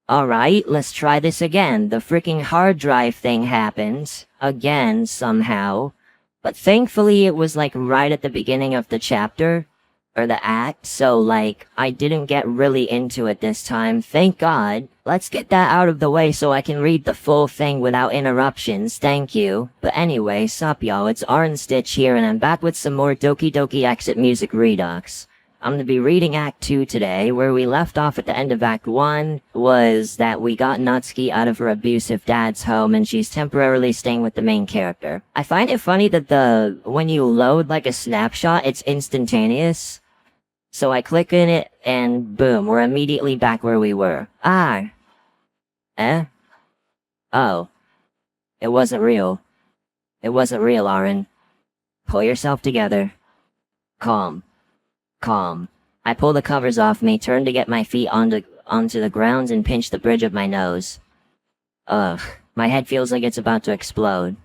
Alright, let's try this again. The freaking hard drive thing happened. Again, somehow. But thankfully it was like right at the beginning of the chapter. Or the act, so like, I didn't get really into it this time, thank God. Let's get that out of the way so I can read the full thing without interruptions, thank you. But anyway, sup y'all, it's Arin Stitch here and I'm back with some more Doki Doki Exit Music Redux. I'm gonna be reading Act 2 today. Where we left off at the end of Act 1 was that we got Natsuki out of her abusive dad's home and she's temporarily staying with the main character. I find it funny that when you load like a snapshot, it's instantaneous. So I click in it and boom, we're immediately back where we were. Ah. Eh? Oh. It wasn't real. It wasn't real, Arin. Pull yourself together. Calm. Calm. I pull the covers off me, turn to get my feet onto the ground and pinch the bridge of my nose. Ugh, my head feels like it's about to explode.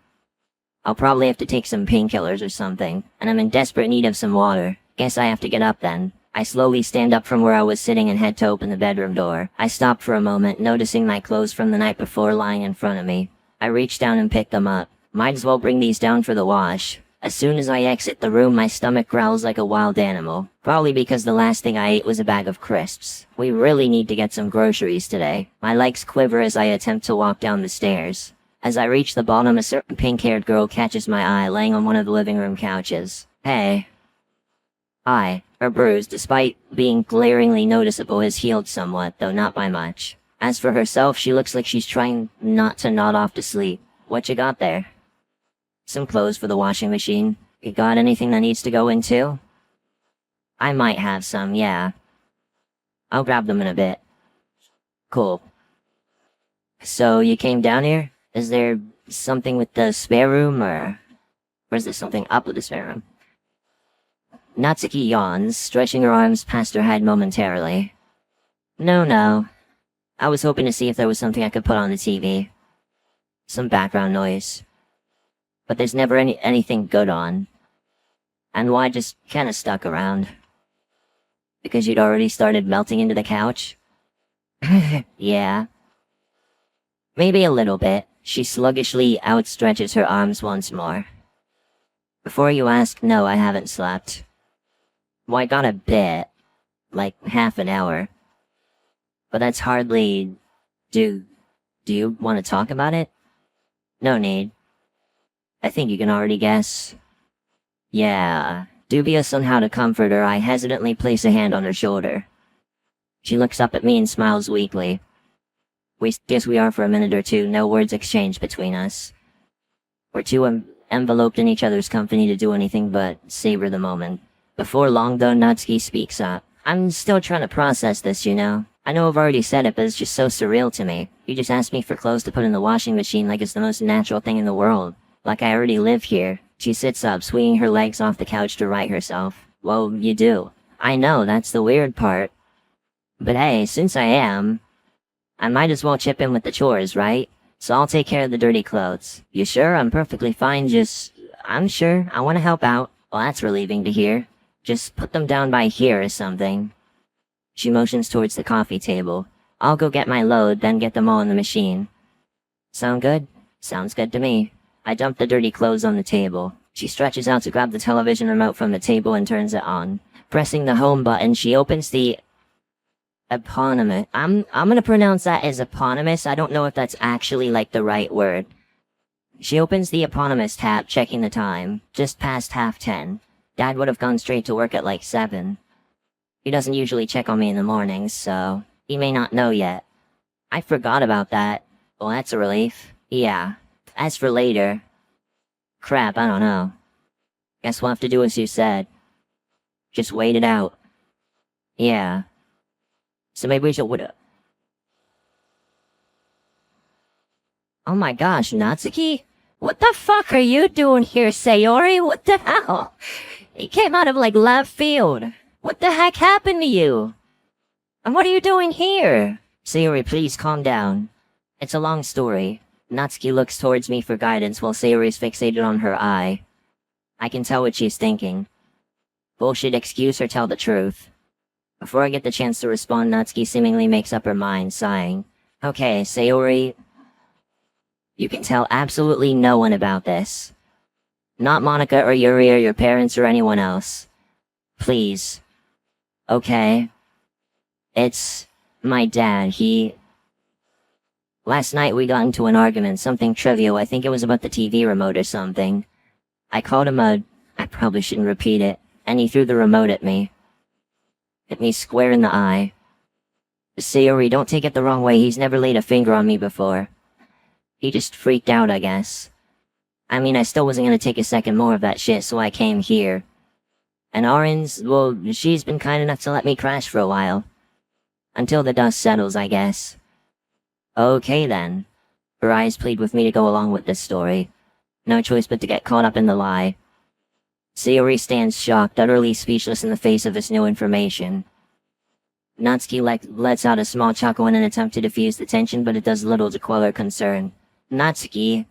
I'll probably have to take some painkillers or something, and I'm in desperate need of some water. Guess I have to get up then. I slowly stand up from where I was sitting and head to open the bedroom door. I stop for a moment, noticing my clothes from the night before lying in front of me. I reach down and pick them up. Might as well bring these down for the wash. As soon as I exit the room, my stomach growls like a wild animal. Probably because the last thing I ate was a bag of crisps. We really need to get some groceries today. My legs quiver as I attempt to walk down the stairs. As I reach the bottom, a certain pink-haired girl catches my eye, laying on one of the living room couches. Hey. Hi. Her bruise, despite being glaringly noticeable, has healed somewhat, though not by much. As for herself, she looks like she's trying not to nod off to sleep. What you got there? Some clothes for the washing machine. You got anything that needs to go in too? I might have some, yeah. I'll grab them in a bit. Cool. So, you came down here? Is there something with the spare room, or is there something up with the spare room? Natsuki yawns, stretching her arms past her head momentarily. No. I was hoping to see if there was something I could put on the TV. Some background noise. But there's never anything good on. And why just kinda stuck around? Because you'd already started melting into the couch? Yeah. Maybe a little bit. She sluggishly outstretches her arms once more. Before you ask, no, I haven't slept. Well, I got a bit. Like, half an hour. But that's hardly... Do you want to talk about it? No need. I think you can already guess. Yeah. Dubious on how to comfort her, I hesitantly place a hand on her shoulder. She looks up at me and smiles weakly. Guess we are for a minute or two, no words exchanged between us. We're too enveloped in each other's company to do anything but savor the moment. Before long though, Natsuki speaks up. I'm still trying to process this, you know. I know I've already said it, but it's just so surreal to me. You just asked me for clothes to put in the washing machine like it's the most natural thing in the world. Like I already live here. She sits up, swinging her legs off the couch to right herself. Well, you do. I know, that's the weird part. But hey, since I might as well chip in with the chores, right? So I'll take care of the dirty clothes. You sure? I'm perfectly fine, I'm sure. I want to help out. Well, that's relieving to hear. Just put them down by here or something. She motions towards the coffee table. I'll go get my load, then get them all in the machine. Sound good? Sounds good to me. I dump the dirty clothes on the table. She stretches out to grab the television remote from the table and turns it on. Pressing the home button, she opens the eponymous. I'm gonna pronounce that as eponymous. I don't know if that's actually like the right word. She opens the eponymous tab, checking the time. Just past 10:30. Dad would have gone straight to work at like 7. He doesn't usually check on me in the mornings, so he may not know yet. I forgot about that. Well, that's a relief. Yeah. As for later... Crap, I don't know. Guess we'll have to do as you said. Just wait it out. Yeah. So maybe we should... Oh my gosh, Natsuki? What the fuck are you doing here, Sayori? What the hell? You came out of like left field. What the heck happened to you? And what are you doing here? Sayori, please calm down. It's a long story. Natsuki looks towards me for guidance while Sayori is fixated on her eye. I can tell what she's thinking. Bullshit excuse or tell the truth. Before I get the chance to respond, Natsuki seemingly makes up her mind, sighing. Okay, Sayori, you can tell absolutely no one about this. Not Monica or Yuri or your parents or anyone else. Please. Okay? It's my dad. Last night we got into an argument, something trivial. I think it was about the TV remote or something. I called him I probably shouldn't repeat it, and he threw the remote at me. Hit me square in the eye. Sayori, don't take it the wrong way, he's never laid a finger on me before. He just freaked out, I guess. I mean, I still wasn't gonna take a second more of that shit, so I came here. And Arin's, well, she's been kind enough to let me crash for a while. Until the dust settles, I guess. Okay then. Her eyes plead with me to go along with this story. No choice but to get caught up in the lie. Sayori stands shocked, utterly speechless in the face of this new information. Natsuki lets out a small chuckle in an attempt to diffuse the tension, but it does little to quell her concern. Natsuki.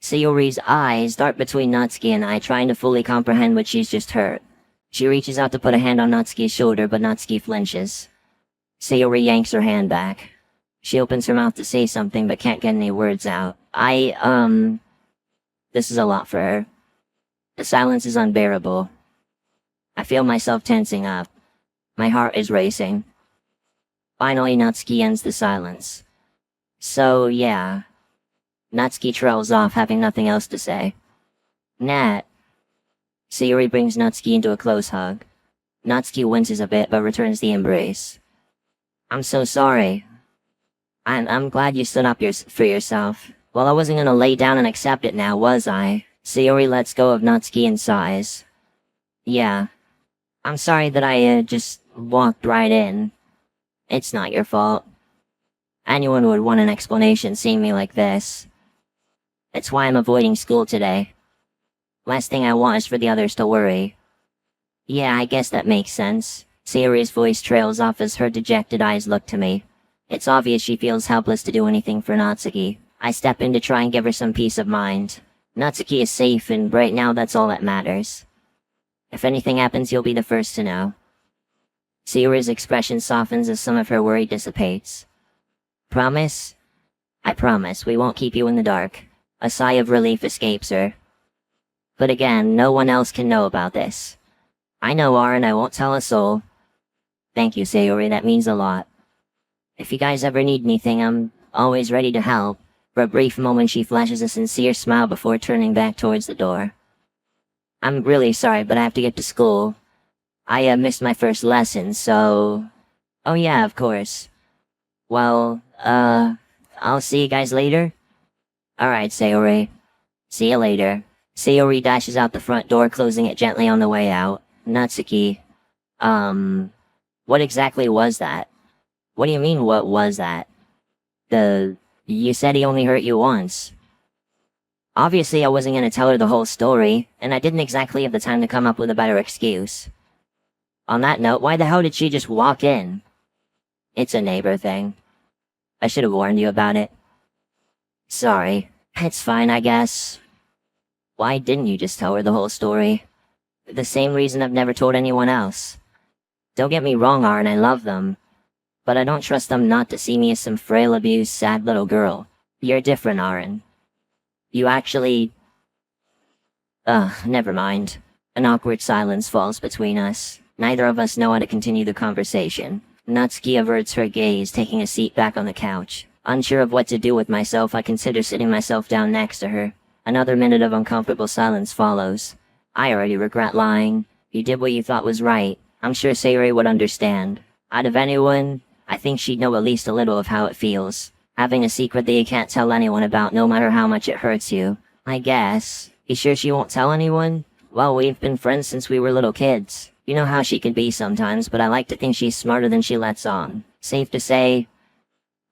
Sayori's eyes dart between Natsuki and I, trying to fully comprehend what she's just heard. She reaches out to put a hand on Natsuki's shoulder, but Natsuki flinches. Sayori yanks her hand back. She opens her mouth to say something, but can't get any words out. This is a lot for her. The silence is unbearable. I feel myself tensing up. My heart is racing. Finally, Natsuki ends the silence. So, yeah. Natsuki trails off, having nothing else to say. Nat. Sayori brings Natsuki into a close hug. Natsuki winces a bit, but returns the embrace. I'm so sorry. I'm glad you stood up for yourself. Well, I wasn't gonna lay down and accept it now, was I? Sayori lets go of Natsuki and sighs. Yeah. I'm sorry that I, just walked right in. It's not your fault. Anyone would want an explanation seeing me like this. It's why I'm avoiding school today. Last thing I want is for the others to worry. Yeah, I guess that makes sense. Sayori's voice trails off as her dejected eyes look to me. It's obvious she feels helpless to do anything for Natsuki. I step in to try and give her some peace of mind. Natsuki is safe, and right now that's all that matters. If anything happens, you'll be the first to know. Sayori's expression softens as some of her worry dissipates. Promise? I promise, we won't keep you in the dark. A sigh of relief escapes her. But again, no one else can know about this. I know, Arin, I won't tell a soul. Thank you, Sayori, that means a lot. If you guys ever need anything, I'm always ready to help. For a brief moment, she flashes a sincere smile before turning back towards the door. I'm really sorry, but I have to get to school. I missed my first lesson, so... Oh yeah, of course. Well, I'll see you guys later? Alright, Sayori. See you later. Sayori dashes out the front door, closing it gently on the way out. Natsuki. What exactly was that? What do you mean, what was that? You said he only hurt you once. Obviously, I wasn't gonna tell her the whole story, and I didn't exactly have the time to come up with a better excuse. On that note, why the hell did she just walk in? It's a neighbor thing. I should have warned you about it. Sorry. It's fine, I guess. Why didn't you just tell her the whole story? The same reason I've never told anyone else. Don't get me wrong, Arin, I love them. But I don't trust them not to see me as some frail, abused, sad little girl. You're different, Arin. You actually... never mind. An awkward silence falls between us. Neither of us know how to continue the conversation. Natsuki averts her gaze, taking a seat back on the couch. Unsure of what to do with myself, I consider sitting myself down next to her. Another minute of uncomfortable silence follows. I already regret lying. You did what you thought was right. I'm sure Sayori would understand. Out of anyone, I think she'd know at least a little of how it feels. Having a secret that you can't tell anyone about, no matter how much it hurts you. I guess. You sure she won't tell anyone? Well, we've been friends since we were little kids. You know how she can be sometimes, but I like to think she's smarter than she lets on. Safe to say,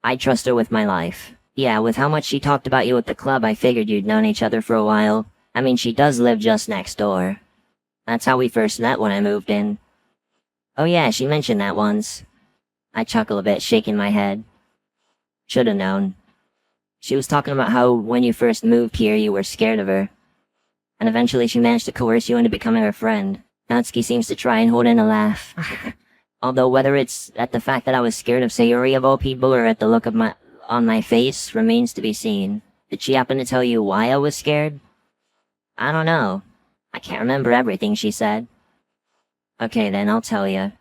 I trust her with my life. Yeah, with how much she talked about you at the club, I figured you'd known each other for a while. I mean, she does live just next door. That's how we first met when I moved in. Oh yeah, she mentioned that once. I chuckle a bit, shaking my head. Should've known. She was talking about how when you first moved here, you were scared of her. And eventually she managed to coerce you into becoming her friend. Natsuki seems to try and hold in a laugh. Although whether it's at the fact that I was scared of Sayori of all people or at the look on my face remains to be seen. Did she happen to tell you why I was scared? I don't know. I can't remember everything she said. Okay then, I'll tell you.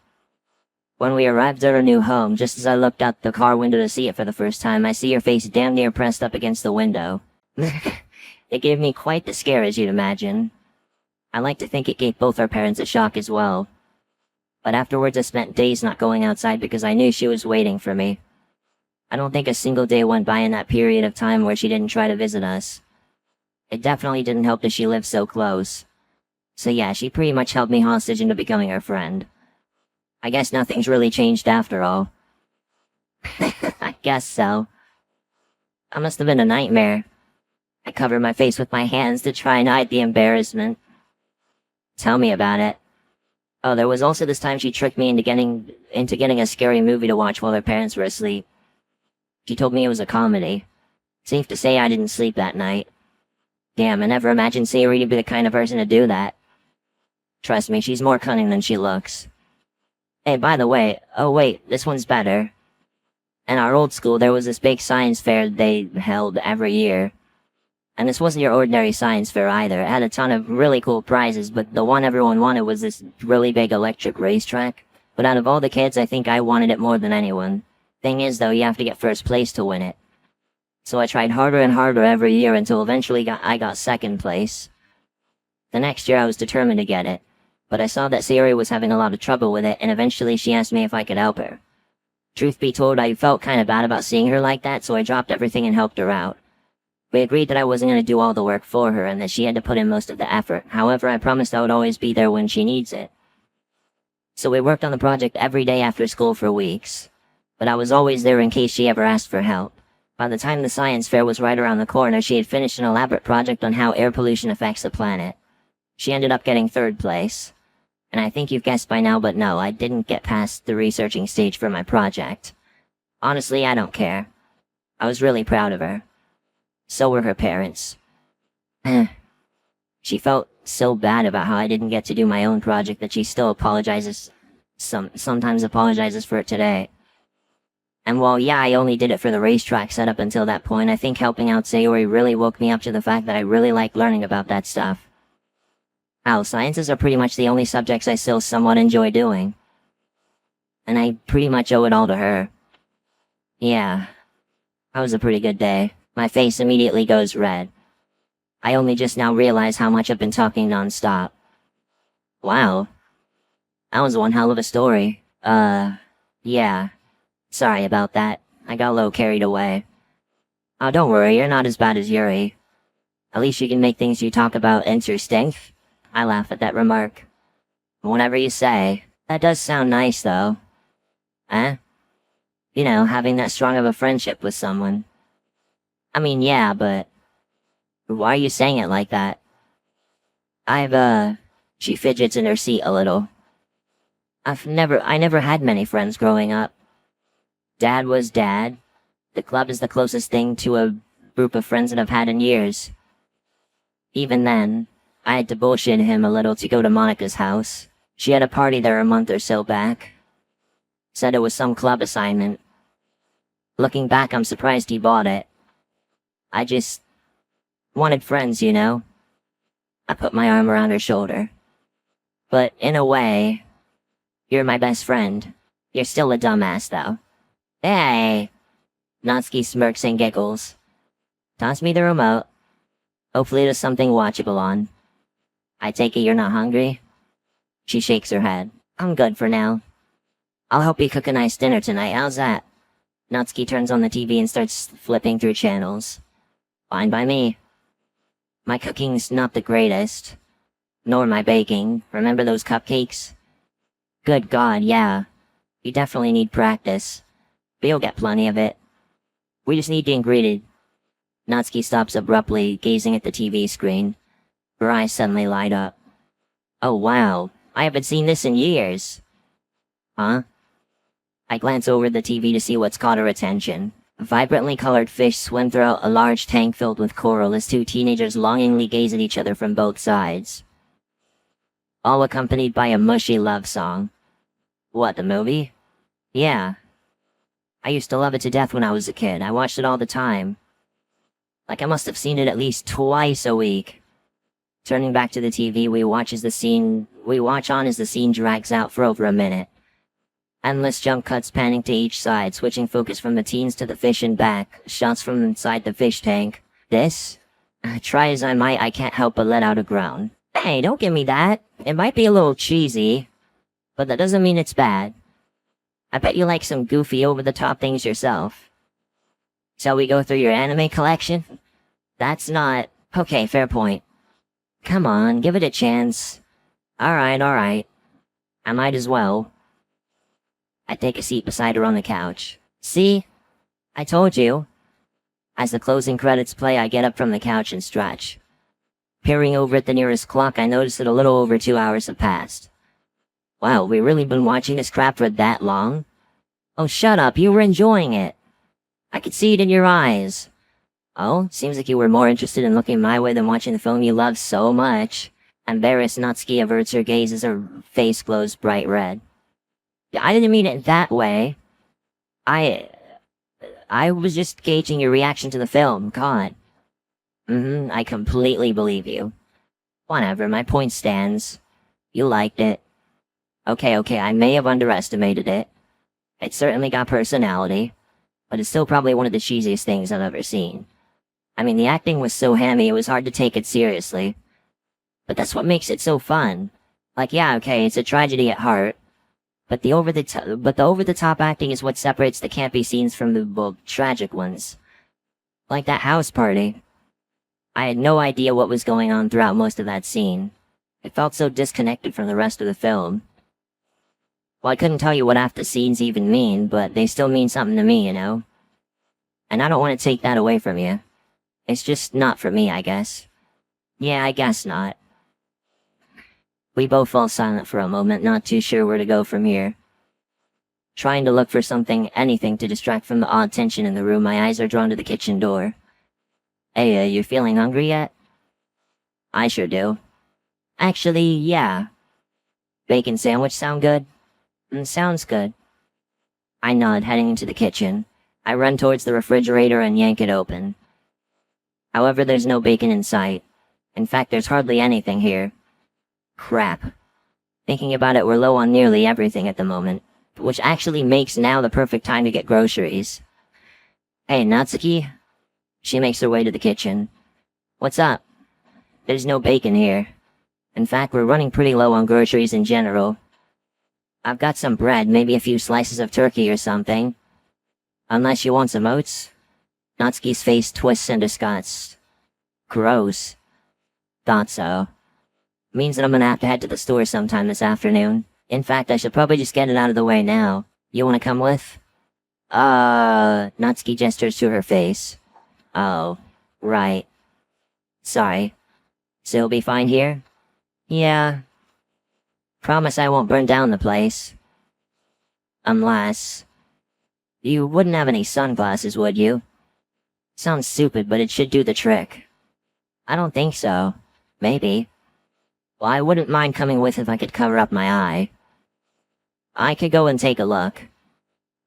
When we arrived at our new home, just as I looked out the car window to see it for the first time, I see your face damn near pressed up against the window. It gave me quite the scare, as you'd imagine. I like to think it gave both our parents a shock as well. But afterwards I spent days not going outside because I knew she was waiting for me. I don't think a single day went by in that period of time where she didn't try to visit us. It definitely didn't help that she lived so close. So yeah, she pretty much held me hostage into becoming her friend. I guess nothing's really changed after all. I guess so. That must have been a nightmare. I covered my face with my hands to try and hide the embarrassment. Tell me about it. Oh, there was also this time she tricked me into getting a scary movie to watch while her parents were asleep. She told me it was a comedy. Safe to say I didn't sleep that night. Damn, I never imagined Sayori to be the kind of person to do that. Trust me, she's more cunning than she looks. Hey, by the way, oh wait, this one's better. In our old school, there was this big science fair they held every year. And this wasn't your ordinary science fair either. It had a ton of really cool prizes, but the one everyone wanted was this really big electric racetrack. But out of all the kids, I think I wanted it more than anyone. Thing is, though, you have to get first place to win it. So I tried harder and harder every year until eventually I got second place. The next year I was determined to get it, but I saw that Sayori was having a lot of trouble with it, and eventually she asked me if I could help her. Truth be told, I felt kinda bad about seeing her like that, so I dropped everything and helped her out. We agreed that I wasn't gonna do all the work for her and that she had to put in most of the effort. However, I promised I would always be there when she needs it. So we worked on the project every day after school for weeks, but I was always there in case she ever asked for help. By the time the science fair was right around the corner, she had finished an elaborate project on how air pollution affects the planet. She ended up getting third place. And I think you've guessed by now, but no, I didn't get past the researching stage for my project. Honestly, I don't care. I was really proud of her. So were her parents. She felt so bad about how I didn't get to do my own project that she still sometimes apologizes for it today. And while yeah, I only did it for the racetrack set up until that point, I think helping out Sayori really woke me up to the fact that I really like learning about that stuff. Hell, sciences are pretty much the only subjects I still somewhat enjoy doing. And I pretty much owe it all to her. Yeah. That was a pretty good day. My face immediately goes red. I only just now realize how much I've been talking non-stop. Wow. That was one hell of a story. Yeah. Sorry about that. I got a little carried away. Oh, don't worry, you're not as bad as Yuri. At least you can make things you talk about interesting. I laugh at that remark. Whatever you say. That does sound nice, though. Eh? You know, having that strong of a friendship with someone. I mean, yeah, but... why are you saying it like that? She fidgets in her seat a little. I never had many friends growing up. Dad was dad. The club is the closest thing to a group of friends that I've had in years. Even then, I had to bullshit him a little to go to Monica's house. She had a party there a month or so back. Said it was some club assignment. Looking back, I'm surprised he bought it. I just wanted friends, you know? I put my arm around her shoulder. But in a way, you're my best friend. You're still a dumbass, though. Hey! Natsuki smirks and giggles. Toss me the remote. Hopefully there's something watchable on. I take it you're not hungry? She shakes her head. I'm good for now. I'll help you cook a nice dinner tonight, how's that? Natsuki turns on the TV and starts flipping through channels. Fine by me. My cooking's not the greatest. Nor my baking. Remember those cupcakes? Good God, yeah. You definitely need practice. But you'll get plenty of it. We just need the ingredient. Natsuki stops abruptly, gazing at the TV screen. Her eyes suddenly light up. Oh wow, I haven't seen this in years. Huh? I glance over the TV to see what's caught her attention. Vibrantly colored fish swim throughout a large tank filled with coral as two teenagers longingly gaze at each other from both sides. All accompanied by a mushy love song. What, the movie? Yeah. I used to love it to death when I was a kid. I watched it all the time. Like, I must have seen it at least twice a week. Turning back to the TV, we watch on as the scene drags out for over a minute. Endless jump cuts panning to each side, switching focus from the teens to the fish and back, shots from inside the fish tank. This? Try as I might, I can't help but let out a groan. Hey, don't give me that. It might be a little cheesy, but that doesn't mean it's bad. I bet you like some goofy, over-the-top things yourself. Shall we go through your anime collection? That's not... Okay, fair point. Come on, give it a chance. Alright. I might as well. I take a seat beside her on the couch. See? I told you. As the closing credits play, I get up from the couch and stretch. Peering over at the nearest clock, I notice that a little over 2 hours have passed. Wow, we really been watching this crap for that long? Oh, shut up, you were enjoying it. I could see it in your eyes. Oh, seems like you were more interested in looking my way than watching the film you love so much. Embarrassed, Natsuki averts her gaze as her face glows bright red. I didn't mean it that way. I was just gauging your reaction to the film, God. I completely believe you. Whatever, my point stands. You liked it. Okay, I may have underestimated it. It certainly got personality, but it's still probably one of the cheesiest things I've ever seen. I mean, the acting was so hammy it was hard to take it seriously. But that's what makes it so fun. Like, yeah, okay, it's a tragedy at heart, but the over-the-top acting is what separates the campy scenes from the, well, tragic ones. Like that house party. I had no idea what was going on throughout most of that scene. It felt so disconnected from the rest of the film. Well, I couldn't tell you what half the scenes even mean, but they still mean something to me, you know? And I don't want to take that away from you. It's just not for me, I guess. Yeah, I guess not. We both fall silent for a moment, not too sure where to go from here. Trying to look for something, anything to distract from the odd tension in the room, my eyes are drawn to the kitchen door. Hey, you feeling hungry yet? I sure do. Actually, yeah. Bacon sandwich sound good? Sounds good. I nod, heading into the kitchen. I run towards the refrigerator and yank it open. However, there's no bacon in sight. In fact, there's hardly anything here. Crap. Thinking about it, we're low on nearly everything at the moment, which actually makes now the perfect time to get groceries. Hey, Natsuki? She makes her way to the kitchen. What's up? There's no bacon here. In fact, we're running pretty low on groceries in general. I've got some bread, maybe a few slices of turkey or something. Unless you want some oats? Natsuki's face twists in disgust. Gross. Thought so. Means that I'm gonna have to head to the store sometime this afternoon. In fact, I should probably just get it out of the way now. You wanna come with? Natsuki gestures to her face. Oh, right. Sorry. So you'll be fine here? Yeah. Promise I won't burn down the place. Unless... You wouldn't have any sunglasses, would you? Sounds stupid, but it should do the trick. I don't think so. Maybe. Well, I wouldn't mind coming with if I could cover up my eye. I could go and take a look.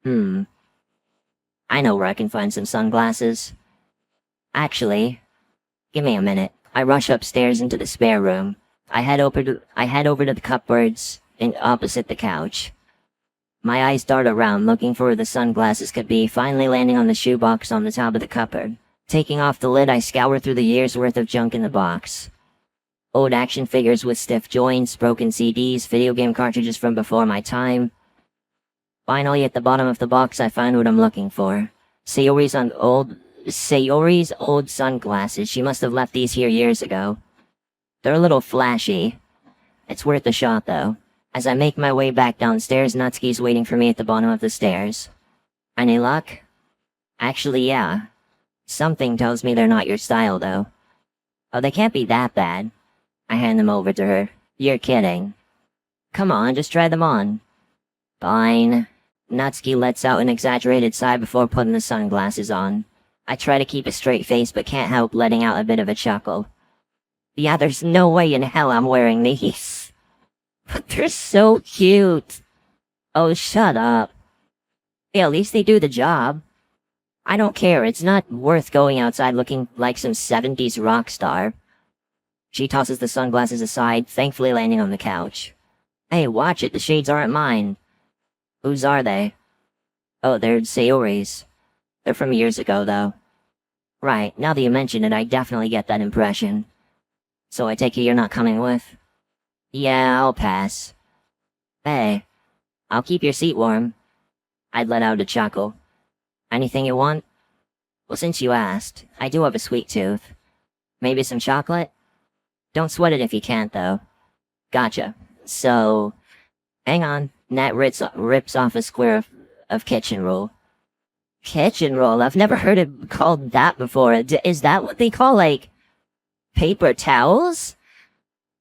I know where I can find some sunglasses. Actually, give me a minute. I rush upstairs into the spare room. I head over to the cupboards opposite the couch. My eyes dart around, looking for where the sunglasses could be, finally landing on the shoebox on the top of the cupboard. Taking off the lid, I scour through the year's worth of junk in the box. Old action figures with stiff joints, broken CDs, video game cartridges from before my time. Finally, at the bottom of the box, I find what I'm looking for. Sayori's old sunglasses. She must have left these here years ago. They're a little flashy. It's worth a shot, though. As I make my way back downstairs, Natsuki's waiting for me at the bottom of the stairs. Any luck? Actually, yeah. Something tells me they're not your style, though. Oh, they can't be that bad. I hand them over to her. You're kidding. Come on, just try them on. Fine. Natsuki lets out an exaggerated sigh before putting the sunglasses on. I try to keep a straight face, but can't help letting out a bit of a chuckle. Yeah, there's no way in hell I'm wearing these. But they're so cute. Oh, shut up. Yeah, at least they do the job. I don't care, it's not worth going outside looking like some 70s rock star. She tosses the sunglasses aside, thankfully landing on the couch. Hey, watch it, the shades aren't mine. Whose are they? Oh, they're Sayori's. They're from years ago, though. Right, now that you mention it, I definitely get that impression. So I take it you're not coming with? Yeah, I'll pass. Hey, I'll keep your seat warm. I'd let out a chuckle. Anything you want? Well, since you asked, I do have a sweet tooth. Maybe some chocolate? Don't sweat it if you can't, though. Gotcha. So, hang on. Nat rips off a square of kitchen roll. Kitchen roll? I've never heard it called that before. Is that what they call, like, paper towels?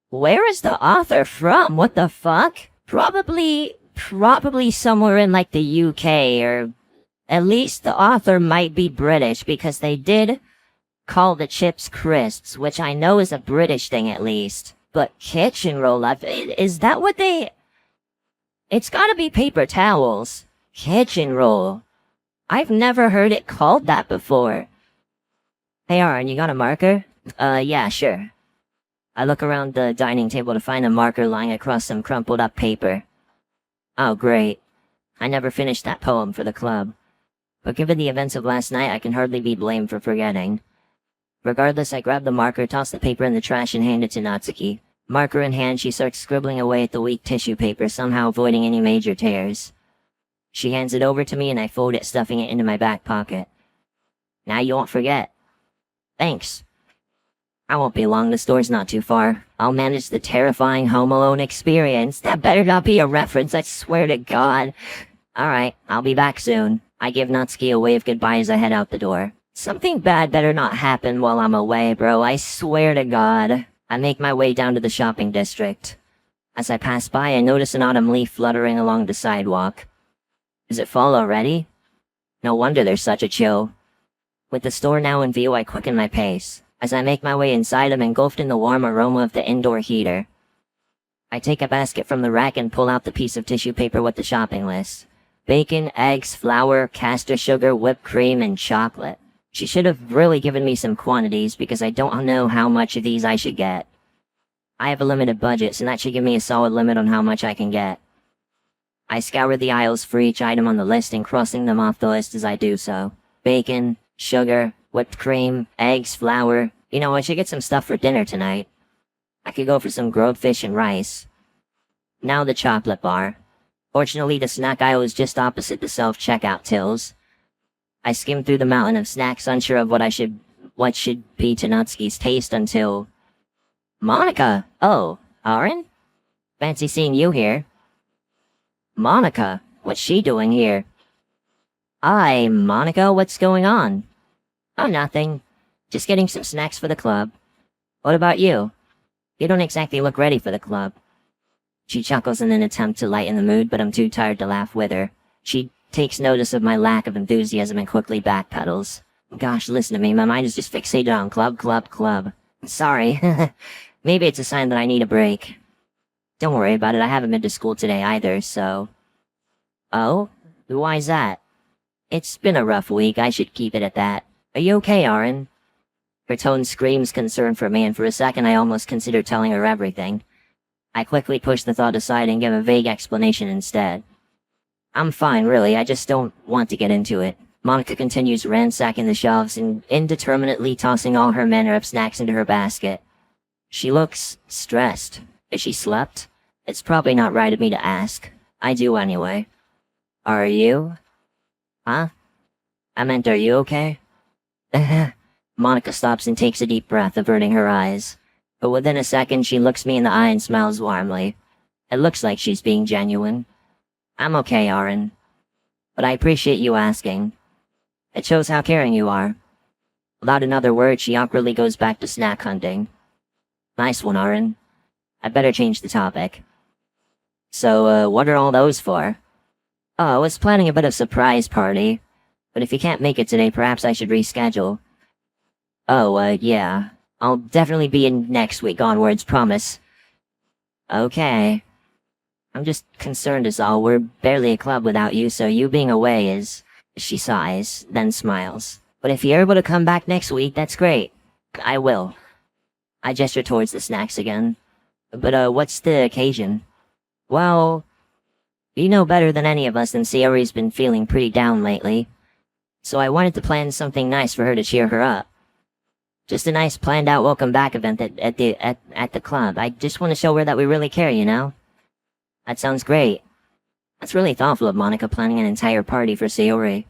Where is the author from? What the fuck? Probably somewhere in, like, the UK, or at least the author might be British, because they did call the chips crisps, which I know is a British thing at least. But kitchen roll, is that what they... It's gotta be paper towels. Kitchen roll. I've never heard it called that before. Hey Arin, you got a marker? Yeah, sure. I look around the dining table to find a marker lying across some crumpled up paper. Oh, great. I never finished that poem for the club. But given the events of last night, I can hardly be blamed for forgetting. Regardless, I grab the marker, toss the paper in the trash, and hand it to Natsuki. Marker in hand, she starts scribbling away at the weak tissue paper, somehow avoiding any major tears. She hands it over to me, and I fold it, stuffing it into my back pocket. Now you won't forget. Thanks. I won't be long, the store's not too far. I'll manage the terrifying Home Alone experience. That better not be a reference, I swear to God. Alright, I'll be back soon. I give Natsuki a wave goodbye as I head out the door. Something bad better not happen while I'm away, bro, I swear to God. I make my way down to the shopping district. As I pass by, I notice an autumn leaf fluttering along the sidewalk. Is it fall already? No wonder there's such a chill. With the store now in view, I quicken my pace. As I make my way inside, I'm engulfed in the warm aroma of the indoor heater. I take a basket from the rack and pull out the piece of tissue paper with the shopping list. Bacon, eggs, flour, castor sugar, whipped cream, and chocolate. She should have really given me some quantities because I don't know how much of these I should get. I have a limited budget, so that should give me a solid limit on how much I can get. I scour the aisles for each item on the list and crossing them off the list as I do so. Bacon, sugar, whipped cream, eggs, flour. You know, I should get some stuff for dinner tonight. I could go for some grilled fish and rice. Now the chocolate bar. Fortunately, the snack aisle is just opposite the self-checkout tills. I skim through the mountain of snacks, unsure of what should be to Natsuki's taste until... Monica! Oh, Arin? Fancy seeing you here. Monica? What's she doing here? Hi, Monica, what's going on? Oh, nothing. Just getting some snacks for the club. What about you? You don't exactly look ready for the club. She chuckles in an attempt to lighten the mood, but I'm too tired to laugh with her. She takes notice of my lack of enthusiasm and quickly backpedals. Gosh, listen to me, my mind is just fixated on club. Sorry. Maybe it's a sign that I need a break. Don't worry about it, I haven't been to school today either, so... Oh? Why's that? It's been a rough week, I should keep it at that. Are you okay, Arin? Her tone screams concern for me, and for a second I almost consider telling her everything. I quickly push the thought aside and give a vague explanation instead. I'm fine, really, I just don't want to get into it. Monica continues ransacking the shelves and indeterminately tossing all her manner of snacks into her basket. She looks stressed. Is she slept? It's probably not right of me to ask. I do anyway. Are you? Huh? I meant, are you okay? Monica stops and takes a deep breath, averting her eyes. But within a second, she looks me in the eye and smiles warmly. It looks like she's being genuine. I'm okay, Arin. But I appreciate you asking. It shows how caring you are. Without another word, she awkwardly goes back to snack hunting. Nice one, Arin. I'd better change the topic. So, what are all those for? Oh, I was planning a bit of surprise party. But if you can't make it today, perhaps I should reschedule. Oh, yeah. I'll definitely be in next week onwards, promise. Okay. I'm just concerned is all. We're barely a club without you, so you being away is... She sighs, then smiles. But if you're able to come back next week, that's great. I will. I gesture towards the snacks again. But, what's the occasion? Well, you know better than any of us that Sayori's been feeling pretty down lately. So I wanted to plan something nice for her to cheer her up. Just a nice planned out welcome back event at the club. I just want to show her that we really care, you know? That sounds great. That's really thoughtful of Monica planning an entire party for Sayori.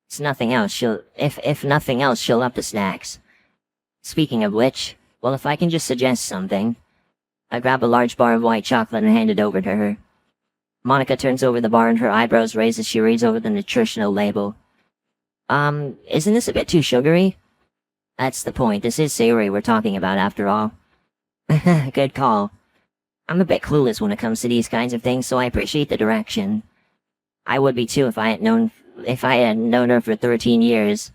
If nothing else, she'll up the snacks. Speaking of which, well, if I can just suggest something. I grab a large bar of white chocolate and hand it over to her. Monica turns over the bar and her eyebrows raise as she reads over the nutritional label. Isn't this a bit too sugary? That's the point. This is Sayori we're talking about after all. Good call. I'm a bit clueless when it comes to these kinds of things, so I appreciate the direction. I would be too if I had known her for 13 years.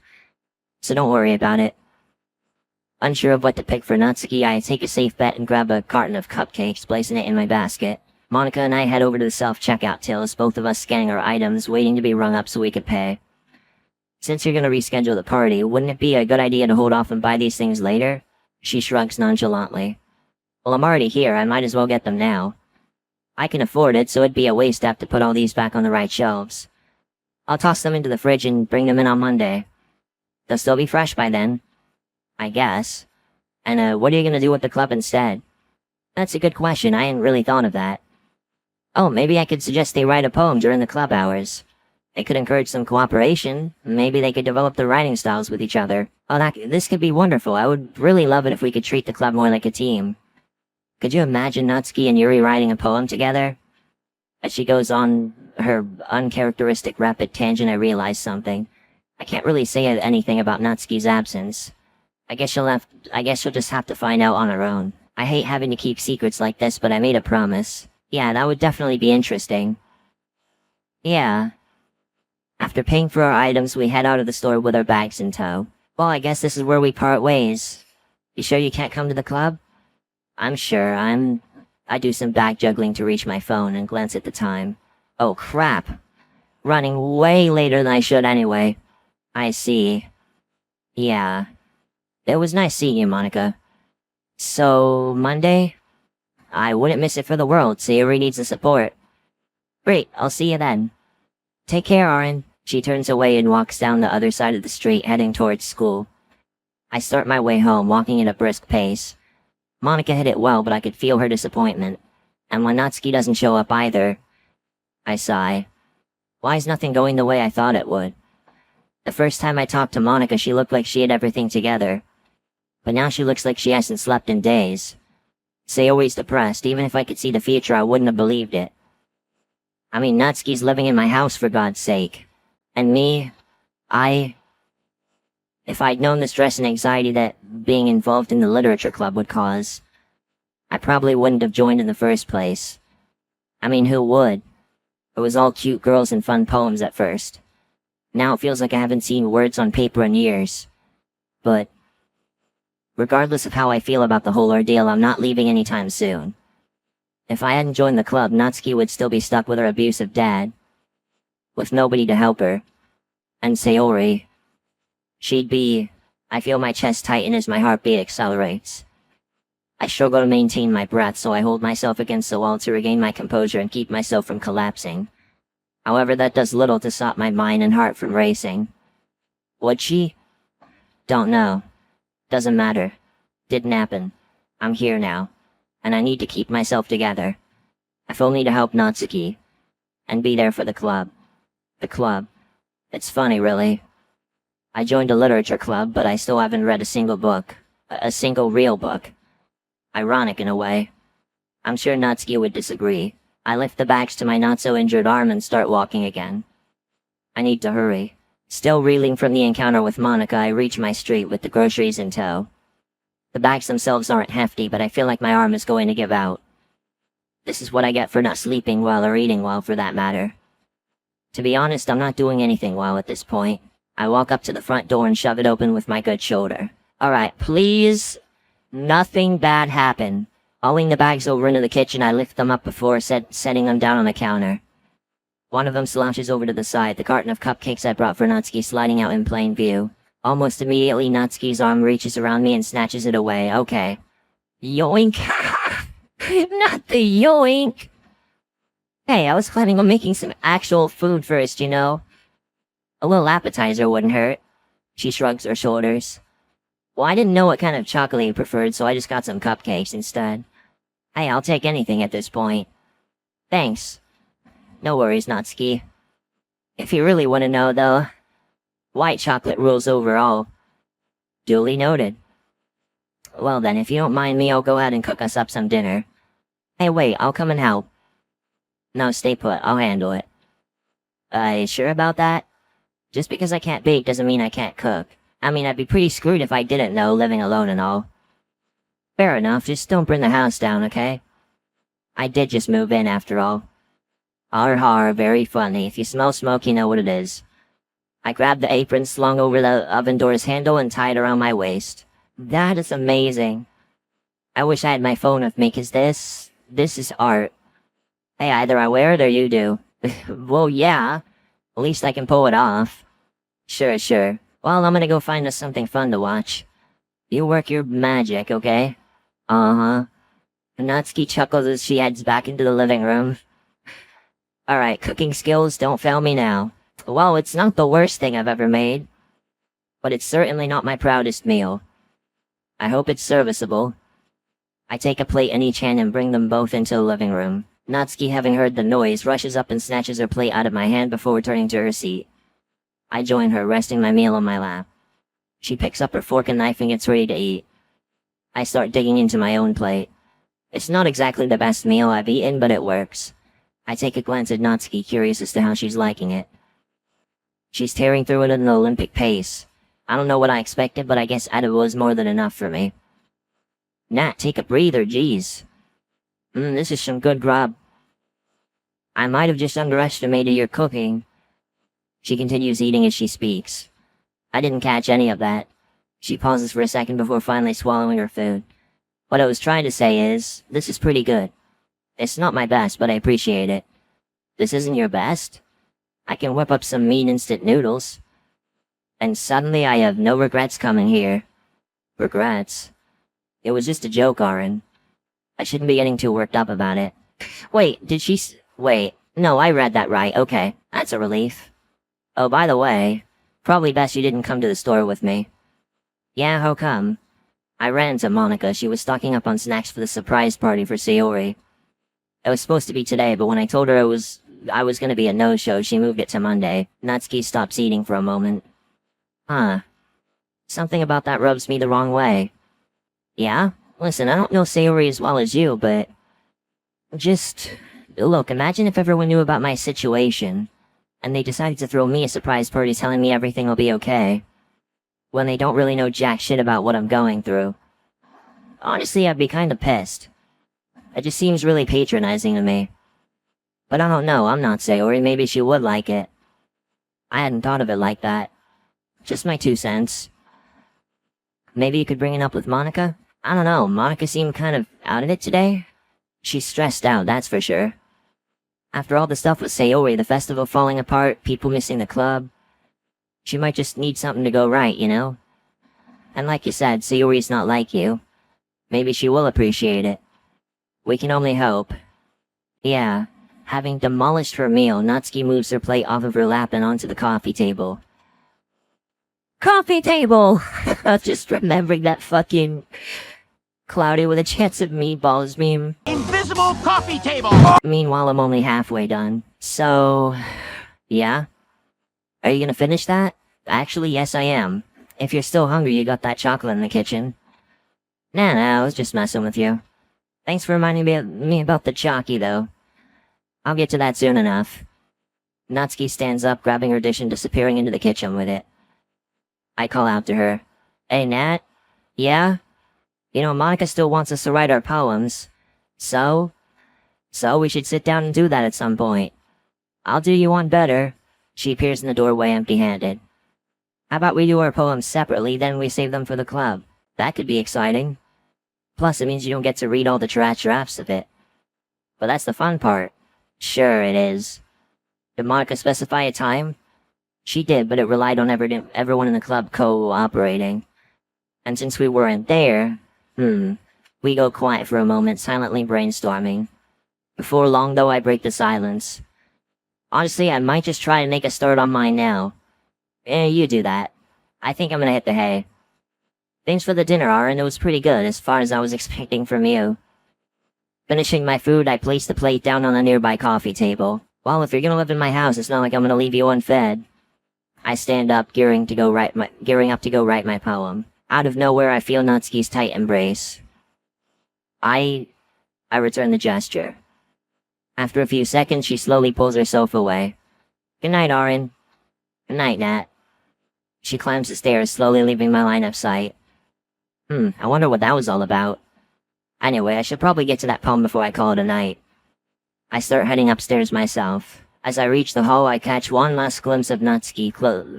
So don't worry about it. Unsure of what to pick for Natsuki, I take a safe bet and grab a carton of cupcakes, placing it in my basket. Monica and I head over to the self-checkout tills, both of us scanning our items, waiting to be rung up so we could pay. Since you're gonna reschedule the party, wouldn't it be a good idea to hold off and buy these things later? She shrugs nonchalantly. Well, I'm already here, I might as well get them now. I can afford it, so it'd be a waste to have to put all these back on the right shelves. I'll toss them into the fridge and bring them in on Monday. They'll still be fresh by then. I guess. And, what are you gonna do with the club instead? That's a good question, I hadn't really thought of that. Oh, maybe I could suggest they write a poem during the club hours. They could encourage some cooperation. Maybe they could develop their writing styles with each other. Oh, this could be wonderful. I would really love it if we could treat the club more like a team. Could you imagine Natsuki and Yuri writing a poem together? As she goes on her uncharacteristic rapid tangent, I realize something. I can't really say anything about Natsuki's absence. I guess she'll just have to find out on her own. I hate having to keep secrets like this, but I made a promise. Yeah, that would definitely be interesting. Yeah. After paying for our items, we head out of the store with our bags in tow. Well, I guess this is where we part ways. You sure you can't come to the club? I'm sure. I do some back juggling to reach my phone and glance at the time. Oh, crap. Running way later than I should anyway. I see. Yeah. It was nice seeing you, Monica. So, Monday? I wouldn't miss it for the world. Sayori needs the support. Great, I'll see you then. Take care, Arin. She turns away and walks down the other side of the street, heading towards school. I start my way home, walking at a brisk pace. Monica hit it well, but I could feel her disappointment. And when Natsuki doesn't show up either, I sigh. Why is nothing going the way I thought it would? The first time I talked to Monica, she looked like she had everything together. But now she looks like she hasn't slept in days. Sayori's depressed. Even if I could see the future, I wouldn't have believed it. I mean, Natsuki's living in my house, for God's sake. And me, if I'd known the stress and anxiety that being involved in the literature club would cause, I probably wouldn't have joined in the first place. I mean, who would? It was all cute girls and fun poems at first. Now it feels like I haven't seen words on paper in years. But regardless of how I feel about the whole ordeal, I'm not leaving anytime soon. If I hadn't joined the club, Natsuki would still be stuck with her abusive dad, with nobody to help her. And Sayori, she'd be... I feel my chest tighten as my heartbeat accelerates. I struggle to maintain my breath, so I hold myself against the wall to regain my composure and keep myself from collapsing. However, that does little to stop my mind and heart from racing. Would she? Don't know. Doesn't matter. Didn't happen. I'm here now, and I need to keep myself together. If only to help Natsuki, and be there for the club. The club. It's funny, really. I joined a literature club, but I still haven't read a single book. A single real book. Ironic in a way. I'm sure Natsuki would disagree. I lift the bags to my not-so-injured arm and start walking again. I need to hurry. Still reeling from the encounter with Monica, I reach my street with the groceries in tow. The bags themselves aren't hefty, but I feel like my arm is going to give out. This is what I get for not sleeping well or eating well, for that matter. To be honest, I'm not doing anything well at this point. I walk up to the front door and shove it open with my good shoulder. Alright, please, nothing bad happen. Hauling the bags over into the kitchen, I lift them up before setting them down on the counter. One of them slouches over to the side, the carton of cupcakes I brought for Natsuki sliding out in plain view. Almost immediately, Natsuki's arm reaches around me and snatches it away. Okay. Yoink! Not the yoink! Hey, I was planning on making some actual food first, you know? A little appetizer wouldn't hurt. She shrugs her shoulders. Well, I didn't know what kind of chocolate you preferred, so I just got some cupcakes instead. Hey, I'll take anything at this point. Thanks. No worries, Natsuki. If you really want to know, though, white chocolate rules overall. Duly noted. Well then, if you don't mind me, I'll go ahead and cook us up some dinner. Hey, wait, I'll come and help. No, stay put, I'll handle it. You sure about that? Just because I can't bake doesn't mean I can't cook. I mean, I'd be pretty screwed if I didn't know, living alone and all. Fair enough, just don't burn the house down, okay? I did just move in, after all. Har har, very funny. If you smell smoke, you know what it is. I grabbed the apron slung over the oven door's handle and tied around my waist. That is amazing. I wish I had my phone with me, cause this is art. Hey, either I wear it or you do. Well, yeah. At least I can pull it off. Sure. Well, I'm gonna go find us something fun to watch. You work your magic, okay? Uh-huh. Natsuki chuckles as she heads back into the living room. Alright, cooking skills, don't fail me now. Well, it's not the worst thing I've ever made. But it's certainly not my proudest meal. I hope it's serviceable. I take a plate in each hand and bring them both into the living room. Natsuki, having heard the noise, rushes up and snatches her plate out of my hand before returning to her seat. I join her, resting my meal on my lap. She picks up her fork and knife and gets ready to eat. I start digging into my own plate. It's not exactly the best meal I've eaten, but it works. I take a glance at Natsuki, curious as to how she's liking it. She's tearing through it at an Olympic pace. I don't know what I expected, but I guess edible is more than enough for me. Nat, take a breather, jeez. This is some good grub. I might have just underestimated your cooking. She continues eating as she speaks. I didn't catch any of that. She pauses for a second before finally swallowing her food. What I was trying to say is, this is pretty good. It's not my best, but I appreciate it. This isn't your best? I can whip up some mean instant noodles. And suddenly I have no regrets coming here. Regrets? It was just a joke, Arin. I shouldn't be getting too worked up about it. Wait, did she wait, no, I read that right, okay. That's a relief. Oh, by the way, probably best you didn't come to the store with me. Yeah, how come? I ran into Monica. She was stocking up on snacks for the surprise party for Sayori. It was supposed to be today, but when I told her I was gonna be a no-show, she moved it to Monday. Natsuki stops eating for a moment. Huh. Something about that rubs me the wrong way. Yeah? Listen, I don't know Sayori as well as you, but... Look, imagine if everyone knew about my situation, and they decided to throw me a surprise party telling me everything will be okay, when they don't really know jack shit about what I'm going through. Honestly, I'd be kinda pissed. It just seems really patronizing to me. But I don't know, I'm not Sayori, maybe she would like it. I hadn't thought of it like that. Just my 2 cents. Maybe you could bring it up with Monica? I don't know, Monica seemed kind of out of it today. She's stressed out, that's for sure. After all the stuff with Sayori, the festival falling apart, people missing the club, she might just need something to go right, you know? And like you said, Sayori's not like you. Maybe she will appreciate it. We can only hope. Yeah, having demolished her meal, Natsuki moves her plate off of her lap and onto the coffee table. Coffee table! Just remembering that fucking cloudy with a chance of meatballs meme. Invisible coffee table! Meanwhile, I'm only halfway done. So, yeah? Are you gonna finish that? Actually, yes I am. If you're still hungry, you got that chocolate in the kitchen. Nah, I was just messing with you. Thanks for reminding me about the chalky, though. I'll get to that soon enough. Natsuki stands up, grabbing her dish and disappearing into the kitchen with it. I call out to her. Hey, Nat? Yeah? You know, Monica still wants us to write our poems. So we should sit down and do that at some point. I'll do you one better. She appears in the doorway empty-handed. How about we do our poems separately, then we save them for the club? That could be exciting. Plus, it means you don't get to read all the trash drafts of it. But that's the fun part. Sure, it is. Did Monica specify a time? She did, but it relied on everyone in the club cooperating. And since we weren't there, we go quiet for a moment, silently brainstorming. Before long, though, I break the silence. Honestly, I might just try to make a start on mine now. You do that. I think I'm gonna hit the hay. Thanks for the dinner, Arin. It was pretty good, as far as I was expecting from you. Finishing my food, I place the plate down on a nearby coffee table. Well, if you're gonna live in my house, it's not like I'm gonna leave you unfed. I stand up, gearing up to go write my poem. Out of nowhere, I feel Natsuki's tight embrace. I return the gesture. After a few seconds, she slowly pulls herself away. Good night, Arin. Good night, Nat. She climbs the stairs, slowly leaving my line of sight. I wonder what that was all about. Anyway, I should probably get to that poem before I call it a night. I start heading upstairs myself. As I reach the hall, I catch one last glimpse of Natsuki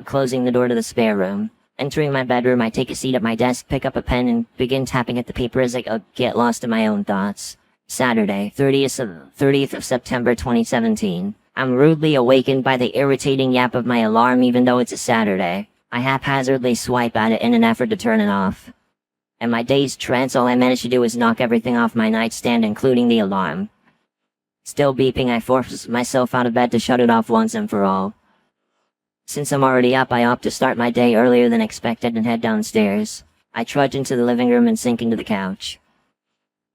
closing the door to the spare room. Entering my bedroom, I take a seat at my desk, pick up a pen, and begin tapping at the paper as I get lost in my own thoughts. Saturday, 30th of September 2017. I'm rudely awakened by the irritating yap of my alarm even though it's a Saturday. I haphazardly swipe at it in an effort to turn it off. In my dazed trance, all I manage to do is knock everything off my nightstand, including the alarm. Still beeping, I force myself out of bed to shut it off once and for all. Since I'm already up, I opt to start my day earlier than expected and head downstairs. I trudge into the living room and sink into the couch.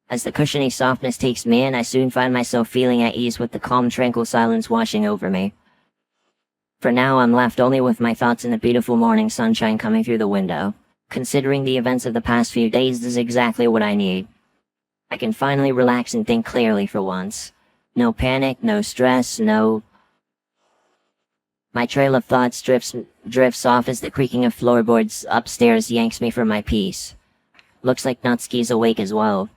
As the cushiony softness takes me in, I soon find myself feeling at ease with the calm, tranquil silence washing over me. For now, I'm left only with my thoughts and the beautiful morning sunshine coming through the window. Considering the events of the past few days, this is exactly what I need. I can finally relax and think clearly for once. No panic, no stress, no... My trail of thoughts drifts off as the creaking of floorboards upstairs yanks me from my peace. Looks like Natsuki's awake as well.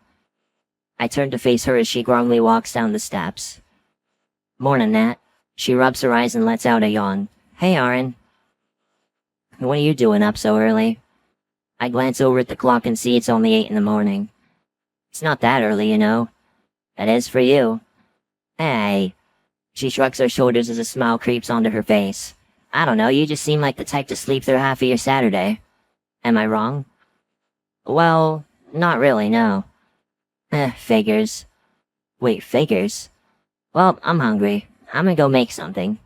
I turn to face her as she groggily walks down the steps. Morning, Nat. She rubs her eyes and lets out a yawn. Hey, Arin. What are you doing up so early? I glance over at the clock and see it's only 8 in the morning. It's not that early, you know. That is for you. Hey. She shrugs her shoulders as a smile creeps onto her face. I don't know, you just seem like the type to sleep through half of your Saturday. Am I wrong? Well, not really, no. Figures. Wait, figures? Well, I'm hungry. I'm gonna go make something.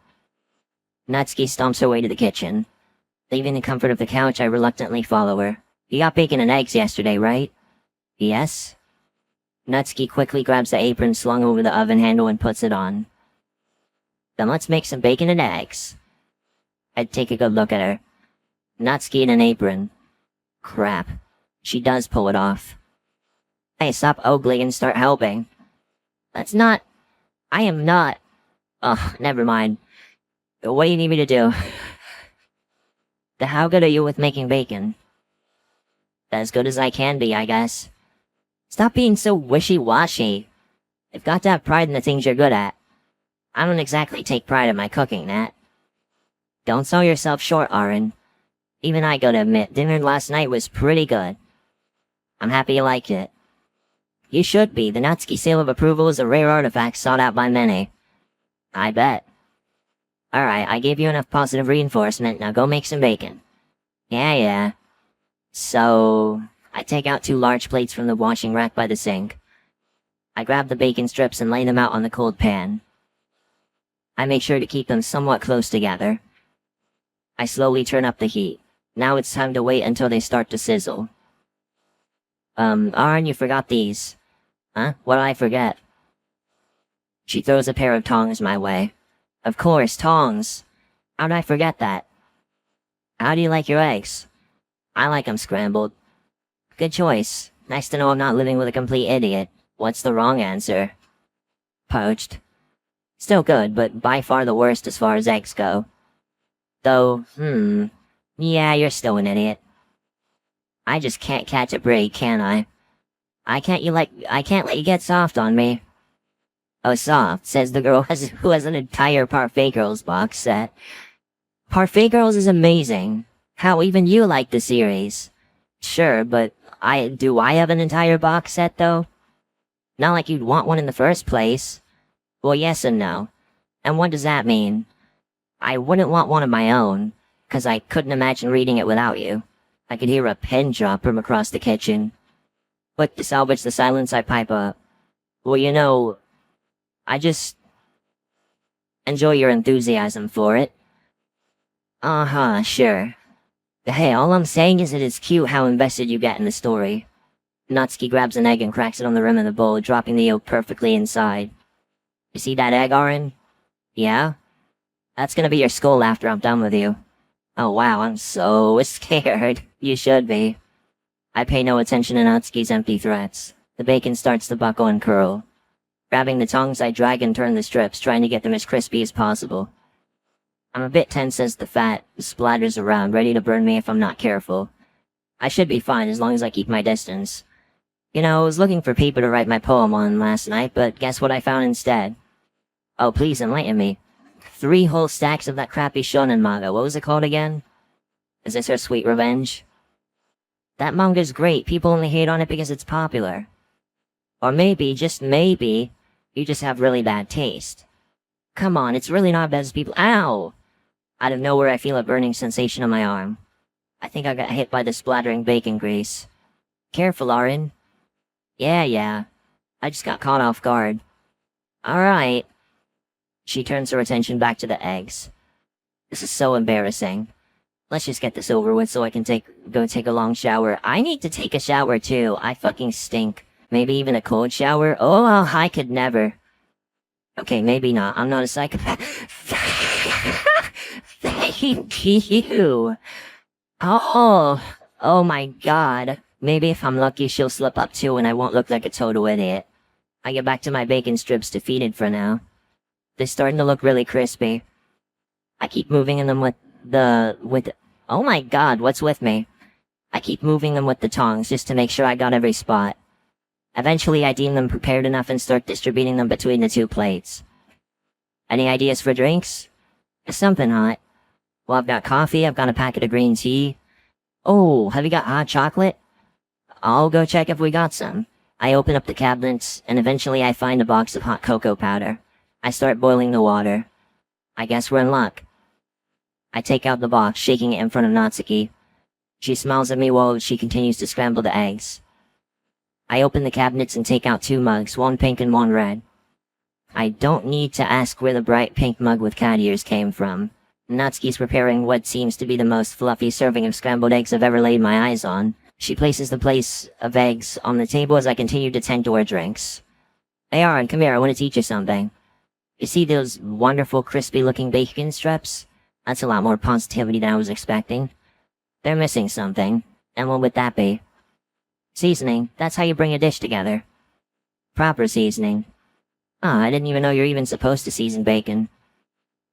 Natsuki stomps her way to the kitchen. Leaving the comfort of the couch, I reluctantly follow her. You got bacon and eggs yesterday, right? Yes? Natsuki quickly grabs the apron slung over the oven handle and puts it on. Then let's make some bacon and eggs. I'd take a good look at her. Natsuki in an apron. Crap. She does pull it off. Hey, stop ogling and start helping. I am not... Ugh, never mind. What do you need me to do? How good are you with making bacon? As good as I can be, I guess. Stop being so wishy-washy. You've got to have pride in the things you're good at. I don't exactly take pride in my cooking, Nat. Don't sell yourself short, Arin. Even I gotta admit, dinner last night was pretty good. I'm happy you liked it. You should be. The Natsuki seal of approval is a rare artifact sought out by many. I bet. Alright, I gave you enough positive reinforcement, now go make some bacon. Yeah. So... I take out 2 large plates from the washing rack by the sink. I grab the bacon strips and lay them out on the cold pan. I make sure to keep them somewhat close together. I slowly turn up the heat. Now it's time to wait until they start to sizzle. Arin, you forgot these. Huh? What did I forget? She throws a pair of tongs my way. Of course, tongs. How'd I forget that? How do you like your eggs? I like them scrambled. Good choice. Nice to know I'm not living with a complete idiot. What's the wrong answer? Poached. Still good, but by far the worst as far as eggs go. Though, yeah, you're still an idiot. I just can't catch a break, can I? I can't let you get soft on me. Oh, soft, says the girl who has an entire Parfait Girls box set. Parfait Girls is amazing. How even you like the series. Sure, but do I have an entire box set though? Not like you'd want one in the first place. Well, yes and no. And what does that mean? I wouldn't want one of my own, 'cause I couldn't imagine reading it without you. I could hear a pin drop from across the kitchen. But to salvage the silence, I pipe up. Well, you know, I just enjoy your enthusiasm for it. Uh-huh, sure. Hey, all I'm saying is it is cute how invested you get in the story. Natsuki grabs an egg and cracks it on the rim of the bowl, dropping the yolk perfectly inside. You see that egg, Arin? Yeah? That's gonna be your skull after I'm done with you. Oh wow, I'm so scared. You should be. I pay no attention to Natsuki's empty threats. The bacon starts to buckle and curl. Grabbing the tongs, I drag and turn the strips, trying to get them as crispy as possible. I'm a bit tense as the fat splatters around, ready to burn me if I'm not careful. I should be fine as long as I keep my distance. You know, I was looking for paper to write my poem on last night, but guess what I found instead? Oh, please enlighten me. 3 whole stacks of that crappy shonen manga. What was it called again? Is this her sweet revenge? That manga's great. People only hate on it because it's popular. Or maybe, just maybe, you just have really bad taste. Come on, it's really not bad as people— Ow! Out of nowhere, I feel a burning sensation on my arm. I think I got hit by the splattering bacon grease. Careful, Arin. Yeah. I just got caught off guard. Alright. She turns her attention back to the eggs. This is so embarrassing. Let's just get this over with so I can go take a long shower. I need to take a shower too. I fucking stink. Maybe even a cold shower? Oh, I could never. Okay, maybe not. I'm not a psychopath. Thank you. Oh my god. Maybe if I'm lucky she'll slip up too and I won't look like a total idiot. I get back to my bacon strips defeated for now. They're starting to look really crispy. I keep moving them oh my god, what's with me? I keep moving them with the tongs just to make sure I got every spot. Eventually I deem them prepared enough and start distributing them between the 2 plates. Any ideas for drinks? Something hot. Well, I've got coffee, I've got a packet of green tea. Oh, have you got hot chocolate? I'll go check if we got some. I open up the cabinets, and eventually I find a box of hot cocoa powder. I start boiling the water. I guess we're in luck. I take out the box, shaking it in front of Natsuki. She smiles at me while she continues to scramble the eggs. I open the cabinets and take out 2 mugs, 1 pink and 1 red. I don't need to ask where the bright pink mug with cat ears came from. Natsuki's preparing what seems to be the most fluffy serving of scrambled eggs I've ever laid my eyes on. She places the place of eggs on the table as I continue to tend to her drinks. Hey Arin, come here, I want to teach you something. You see those wonderful crispy looking bacon strips? That's a lot more positivity than I was expecting. They're missing something. And what would that be? Seasoning. That's how you bring a dish together. Proper seasoning. I didn't even know you're even supposed to season bacon.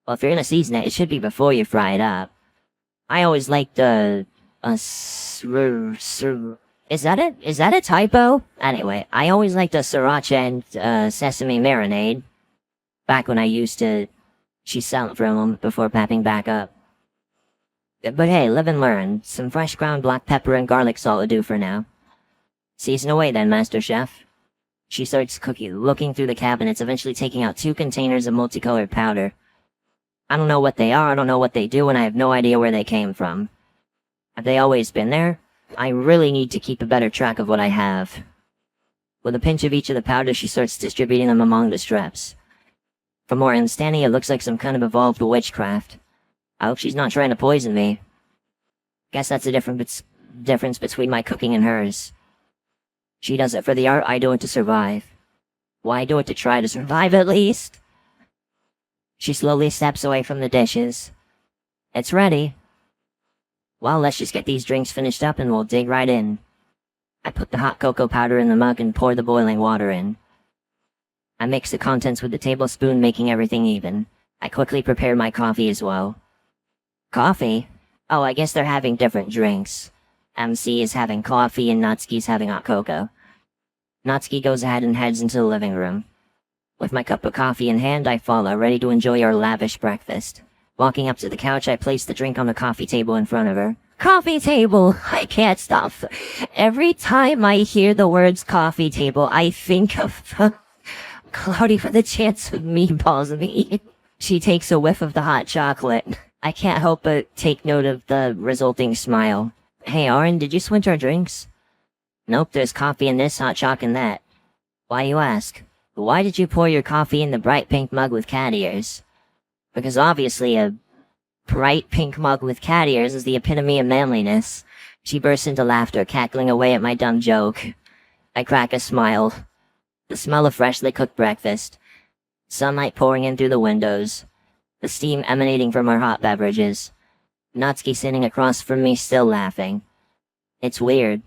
Well, if you're gonna season it, it should be before you fry it up. I always liked, is that it? Is that a typo? Anyway, I always liked a sriracha and, sesame marinade. Back when I used to— She's silent for a moment before papping back up. But hey, live and learn. Some fresh ground black pepper and garlic salt will do for now. Season away then, Master Chef. She starts looking through the cabinets, eventually taking out 2 containers of multicolored powder. I don't know what they are, I don't know what they do, and I have no idea where they came from. Have they always been there? I really need to keep a better track of what I have. With a pinch of each of the powders, she starts distributing them among the strips. From where I'm standing, it looks like some kind of evolved witchcraft. I hope she's not trying to poison me. Guess that's the difference between my cooking and hers. She does it for the art, I do it to survive. Well, I do it to try to survive at least. She slowly steps away from the dishes. It's ready. Well, let's just get these drinks finished up and we'll dig right in. I put the hot cocoa powder in the mug and pour the boiling water in. I mix the contents with the tablespoon, making everything even. I quickly prepare my coffee as well. Coffee? Oh, I guess they're having different drinks. MC is having coffee and Natsuki's having hot cocoa. Natsuki goes ahead and heads into the living room. With my cup of coffee in hand, I follow, ready to enjoy our lavish breakfast. Walking up to the couch, I place the drink on the coffee table in front of her. Coffee table! I can't stop. Every time I hear the words coffee table, I think of Cloudy with a Chance of Meatballs me. She takes a whiff of the hot chocolate. I can't help but take note of the resulting smile. Hey, Arin, did you switch our drinks? Nope, there's coffee in this, hot chocolate in that. Why, you ask? Why did you pour your coffee in the bright pink mug with cat ears? Because obviously a bright pink mug with cat ears is the epitome of manliness. She bursts into laughter, cackling away at my dumb joke. I crack a smile. The smell of freshly cooked breakfast. Sunlight pouring in through the windows. The steam emanating from our hot beverages. Natsuki sitting across from me still laughing. It's weird.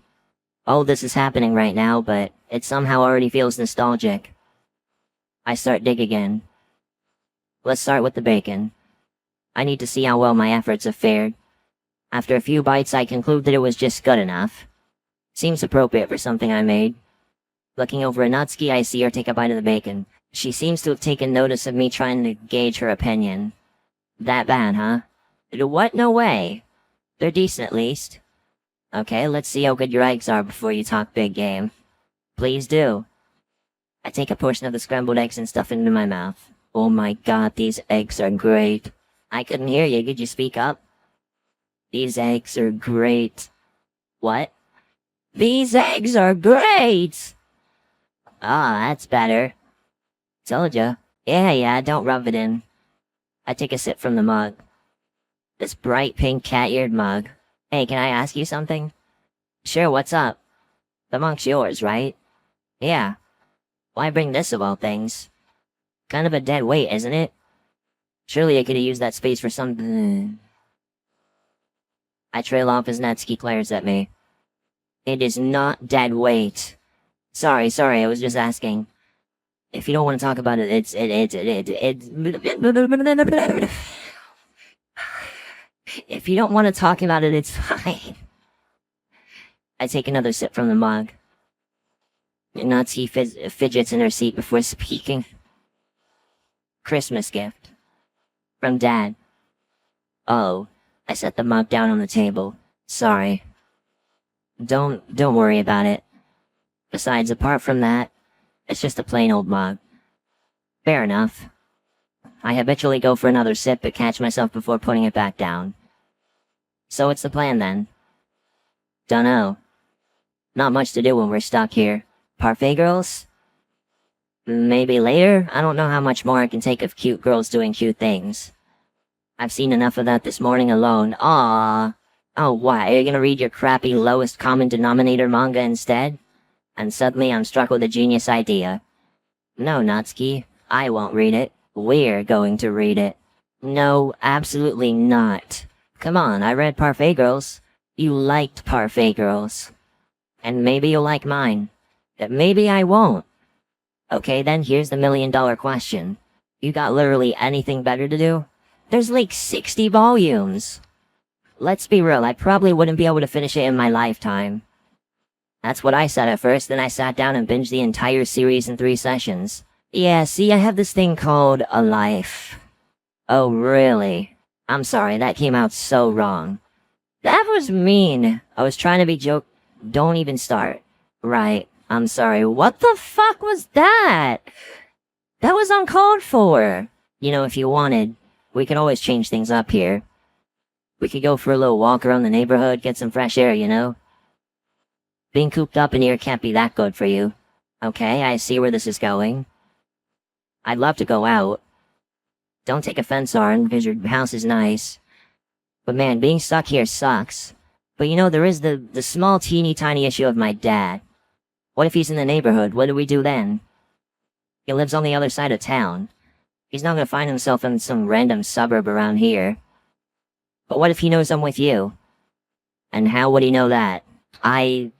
All this is happening right now, but it somehow already feels nostalgic. I start dig again. Let's start with the bacon. I need to see how well my efforts have fared. After a few bites, I conclude that it was just good enough. Seems appropriate for something I made. Looking over at Natsuki, I see her take a bite of the bacon. She seems to have taken notice of me trying to gauge her opinion. That bad, huh? What? No way. They're decent at least. Okay, let's see how good your eggs are before you talk big game. Please do. I take a portion of the scrambled eggs and stuff it into my mouth. Oh my god, these eggs are great. I couldn't hear you, could you speak up? These eggs are great. What? These eggs are great! Ah, that's better. Told ya. Yeah, don't rub it in. I take a sip from the mug. This bright pink cat-eared mug. Hey, can I ask you something? Sure, what's up? The mug's yours, right? Yeah. Why bring this of all things? Kind of a dead weight, isn't it? Surely I could have used that space for something. I trail off as Natsuki glares at me. It is not dead weight. Sorry, I was just asking. If you don't want to talk about it, If you don't want to talk about it, it's fine. I take another sip from the mug. Natsuki fidgets in her seat before speaking. Christmas gift. From Dad. Oh, I set the mug down on the table. Sorry. Don't worry about it. Besides, apart from that, it's just a plain old mug. Fair enough. I habitually go for another sip but catch myself before putting it back down. So what's the plan then? Dunno. Not much to do when we're stuck here. Parfait girls? Maybe later? I don't know how much more I can take of cute girls doing cute things. I've seen enough of that this morning alone. Aww. Oh, why? Are you gonna read your crappy lowest common denominator manga instead? And suddenly I'm struck with a genius idea. No, Natsuki. I won't read it. We're going to read it. No, absolutely not. Come on, I read Parfait Girls. You liked Parfait Girls. And maybe you'll like mine. But maybe I won't. Okay, then here's the $1,000,000 question. You got literally anything better to do? There's like 60 volumes. Let's be real, I probably wouldn't be able to finish it in my lifetime. That's what I said at first, then I sat down and binged the entire series in 3 sessions. Yeah, see, I have this thing called a life. Oh, really? I'm sorry, that came out so wrong. That was mean. I was trying to be joke. Don't even start. Right, I'm sorry. What the fuck was that? That was uncalled for. You know, if you wanted, we could always change things up here. We could go for a little walk around the neighborhood, get some fresh air, you know? Being cooped up in here can't be that good for you. Okay, I see where this is going. I'd love to go out. Don't take offense, Arin, because your house is nice. But man, being stuck here sucks. But you know, there is the small teeny tiny issue of my dad. What if he's in the neighborhood? What do we do then? He lives on the other side of town. He's not gonna find himself in some random suburb around here. But what if he knows I'm with you? And how would he know that? I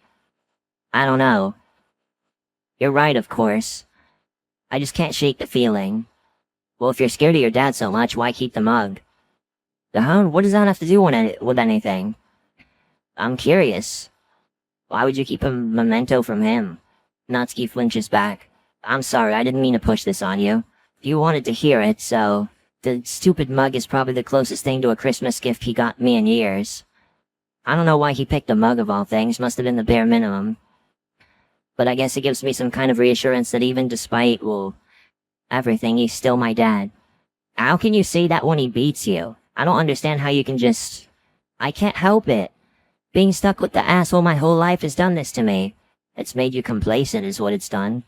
don't know. You're right, of course. I just can't shake the feeling. Well, if you're scared of your dad so much, why keep the mug? The hound? What does that have to do with anything? I'm curious. Why would you keep a memento from him? Natsuki flinches back. I'm sorry, I didn't mean to push this on you. You wanted to hear it, so... The stupid mug is probably the closest thing to a Christmas gift he got me in years. I don't know why he picked a mug of all things, must have been the bare minimum. But I guess it gives me some kind of reassurance that even despite, well, everything, he's still my dad. How can you say that when he beats you? I don't understand how you can just... I can't help it. Being stuck with the asshole my whole life has done this to me. It's made you complacent is what it's done.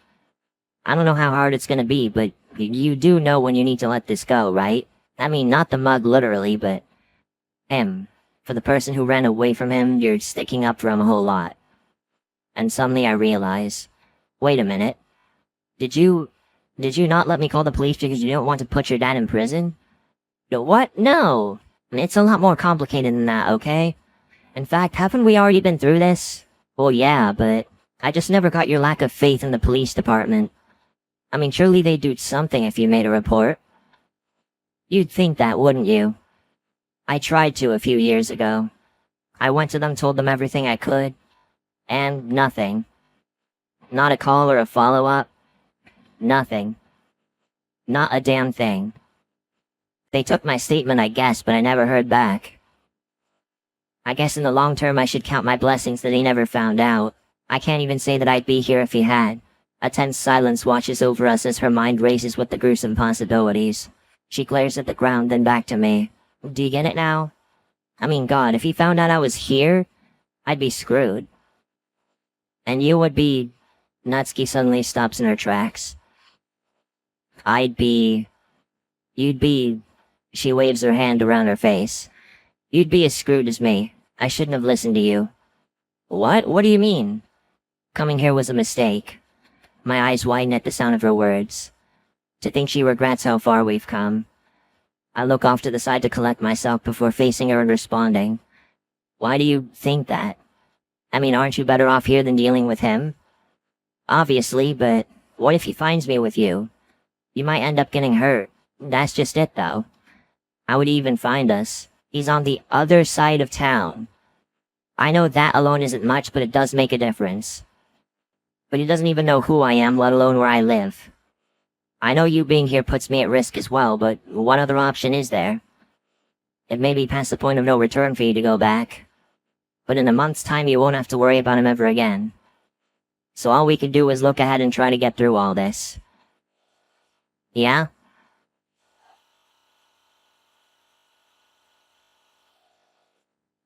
I don't know how hard it's gonna be, but you do know when you need to let this go, right? I mean, not the mug literally, but him. For the person who ran away from him, you're sticking up for him a whole lot. And suddenly I realize, wait a minute. Did you not let me call the police because you didn't want to put your dad in prison? What? No! It's a lot more complicated than that, okay? In fact, haven't we already been through this? Well, yeah, but I just never got your lack of faith in the police department. I mean, surely they'd do something if you made a report. You'd think that, wouldn't you? I tried to a few years ago. I went to them, told them everything I could, and nothing. Not a call or a follow-up. Nothing. Not a damn thing. They took my statement, I guess, but I never heard back. I guess in the long term I should count my blessings that he never found out. I can't even say that I'd be here if he had. A tense silence washes over us as her mind races with the gruesome possibilities. She glares at the ground, then back to me. Do you get it now? I mean, God, if he found out I was here, I'd be screwed. And you would be... Natsuki suddenly stops in her tracks. You'd be... She waves her hand around her face. You'd be as screwed as me. I shouldn't have listened to you. What? What do you mean? Coming here was a mistake. My eyes widen at the sound of her words. To think she regrets how far we've come. I look off to the side to collect myself before facing her and responding. Why do you think that? I mean, aren't you better off here than dealing with him? Obviously, but what if he finds me with you? You might end up getting hurt. That's just it, though. How would he even find us? He's on the other side of town. I know that alone isn't much, but it does make a difference. But he doesn't even know who I am, let alone where I live. I know you being here puts me at risk as well, but what other option is there? It may be past the point of no return for you to go back. But in a month's time you won't have to worry about him ever again. So all we can do is look ahead and try to get through all this. Yeah?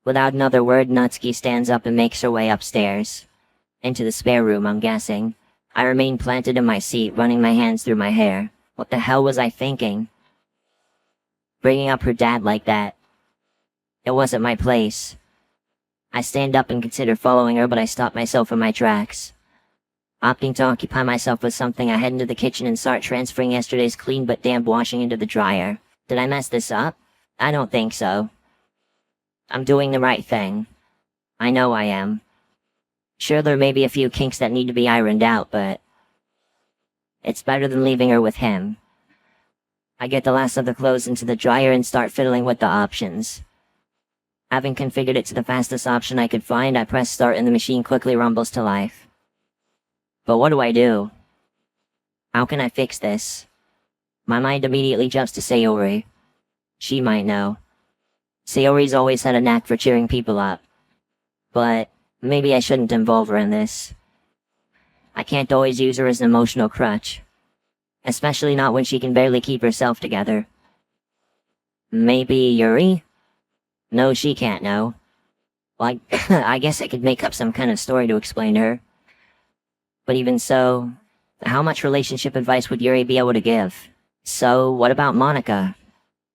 Without another word, Natsuki stands up and makes her way upstairs. Into the spare room, I'm guessing. I remain planted in my seat, running my hands through my hair. What the hell was I thinking? Bringing up her dad like that. It wasn't my place. I stand up and consider following her, but I stop myself in my tracks. Opting to occupy myself with something, I head into the kitchen and start transferring yesterday's clean but damp washing into the dryer. Did I mess this up? I don't think so. I'm doing the right thing. I know I am. Sure, there may be a few kinks that need to be ironed out, but it's better than leaving her with him. I get the last of the clothes into the dryer and start fiddling with the options. Having configured it to the fastest option I could find, I press start and the machine quickly rumbles to life. But what do I do? How can I fix this? My mind immediately jumps to Sayori. She might know. Sayori's always had a knack for cheering people up. But maybe I shouldn't involve her in this. I can't always use her as an emotional crutch. Especially not when she can barely keep herself together. Maybe Yuri? No, she can't know. Well, I guess I could make up some kind of story to explain to her. But even so, how much relationship advice would Yuri be able to give? So, what about Monica?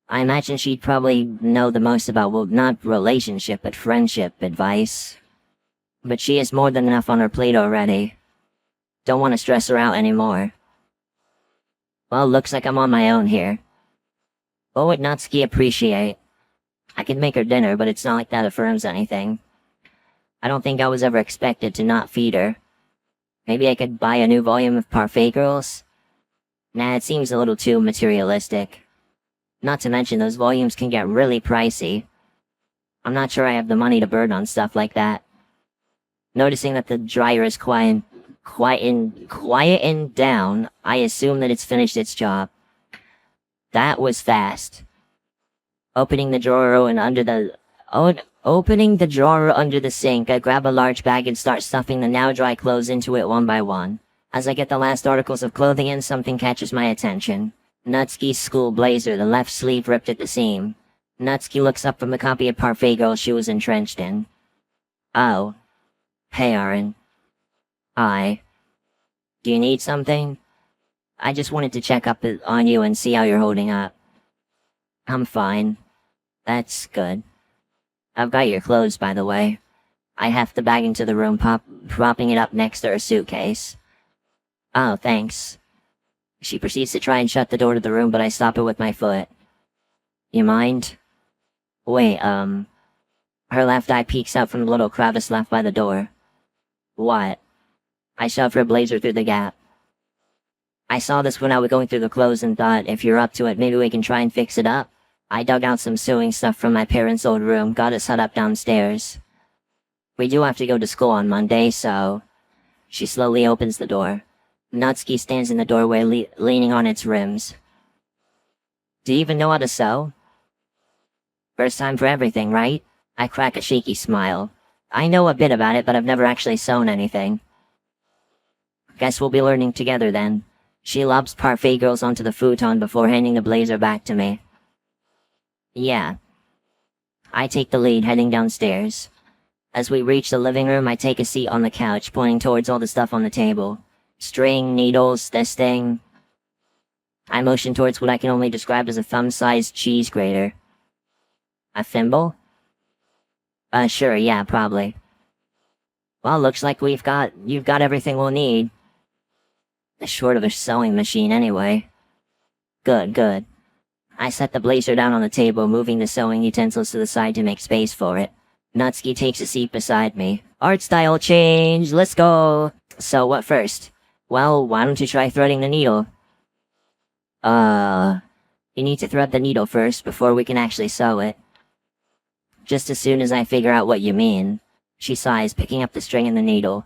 I imagine she'd probably know the most about, well, not relationship, but friendship advice. But she has more than enough on her plate already. Don't want to stress her out anymore. Well, looks like I'm on my own here. What would Natsuki appreciate? I could make her dinner, but it's not like that affirms anything. I don't think I was ever expected to not feed her. Maybe I could buy a new volume of Parfait Girls? Nah, it seems a little too materialistic. Not to mention those volumes can get really pricey. I'm not sure I have the money to burn on stuff like that. Noticing that the dryer is quieting down, I assume that it's finished its job. That was fast. Opening the drawer and Opening the drawer under the sink, I grab a large bag and start stuffing the now dry clothes into it one by one. As I get the last articles of clothing in, something catches my attention. Natsuki's school blazer, the left sleeve ripped at the seam. Natsuki looks up from the copy of Parfait Girl she was entrenched in. Oh. Hey, Arin. Hi. Do you need something? I just wanted to check up on you and see how you're holding up. I'm fine. That's good. I've got your clothes, by the way. I heft the bag into the room, propping it up next to her suitcase. Oh, thanks. She proceeds to try and shut the door to the room, but I stop it with my foot. You mind? Wait, her left eye peeks out from the little crevice left by the door. What? I shove her blazer through the gap. I saw this when I was going through the clothes and thought, if you're up to it, maybe we can try and fix it up. I dug out some sewing stuff from my parents' old room, got it set up downstairs. We do have to go to school on Monday, so... She slowly opens the door. Natsuki stands in the doorway, leaning on its rims. Do you even know how to sew? First time for everything, right? I crack a shaky smile. I know a bit about it, but I've never actually sewn anything. Guess we'll be learning together then. She lobs Parfait Girls onto the futon before handing the blazer back to me. Yeah. I take the lead, heading downstairs. As we reach the living room, I take a seat on the couch, pointing towards all the stuff on the table. String, needles, this thing. I motion towards what I can only describe as a thumb-sized cheese grater. A thimble? Sure, yeah, probably. Well, looks like you've got everything we'll need. Short of a sewing machine, anyway. Good, good. I set the blazer down on the table, moving the sewing utensils to the side to make space for it. Natsuki takes a seat beside me. Art style change, let's go! So, what first? Well, why don't you try threading the needle? You need to thread the needle first before we can actually sew it. Just as soon as I figure out what you mean. She sighs, picking up the string and the needle.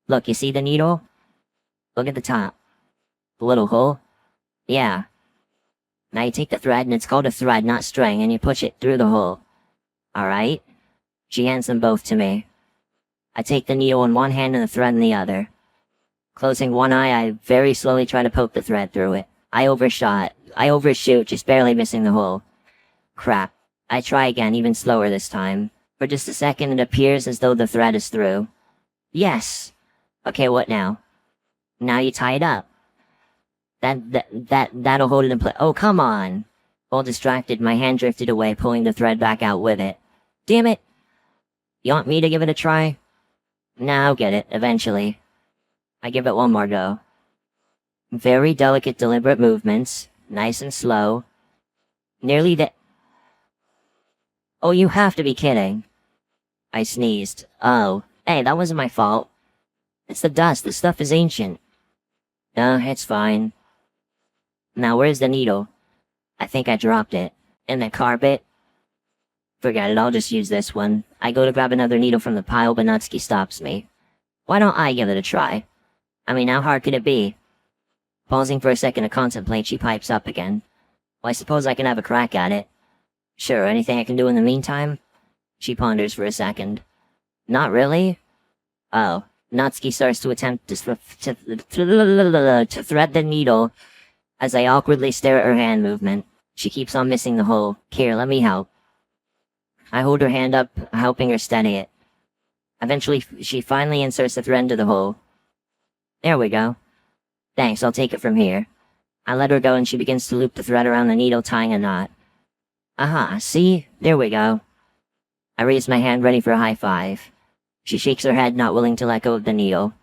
Look, you see the needle? Look at the top. The little hole? Yeah. Now you take the thread, and it's called a thread, not string, and you push it through the hole. Alright? She hands them both to me. I take the needle in one hand and the thread in the other. Closing one eye, I very slowly try to poke the thread through it. I overshoot, just barely missing the hole. Crap. I try again, even slower this time. For just a second, it appears as though the thread is through. Yes! Okay, what now? Now you tie it up. That'll hold it in place. Oh, come on! All distracted, my hand drifted away, pulling the thread back out with it. Damn it! You want me to give it a try? Nah, I'll get it, eventually. I give it one more go. Very delicate, deliberate movements. Nice and slow. Nearly there. Oh, you have to be kidding. I sneezed. Oh, hey, that wasn't my fault. It's the dust, the stuff is ancient. It's fine. Now where's the needle? I think I dropped it. In the carpet? Forget it, I'll just use this one. I go to grab another needle from the pile, but Natsuki stops me. Why don't I give it a try? I mean, how hard could it be? Pausing for a second to contemplate, she pipes up again. Well, I suppose I can have a crack at it. Sure, anything I can do in the meantime? She ponders for a second. Not really? Oh. Natsuki starts to attempt to thread the needle as I awkwardly stare at her hand movement. She keeps on missing the hole. Here, let me help. I hold her hand up, helping her steady it. Eventually, she finally inserts the thread into the hole. There we go. Thanks, I'll take it from here. I let her go and she begins to loop the thread around the needle, tying a knot. Aha, see? There we go. I raise my hand, ready for a high five. She shakes her head, not willing to let go of the needle.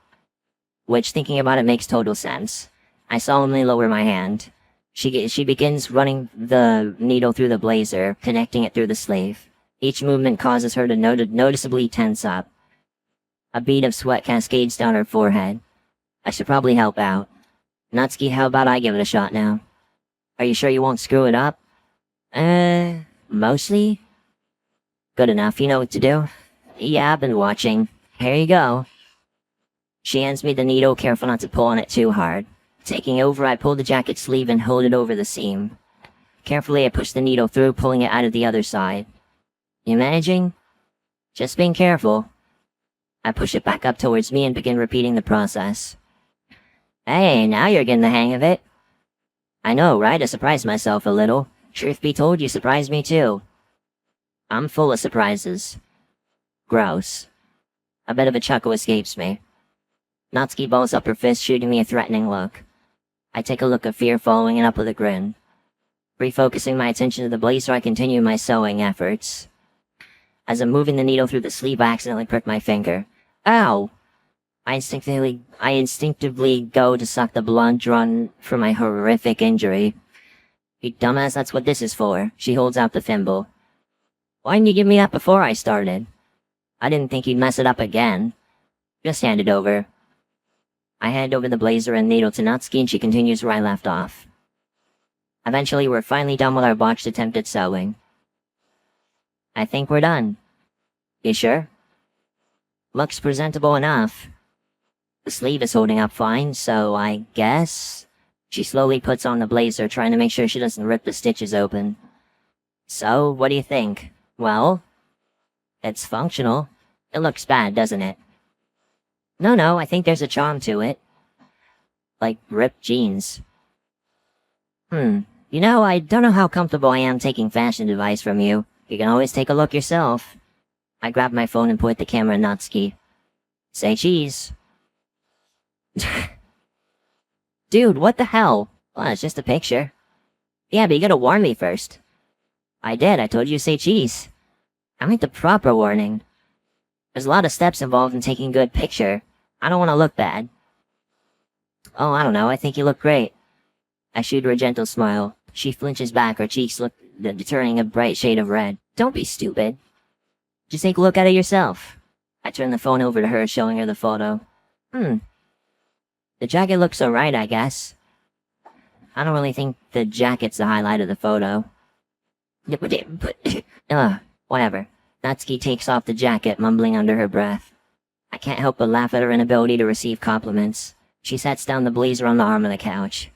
Which, thinking about it, makes total sense. I solemnly lower my hand. She begins running the needle through the blazer, connecting it through the sleeve. Each movement causes her to noticeably tense up. A bead of sweat cascades down her forehead. I should probably help out. Natsuki, how about I give it a shot now? Are you sure you won't screw it up? Mostly? Good enough, you know what to do. Yeah, I've been watching. Here you go. She hands me the needle, careful not to pull on it too hard. Taking over, I pull the jacket sleeve and hold it over the seam. Carefully, I push the needle through, pulling it out of the other side. You managing? Just being careful. I push it back up towards me and begin repeating the process. Hey, now you're getting the hang of it. I know, right? I surprised myself a little. Truth be told, you surprised me too. I'm full of surprises. Gross. A bit of a chuckle escapes me. Natsuki balls up her fist, shooting me a threatening look. I take a look of fear, following it up with a grin. Refocusing my attention to the blazer, I continue my sewing efforts. As I'm moving the needle through the sleeve, I accidentally prick my finger. Ow! I instinctively go to suck the blood drawn from my horrific injury. You dumbass, that's what this is for. She holds out the thimble. Why didn't you give me that before I started? I didn't think you'd mess it up again. Just hand it over. I hand over the blazer and needle to Natsuki and she continues where I left off. Eventually, we're finally done with our botched attempt at sewing. I think we're done. You sure? Looks presentable enough. The sleeve is holding up fine, so I guess... She slowly puts on the blazer, trying to make sure she doesn't rip the stitches open. So, what do you think? Well, it's functional. It looks bad, doesn't it? No, I think there's a charm to it. Like ripped jeans. You know, I don't know how comfortable I am taking fashion advice from you. You can always take a look yourself. I grab my phone and point the camera at Natsuki. Say cheese. Dude, what the hell? Well, it's just a picture. Yeah, but you gotta warn me first. I did, I told you to say cheese. I meant the proper warning. There's a lot of steps involved in taking a good picture. I don't want to look bad. Oh, I don't know, I think you look great. I shoot her a gentle smile. She flinches back, her cheeks look turning a bright shade of red. Don't be stupid. Just take a look at it yourself. I turn the phone over to her, showing her the photo. The jacket looks alright, I guess. I don't really think the jacket's the highlight of the photo. Whatever. Natsuki takes off the jacket, mumbling under her breath. I can't help but laugh at her inability to receive compliments. She sets down the blazer on the arm of the couch.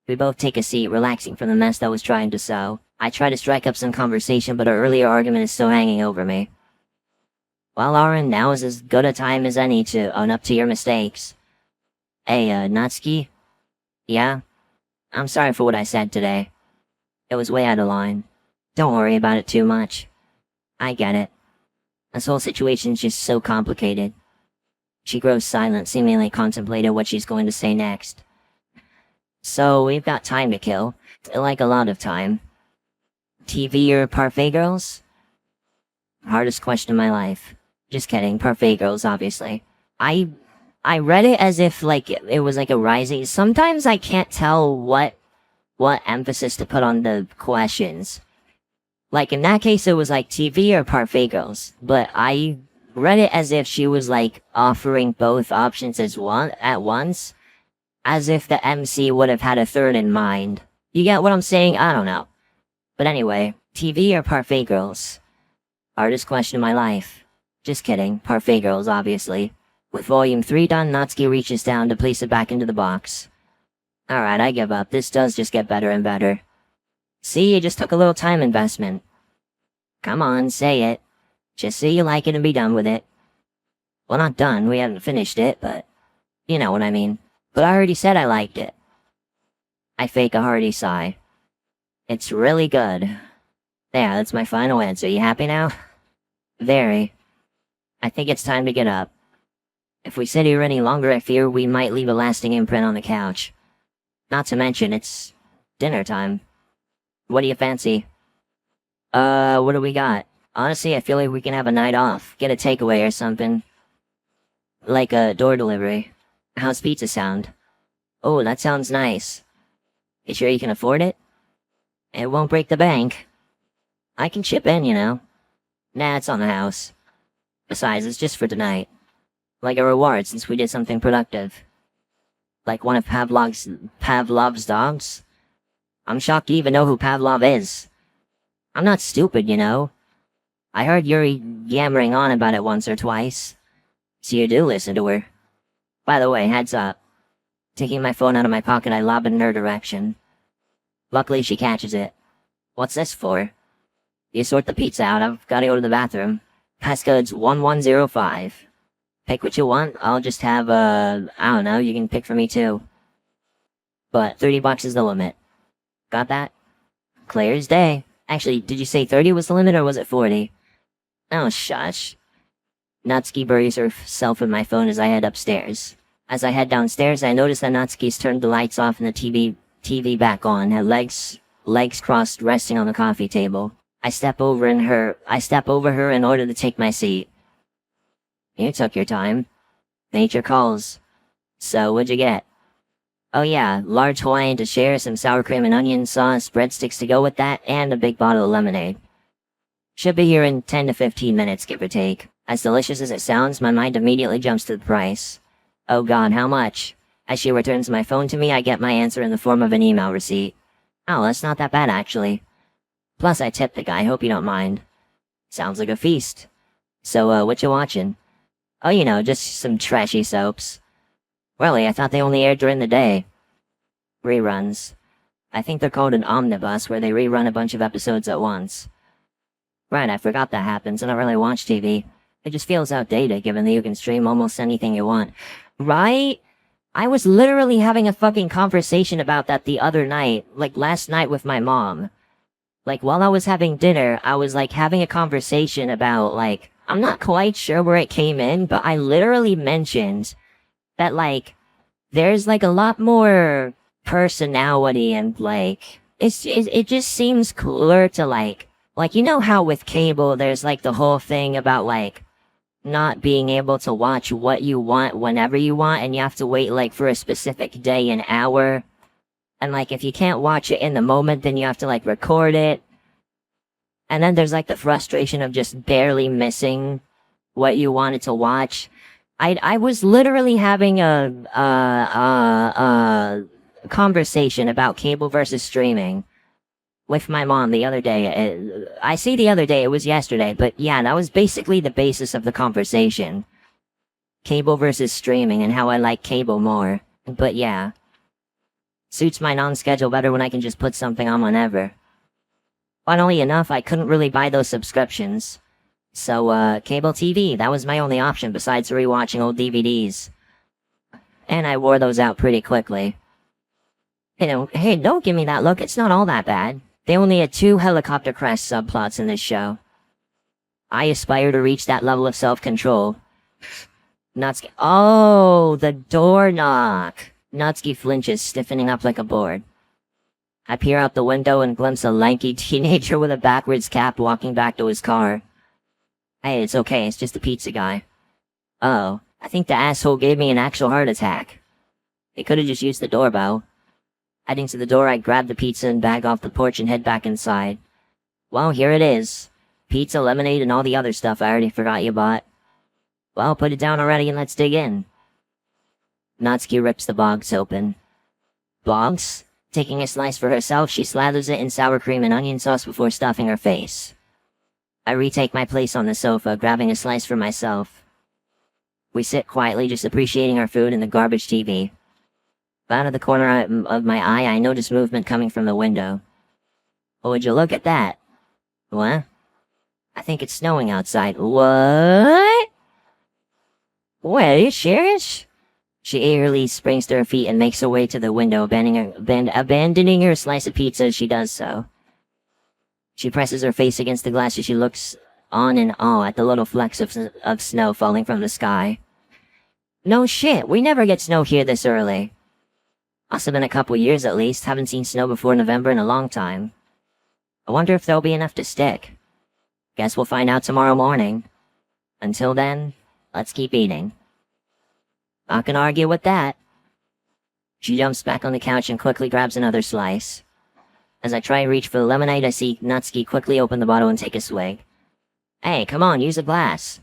We both take a seat, relaxing from the mess I was trying to sew. I try to strike up some conversation, but our earlier argument is still hanging over me. Well, Arin, now is as good a time as any to own up to your mistakes. Hey, Natsuki? Yeah? I'm sorry for what I said today. It was way out of line. Don't worry about it too much. I get it. This whole situation's just so complicated. She grows silent, seemingly contemplating what she's going to say next. So, we've got time to kill. Like a lot of time. TV or parfait girls? Hardest question of my life. Just kidding, parfait girls, obviously. I read it as if, like, it was like a rising... Sometimes I can't tell what emphasis to put on the questions. Like, in that case, it was like TV or parfait girls. But I read it as if she was, like, offering both options at once. As if the MC would have had a third in mind. You get what I'm saying? I don't know. But anyway, TV or parfait girls? Hardest question of my life. Just kidding, parfait girls, obviously. With volume 3 done, Natsuki reaches down to place it back into the box. Alright, I give up. This does just get better and better. See, it just took a little time investment. Come on, say it. Just say you like it and be done with it. Well, not done, we haven't finished it, but... You know what I mean. But I already said I liked it. I fake a hearty sigh. It's really good. There, that's my final answer. You happy now? Very. I think it's time to get up. If we sit here any longer, I fear we might leave a lasting imprint on the couch. Not to mention, it's dinner time. What do you fancy? What do we got? Honestly, I feel like we can have a night off. Get a takeaway or something. Like a door delivery. How's pizza sound? Oh, that sounds nice. You sure you can afford it? It won't break the bank. I can chip in, you know. Nah, it's on the house. Besides, it's just for tonight. Like a reward since we did something productive. Like one of Pavlov's dogs? I'm shocked you even know who Pavlov is. I'm not stupid, you know. I heard Yuri yammering on about it once or twice. So you do listen to her. By the way, heads up. Taking my phone out of my pocket, I lob it in her direction. Luckily, she catches it. What's this for? You sort the pizza out, I've gotta go to the bathroom. Passcode's 1105. Pick what you want. I'll just have, I don't know, you can pick for me too. But $30 is the limit. Got that? Clear as day. Actually, did you say 30 was the limit or was it 40? Oh, shush. Natsuki buries herself in my phone as I head upstairs. As I head downstairs, I notice that Natsuki's turned the lights off and the TV back on, her legs crossed, resting on the coffee table. I step over her in order to take my seat. You took your time. Nature calls. So, what'd you get? Oh yeah, large Hawaiian to share, some sour cream and onion sauce, breadsticks to go with that, and a big bottle of lemonade. Should be here in 10 to 15 minutes, give or take. As delicious as it sounds, my mind immediately jumps to the price. Oh god, how much? As she returns my phone to me, I get my answer in the form of an email receipt. Oh, that's not that bad actually. Plus I tipped the guy, hope you don't mind. Sounds like a feast. So, what you watching? Oh, you know, just some trashy soaps. Really, I thought they only aired during the day. Reruns. I think they're called an omnibus, where they rerun a bunch of episodes at once. Right, I forgot that happens. I don't really watch TV. It just feels outdated, given that you can stream almost anything you want. Right? I was literally having a fucking conversation about that the other night, like last night with my mom. Like, while I was having dinner, I was like having a conversation about, like, I'm not quite sure where it came in, but I literally mentioned that, like, there's, like, a lot more personality and, like, it just seems cooler to, like, you know how with cable, there's, like, the whole thing about, like, not being able to watch what you want whenever you want, and you have to wait, like, for a specific day and hour. And, like, if you can't watch it in the moment, then you have to, like, record it. And then there's, like, the frustration of just barely missing what you wanted to watch. I was literally having a conversation about cable versus streaming with my mom the other day. I say the other day, it was yesterday, but yeah, that was basically the basis of the conversation. Cable versus streaming and how I like cable more. But yeah. Suits my non-schedule better when I can just put something on whenever. Funnily enough, I couldn't really buy those subscriptions. So, cable TV, that was my only option besides rewatching old DVDs. And I wore those out pretty quickly. You know, hey, don't give me that look, it's not all that bad. They only had 2 helicopter crash subplots in this show. I aspire to reach that level of self-control. Natsuki— oh, the door knock. Natsuki flinches, stiffening up like a board. I peer out the window and glimpse a lanky teenager with a backwards cap walking back to his car. Hey, it's okay, it's just the pizza guy. Oh, I think the asshole gave me an actual heart attack. He could've just used the doorbell. Heading to the door, I grab the pizza and bag off the porch and head back inside. Well, here it is. Pizza, lemonade, and all the other stuff I already forgot you bought. Well, put it down already and let's dig in. Natsuki rips the box open. Box? Taking a slice for herself, she slathers it in sour cream and onion sauce before stuffing her face. I retake my place on the sofa, grabbing a slice for myself. We sit quietly, just appreciating our food and the garbage TV. Out of the corner of my eye, I notice movement coming from the window. Oh, would you look at that? What? I think it's snowing outside. What? Wait, are you serious? She eagerly springs to her feet and makes her way to the window, abandoning her slice of pizza as she does so. She presses her face against the glass as she looks on in awe at the little flecks of snow falling from the sky. No shit, we never get snow here this early. Must have been a couple years at least, haven't seen snow before November in a long time. I wonder if there'll be enough to stick. Guess we'll find out tomorrow morning. Until then, let's keep eating. Not gonna argue with that. She jumps back on the couch and quickly grabs another slice. As I try and reach for the lemonade, I see Natsuki quickly open the bottle and take a swig. Hey, come on, use a glass.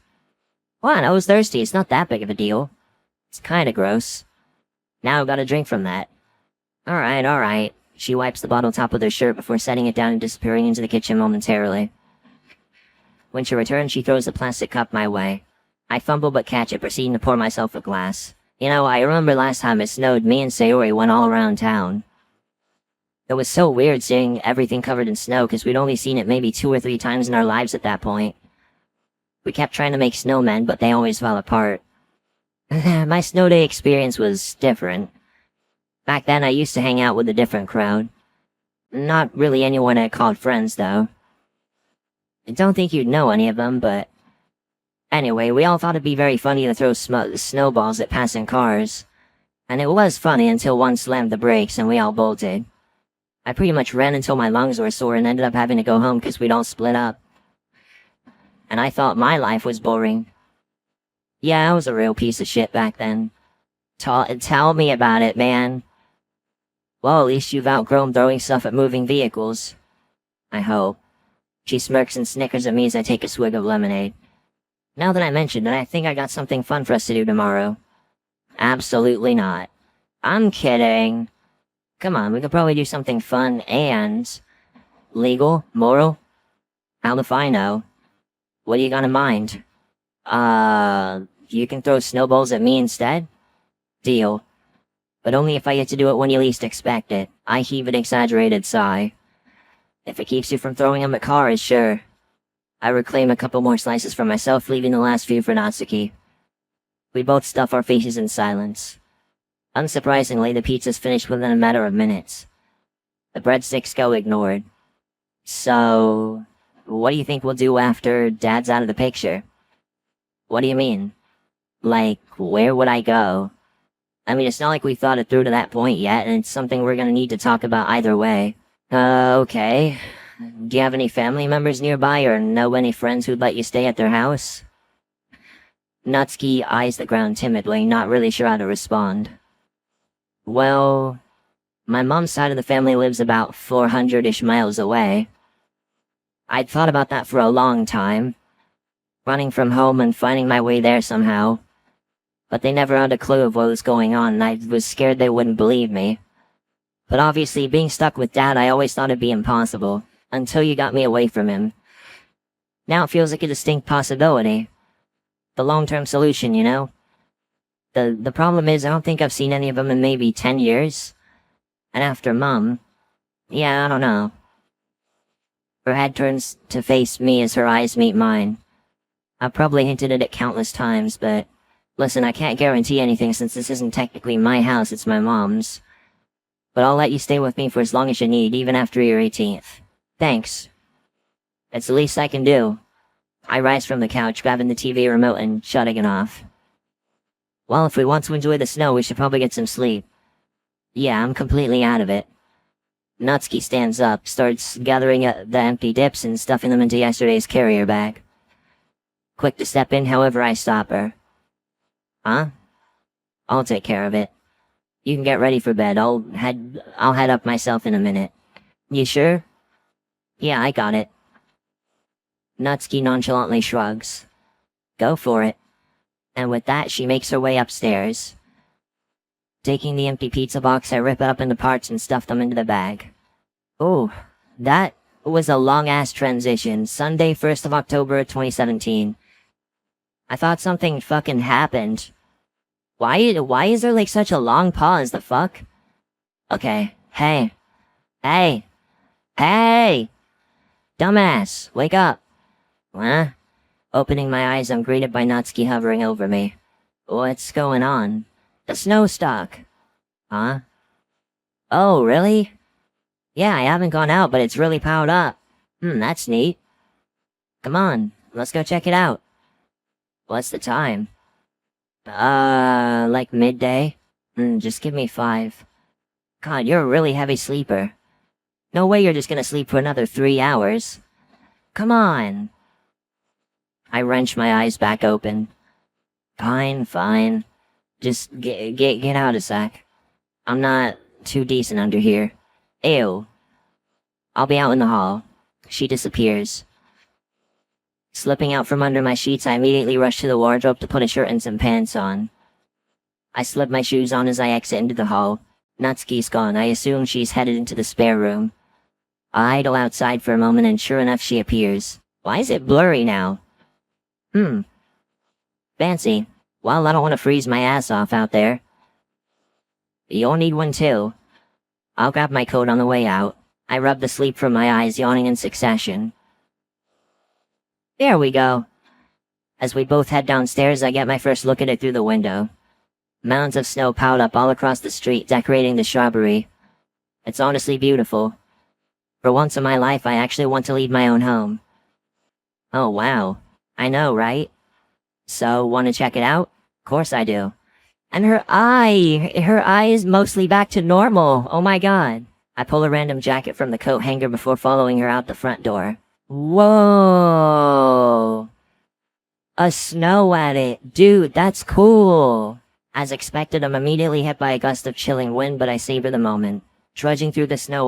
What? I was thirsty, it's not that big of a deal. It's kinda gross. Now I've got a drink from that. Alright. She wipes the bottle top with her shirt before setting it down and disappearing into the kitchen momentarily. When she returns, she throws the plastic cup my way. I fumble but catch it, proceeding to pour myself a glass. You know, I remember last time it snowed, me and Sayori went all around town. It was so weird seeing everything covered in snow, because we'd only seen it maybe 2 or 3 times in our lives at that point. We kept trying to make snowmen, but they always fell apart. My snow day experience was different. Back then, I used to hang out with a different crowd. Not really anyone I called friends, though. I don't think you'd know any of them, but... Anyway, we all thought it'd be very funny to throw snowballs at passing cars. And it was funny until one slammed the brakes and we all bolted. I pretty much ran until my lungs were sore and ended up having to go home because we'd all split up. And I thought my life was boring. Yeah, I was a real piece of shit back then. Tell me about it, man. Well, at least you've outgrown throwing stuff at moving vehicles. I hope. She smirks and snickers at me as I take a swig of lemonade. Now that I mentioned it, I think I got something fun for us to do tomorrow. Absolutely not. I'm kidding. Come on, we could probably do something fun and... legal? Moral? How if I know? What do you got in mind? You can throw snowballs at me instead? Deal. But only if I get to do it when you least expect it. I heave an exaggerated sigh. If it keeps you from throwing them at cars, sure. I reclaim a couple more slices for myself, leaving the last few for Natsuki. We both stuff our faces in silence. Unsurprisingly, the pizza's finished within a matter of minutes. The breadsticks go ignored. So... what do you think we'll do after Dad's out of the picture? What do you mean? Like, where would I go? I mean, it's not like we thought it through to that point yet, and it's something we're gonna need to talk about either way. Okay. Do you have any family members nearby, or know any friends who'd let you stay at their house? Natsuki eyes the ground timidly, not really sure how to respond. Well, my mom's side of the family lives about 400-ish miles away. I'd thought about that for a long time, running from home and finding my way there somehow. But they never had a clue of what was going on, and I was scared they wouldn't believe me. But obviously, being stuck with Dad, I always thought it'd be impossible, until you got me away from him. Now it feels like a distinct possibility. The long-term solution, you know? The problem is, I don't think I've seen any of them in maybe 10 years. And after Mom, yeah, I don't know. Her head turns to face me as her eyes meet mine. I've probably hinted at it countless times, but... listen, I can't guarantee anything since this isn't technically my house, it's my mom's. But I'll let you stay with me for as long as you need, even after your 18th. Thanks. It's the least I can do. I rise from the couch, grabbing the TV remote and shutting it off. Well, if we want to enjoy the snow, we should probably get some sleep. Yeah, I'm completely out of it. Natsuki stands up, starts gathering the empty dips and stuffing them into yesterday's carrier bag. Quick to step in, however, I stop her. Huh? I'll take care of it. You can get ready for bed. I'll head up myself in a minute. You sure? Yeah, I got it. Natsuki nonchalantly shrugs. Go for it. And with that, she makes her way upstairs. Taking the empty pizza box, I rip it up into parts and stuff them into the bag. Oh, that was a long-ass transition. Sunday, 1st of October, 2017. I thought something fucking happened. Why is there like such a long pause, the fuck? Okay, hey. Dumbass, wake up. Huh? Opening my eyes, I'm greeted by Natsuki hovering over me. What's going on? The snow stuck. Huh? Oh, really? Yeah, I haven't gone out, but it's really piled up. That's neat. Come on, let's go check it out. What's the time? Like midday? Just give me 5. God, you're a really heavy sleeper. No way you're just gonna sleep for another 3 hours. Come on. I wrench my eyes back open. Fine. Just get out a sec. I'm not too decent under here. Ew. I'll be out in the hall. She disappears. Slipping out from under my sheets, I immediately rush to the wardrobe to put a shirt and some pants on. I slip my shoes on as I exit into the hall. Natsuki's gone. I assume she's headed into the spare room. I idle outside for a moment and sure enough she appears. Why is it blurry now? Fancy. Well, I don't want to freeze my ass off out there. You'll need one too. I'll grab my coat on the way out. I rub the sleep from my eyes, yawning in succession. There we go. As we both head downstairs, I get my first look at it through the window. Mounds of snow piled up all across the street, decorating the shrubbery. It's honestly beautiful. For once in my life, I actually want to leave my own home. Oh wow. I know, right? So, want to check it out? Of course I do. And her eye is mostly back to normal. Oh my god. I pull a random jacket from the coat hanger before following her out the front door. Whoa. A snow edit. Dude, that's cool. As expected, I'm immediately hit by a gust of chilling wind, but I savor the moment. Trudging through the snow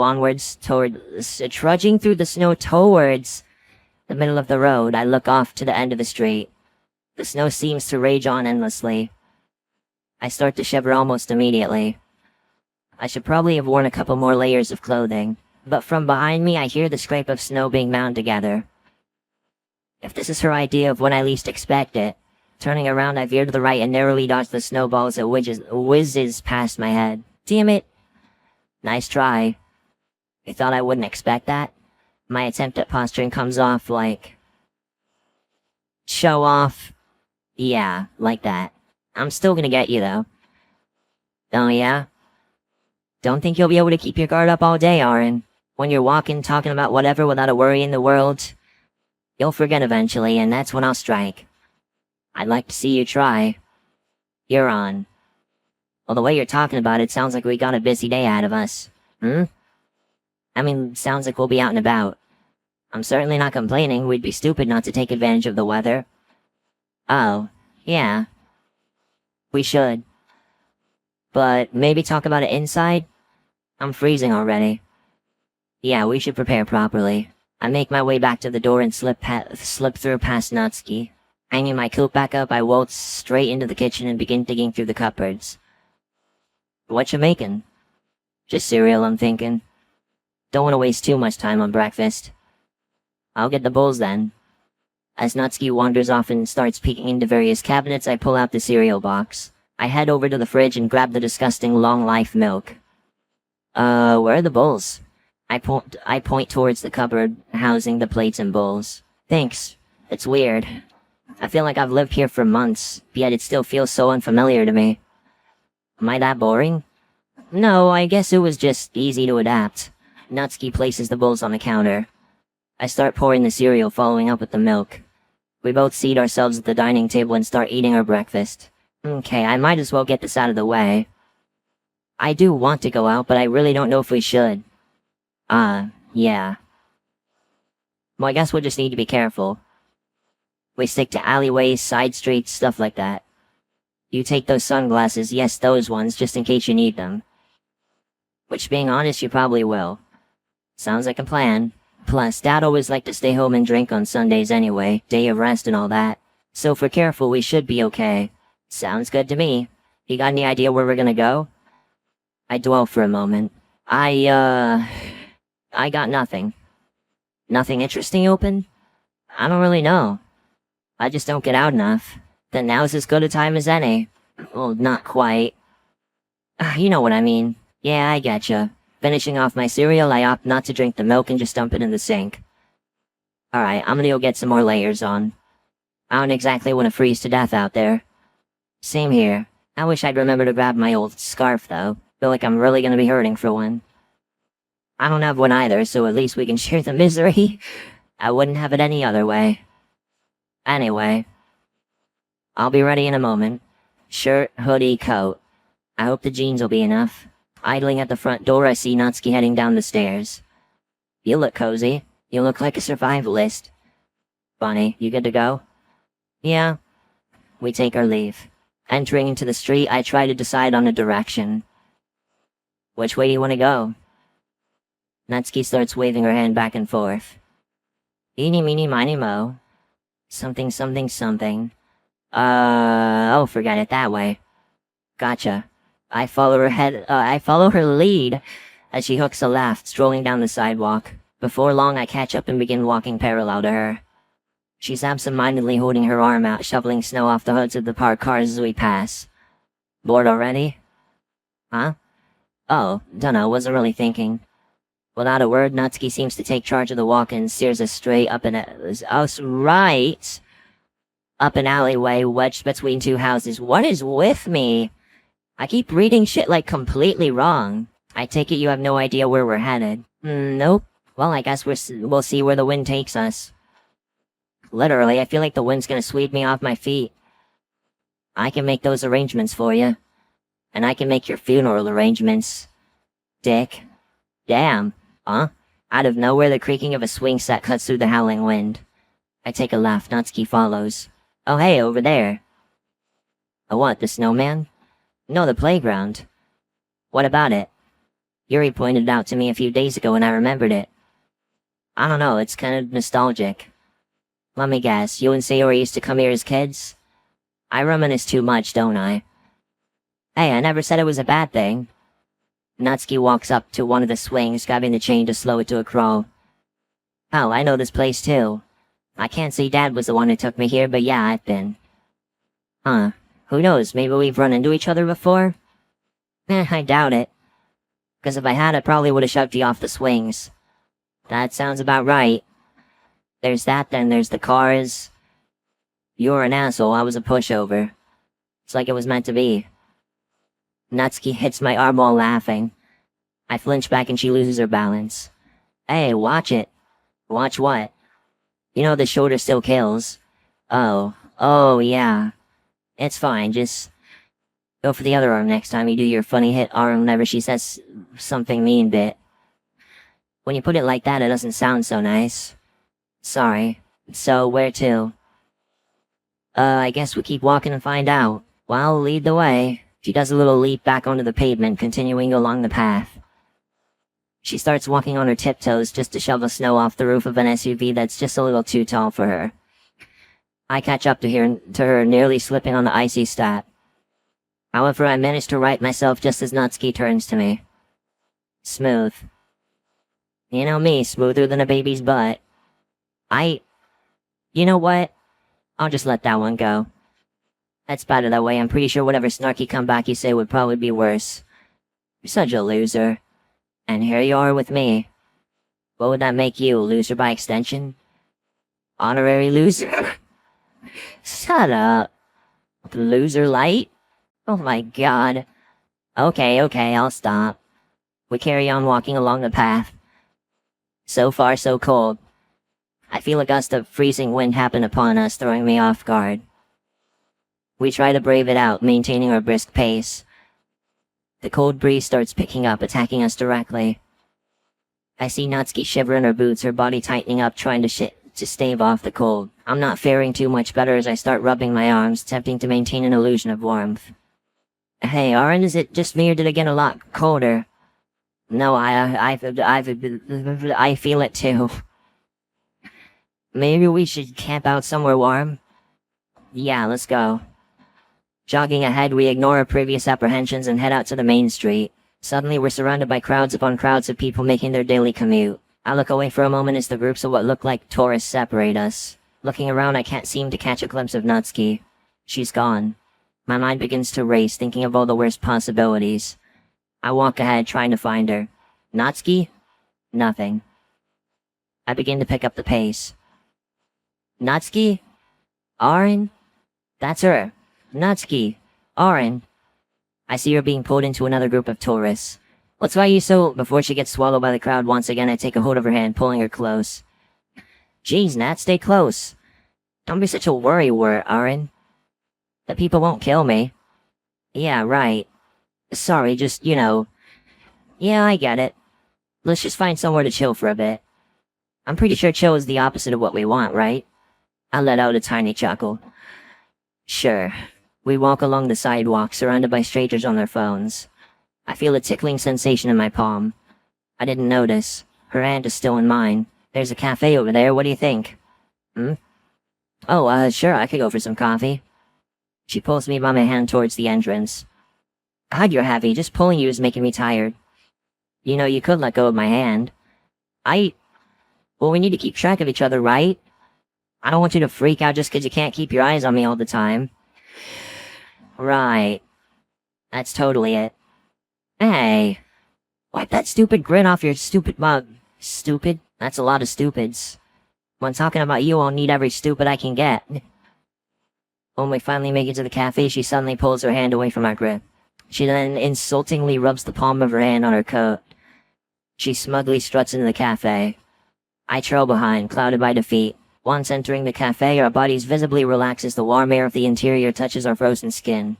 towards the middle of the road, I look off to the end of the street. The snow seems to rage on endlessly. I start to shiver almost immediately. I should probably have worn a couple more layers of clothing, but from behind me I hear the scrape of snow being mound together. If this is her idea of when I least expect it, turning around I veer to the right and narrowly dodge the snowballs that whizzes past my head. Damn it. Nice try. You thought I wouldn't expect that? My attempt at posturing comes off like... show off. Yeah, like that. I'm still gonna get you though. Oh yeah? Don't think you'll be able to keep your guard up all day, Arin. When you're walking, talking about whatever without a worry in the world, you'll forget eventually, and that's when I'll strike. I'd like to see you try. You're on. Well, the way you're talking about it sounds like we got a busy day ahead of us. I mean, sounds like we'll be out and about. I'm certainly not complaining. We'd be stupid not to take advantage of the weather. Oh, yeah. We should. But maybe talk about it inside? I'm freezing already. Yeah, we should prepare properly. I make my way back to the door and slip through past Natsuki. Hanging my coat back up, I waltz straight into the kitchen and begin digging through the cupboards. What you making? Just cereal, I'm thinking. Don't want to waste too much time on breakfast. I'll get the bowls then. As Natsuki wanders off and starts peeking into various cabinets, I pull out the cereal box. I head over to the fridge and grab the disgusting long life milk. Where are the bowls? I point towards the cupboard housing the plates and bowls. Thanks. It's weird. I feel like I've lived here for months, yet it still feels so unfamiliar to me. Am I that boring? No, I guess it was just easy to adapt. Natsuki places the bowls on the counter. I start pouring the cereal, following up with the milk. We both seat ourselves at the dining table and start eating our breakfast. Okay, I might as well get this out of the way. I do want to go out, but I really don't know if we should. Yeah. Well, I guess we'll just need to be careful. We stick to alleyways, side streets, stuff like that. You take those sunglasses, yes, those ones, just in case you need them. Which, being honest, you probably will. Sounds like a plan. Plus, Dad always liked to stay home and drink on Sundays anyway, day of rest and all that. So if we're careful, we should be okay. Sounds good to me. You got any idea where we're gonna go? I dwell for a moment. I got nothing. Nothing interesting open? I don't really know. I just don't get out enough. Then now's as good a time as any. Well, not quite. You know what I mean. Yeah, I getcha. Finishing off my cereal, I opt not to drink the milk and just dump it in the sink. Alright, I'm gonna go get some more layers on. I don't exactly want to freeze to death out there. Same here. I wish I'd remember to grab my old scarf, though. Feel like I'm really gonna be hurting for one. I don't have one either, so at least we can share the misery. I wouldn't have it any other way. Anyway. I'll be ready in a moment. Shirt, hoodie, coat. I hope the jeans will be enough. Idling at the front door, I see Natsuki heading down the stairs. You look cozy. You look like a survivalist. Bunny, you good to go? Yeah. We take our leave. Entering into the street, I try to decide on a direction. Which way do you want to go? Natsuki starts waving her hand back and forth. Eeny, meeny, miny, mo. Something, something, something. Oh, forget it that way. Gotcha. I follow her lead as she hooks a left, strolling down the sidewalk. Before long, I catch up and begin walking parallel to her. She's absent-mindedly holding her arm out, shoveling snow off the hoods of the parked cars as we pass. Bored already? Huh? Oh, dunno, wasn't really thinking. Without a word, Natsuki seems to take charge of the walk and steers us straight up and us right. Up an alleyway wedged between two houses. What is with me? I keep reading shit like completely wrong. I take it you have no idea where we're headed. Nope. Well, I guess we'll see where the wind takes us. Literally, I feel like the wind's gonna sweep me off my feet. I can make those arrangements for you. And I can make your funeral arrangements. Dick. Damn. Huh? Out of nowhere, the creaking of a swing set cuts through the howling wind. I take a left. Natsuki follows. Oh hey, over there. Oh what, the snowman? No, the playground. What about it? Yuri pointed it out to me a few days ago and I remembered it. I don't know, it's kind of nostalgic. Let me guess, you and Sayori used to come here as kids? I reminisce too much, don't I? Hey, I never said it was a bad thing. Natsuki walks up to one of the swings, grabbing the chain to slow it to a crawl. Oh, I know this place too. I can't say Dad was the one who took me here, but yeah, I've been. Huh. Who knows, maybe we've run into each other before? I doubt it. Because if I had, I probably would have shoved you off the swings. That sounds about right. There's that, then there's the cars. You're an asshole, I was a pushover. It's like it was meant to be. Natsuki hits my arm while laughing. I flinch back and she loses her balance. Hey, watch it. Watch what? You know the shoulder still kills. Oh yeah. It's fine, just go for the other arm next time you do your funny hit arm whenever she says something mean bit. When you put it like that, it doesn't sound so nice. Sorry. So, where to? I guess we keep walking and find out. Well, lead the way. She does a little leap back onto the pavement, continuing along the path. She starts walking on her tiptoes just to shovel snow off the roof of an SUV that's just a little too tall for her. I catch up to her, nearly slipping on the icy stat. However, I manage to right myself just as Natsuki turns to me. Smooth. You know me, smoother than a baby's butt. You know what? I'll just let that one go. That's better that way. I'm pretty sure whatever snarky comeback you say would probably be worse. You're such a loser. And here you are with me. What would that make you, a loser by extension? Honorary loser? Shut up. Loser light? Oh my god. Okay, I'll stop. We carry on walking along the path. So far, so cold. I feel a gust of freezing wind happen upon us, throwing me off guard. We try to brave it out, maintaining our brisk pace. The cold breeze starts picking up, attacking us directly. I see Natsuki shiver in her boots, her body tightening up, trying to stave off the cold. I'm not faring too much better as I start rubbing my arms, attempting to maintain an illusion of warmth. Hey, Arin, is it just me or did it get a lot colder? No, I feel it too. Maybe we should camp out somewhere warm? Yeah, let's go. Jogging ahead, we ignore our previous apprehensions and head out to the main street. Suddenly, we're surrounded by crowds upon crowds of people making their daily commute. I look away for a moment as the groups of what look like tourists separate us. Looking around, I can't seem to catch a glimpse of Natsuki. She's gone. My mind begins to race, thinking of all the worst possibilities. I walk ahead, trying to find her. Natsuki? Nothing. I begin to pick up the pace. Natsuki? Arin? That's her. Natsuki. Arin. I see her being pulled into another group of tourists. What's why you so... Before she gets swallowed by the crowd once again, I take a hold of her hand, pulling her close. Jeez, Nat, stay close. Don't be such a worrywart, Arin. The people won't kill me. Yeah, right. Sorry, just, you know... Yeah, I get it. Let's just find somewhere to chill for a bit. I'm pretty sure chill is the opposite of what we want, right? I let out a tiny chuckle. Sure. We walk along the sidewalk, surrounded by strangers on their phones. I feel a tickling sensation in my palm. I didn't notice. Her hand is still in mine. There's a cafe over there, what do you think? Oh, sure, I could go for some coffee. She pulls me by my hand towards the entrance. God, you're heavy, just pulling you is making me tired. You know, you could let go of my hand. Well, we need to keep track of each other, right? I don't want you to freak out just 'cause you can't keep your eyes on me all the time. Right. That's totally it. Hey. Wipe that stupid grin off your stupid mug. Stupid? That's a lot of stupids. When talking about you, I'll need every stupid I can get. When we finally make it to the cafe, she suddenly pulls her hand away from our grip. She then insultingly rubs the palm of her hand on her coat. She smugly struts into the cafe. I trail behind, clouded by defeat. Once entering the cafe, our bodies visibly relax as the warm air of the interior touches our frozen skin.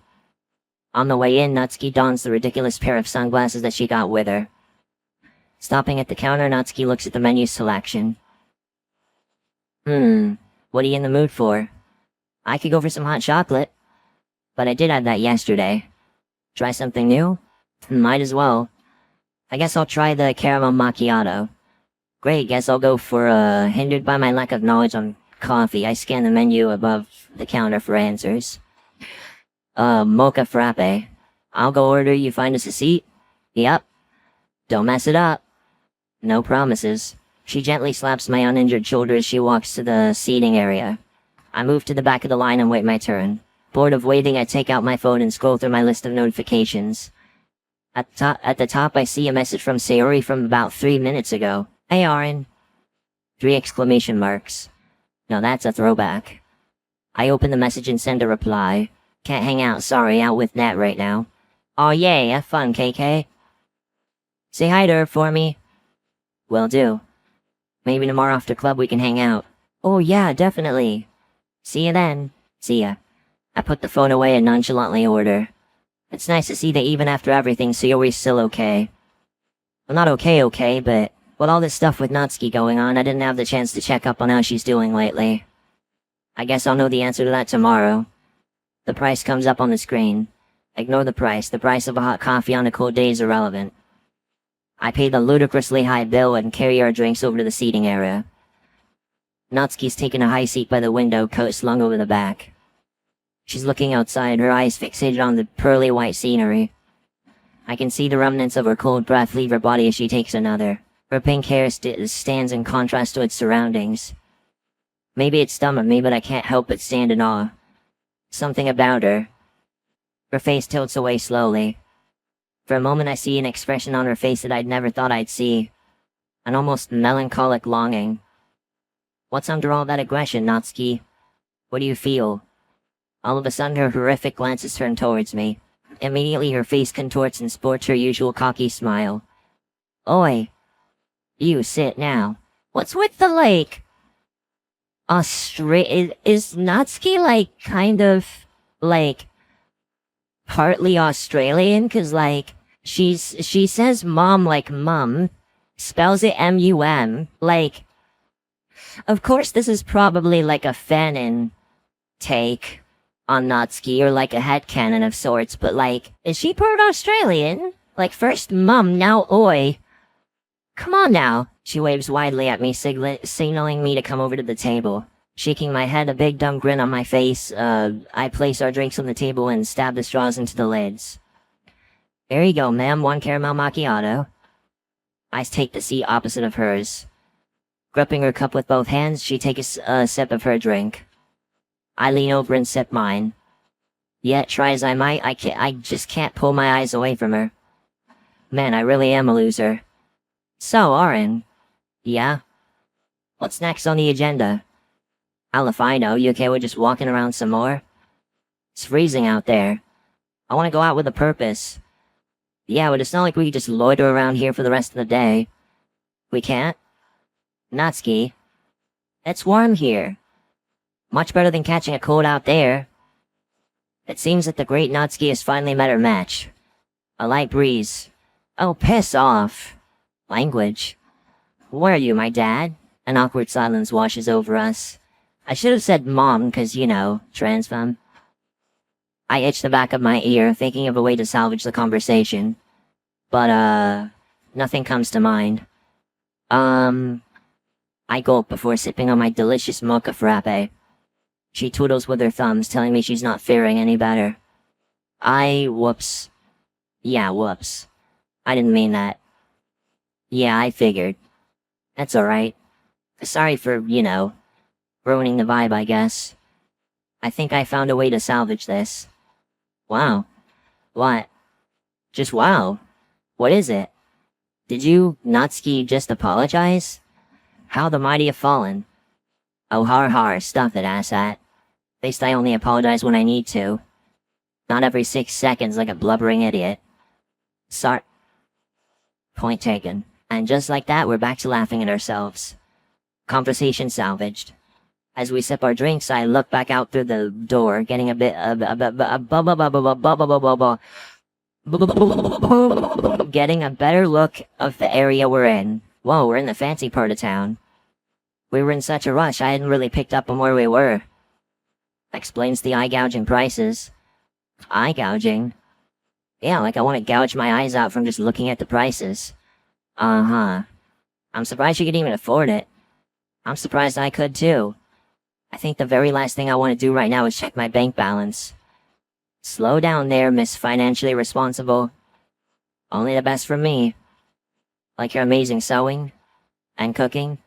On the way in, Natsuki dons the ridiculous pair of sunglasses that she got with her. Stopping at the counter, Natsuki looks at the menu selection. What are you in the mood for? I could go for some hot chocolate. But I did have that yesterday. Try something new? Might as well. I guess I'll try the caramel macchiato. Great, guess I'll go for, hindered by my lack of knowledge on coffee, I scan the menu above the counter for answers. Mocha frappe. I'll go order, you find us a seat? Yep. Don't mess it up. No promises. She gently slaps my uninjured shoulder as she walks to the seating area. I move to the back of the line and wait my turn. Bored of waiting, I take out my phone and scroll through my list of notifications. At the top, I see a message from Sayori from about 3 minutes ago. Hey, Arin. 3 exclamation marks. Now that's a throwback. I open the message and send a reply. Can't hang out, sorry, out with Nat right now. Aw yay, have fun, KK. Say hi to her for me. Will do. Maybe tomorrow after club we can hang out. Oh yeah, definitely. See ya then. See ya. I put the phone away and nonchalantly order. It's nice to see that even after everything, Sayori's still okay. Well, not okay, but with all this stuff with Natsuki going on, I didn't have the chance to check up on how she's doing lately. I guess I'll know the answer to that tomorrow. The price comes up on the screen. Ignore the price of a hot coffee on a cold day is irrelevant. I pay the ludicrously high bill and carry our drinks over to the seating area. Natsuki's taking a high seat by the window, coat slung over the back. She's looking outside, her eyes fixated on the pearly white scenery. I can see the remnants of her cold breath leave her body as she takes another. Her pink hair stands in contrast to its surroundings. Maybe it's dumb of me, but I can't help but stand in awe. Something about her. Her face tilts away slowly. For a moment I see an expression on her face that I'd never thought I'd see. An almost melancholic longing. What's under all that aggression, Natsuki? What do you feel? All of a sudden her horrific glances turn towards me. Immediately her face contorts and sports her usual cocky smile. Oi. You sit now. What's with the lake? Is Natsuki like kind of like partly Australian? Cause like she says mom like mum, spells it M-U-M. Like, of course this is probably like a fanon take on Natsuki, or like a headcanon of sorts, but like, is she part Australian? Like first mum, now oi. Come on now. She waves widely at me, signaling me to come over to the table. Shaking my head, a big dumb grin on my face, I place our drinks on the table and stab the straws into the lids. There you go, ma'am, 1 caramel macchiato. I take the seat opposite of hers. Gripping her cup with both hands, she takes a sip of her drink. I lean over and sip mine. Yet, try as I might, I just can't pull my eyes away from her. Man, I really am a loser. So, Arin. Yeah? What's next on the agenda? Hell if I know, you okay with just walking around some more? It's freezing out there. I want to go out with a purpose. Yeah, but it's not like we can just loiter around here for the rest of the day. We can't? Natsuki. It's warm here. Much better than catching a cold out there. It seems that the great Natsuki has finally met her match. A light breeze. Oh, piss off. Language. Where are you, my dad? An awkward silence washes over us. I should have said mom, cause, you know, trans femme. I itch the back of my ear, thinking of a way to salvage the conversation. But, nothing comes to mind. I gulp before sipping on my delicious mocha frappe. She twiddles with her thumbs, telling me she's not faring any better. Whoops. Yeah, whoops. I didn't mean that. Yeah, I figured. That's alright. Sorry for, you know, ruining the vibe, I guess. I think I found a way to salvage this. Wow. What? Just wow. What is it? Did you, Natsuki, just apologize? How the mighty have fallen. Oh, har har, stuff it, asshat. least I only apologize when I need to. Not every 6 seconds like a blubbering idiot. Sorry. Point taken. And just like that, we're back to laughing at ourselves. Conversation salvaged. As we sip our drinks, I look back out through the door, getting a bit getting a better look of the area we're in. Whoa, we're in the fancy part of town. We were in such a rush, I hadn't really picked up on where we were. Explains the eye-gouging prices. Eye-gouging? Yeah, like I want to gouge my eyes out from just looking at the prices. Uh-huh. I'm surprised you could even afford it. I'm surprised I could too. I think the very last thing I want to do right now is check my bank balance. Slow down there, Miss Financially Responsible. Only the best from me. Like your amazing sewing, and cooking,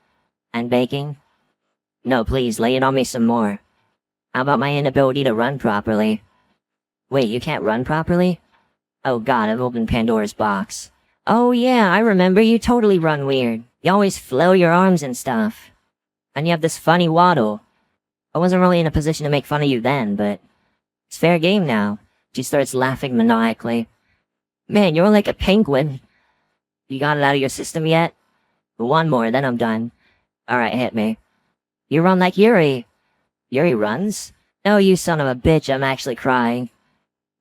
and baking. No, please, lay it on me some more. How about my inability to run properly? Wait, you can't run properly? Oh god, I've opened Pandora's box. Oh yeah, I remember, you totally run weird. You always flail your arms and stuff. And you have this funny waddle. I wasn't really in a position to make fun of you then, but it's fair game now. She starts laughing maniacally. Man, you're like a penguin. You got it out of your system yet? One more, then I'm done. Alright, hit me. You run like Yuri. Yuri runs? No, you son of a bitch, I'm actually crying.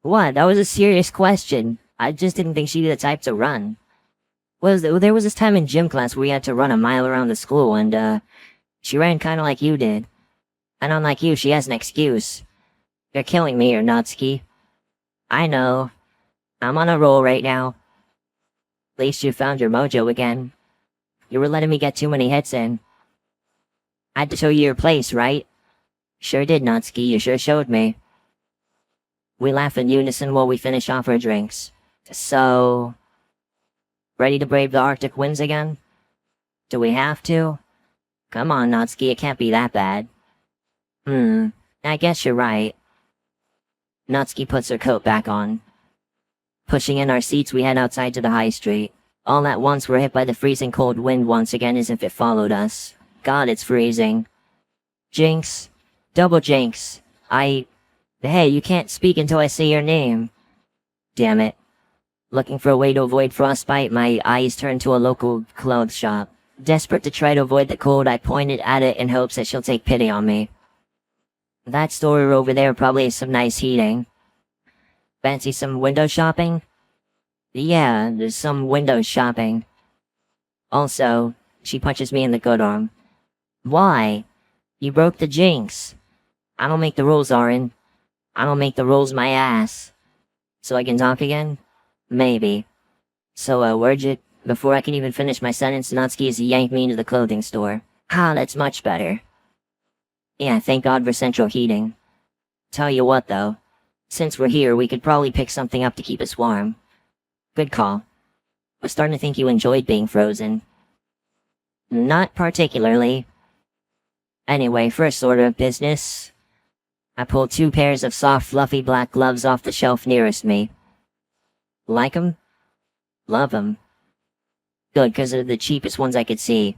What? That was a serious question. I just didn't think she'd be the type to run. There was this time in gym class where we had to run a mile around the school, and, she ran kinda like you did. And unlike you, she has an excuse. You're killing me, Natsuki. I know. I'm on a roll right now. At least you found your mojo again. You were letting me get too many hits in. I had to show you your place, right? Sure did, Natsuki. You sure showed me. We laugh in unison while we finish off our drinks. So... ready to brave the Arctic winds again? Do we have to? Come on, Natsuki, it can't be that bad. I guess you're right. Natsuki puts her coat back on. Pushing in our seats, we head outside to the high street. All at once, we're hit by the freezing cold wind once again as if it followed us. God, it's freezing. Jinx. Double jinx. Hey, you can't speak until I say your name. Damn it. Looking for a way to avoid frostbite, my eyes turn to a local clothes shop. Desperate to try to avoid the cold, I pointed at it in hopes that she'll take pity on me. That store over there probably has some nice heating. Fancy some window shopping? Yeah, there's some window shopping. Also, she punches me in the good arm. Why? You broke the jinx. I don't make the rules, Arin. I don't make the rules my ass. So I can talk again? Maybe. So, where'd you... Before I can even finish my sentence, Natsuki has yanked me into the clothing store. Ah, that's much better. Yeah, thank God for central heating. Tell you what, though. Since we're here, we could probably pick something up to keep us warm. Good call. I'm starting to think you enjoyed being frozen. Not particularly. Anyway, first order of business. I pulled 2 pairs of soft, fluffy black gloves off the shelf nearest me. Like 'em? Love 'em. Good, 'cause they're the cheapest ones I could see.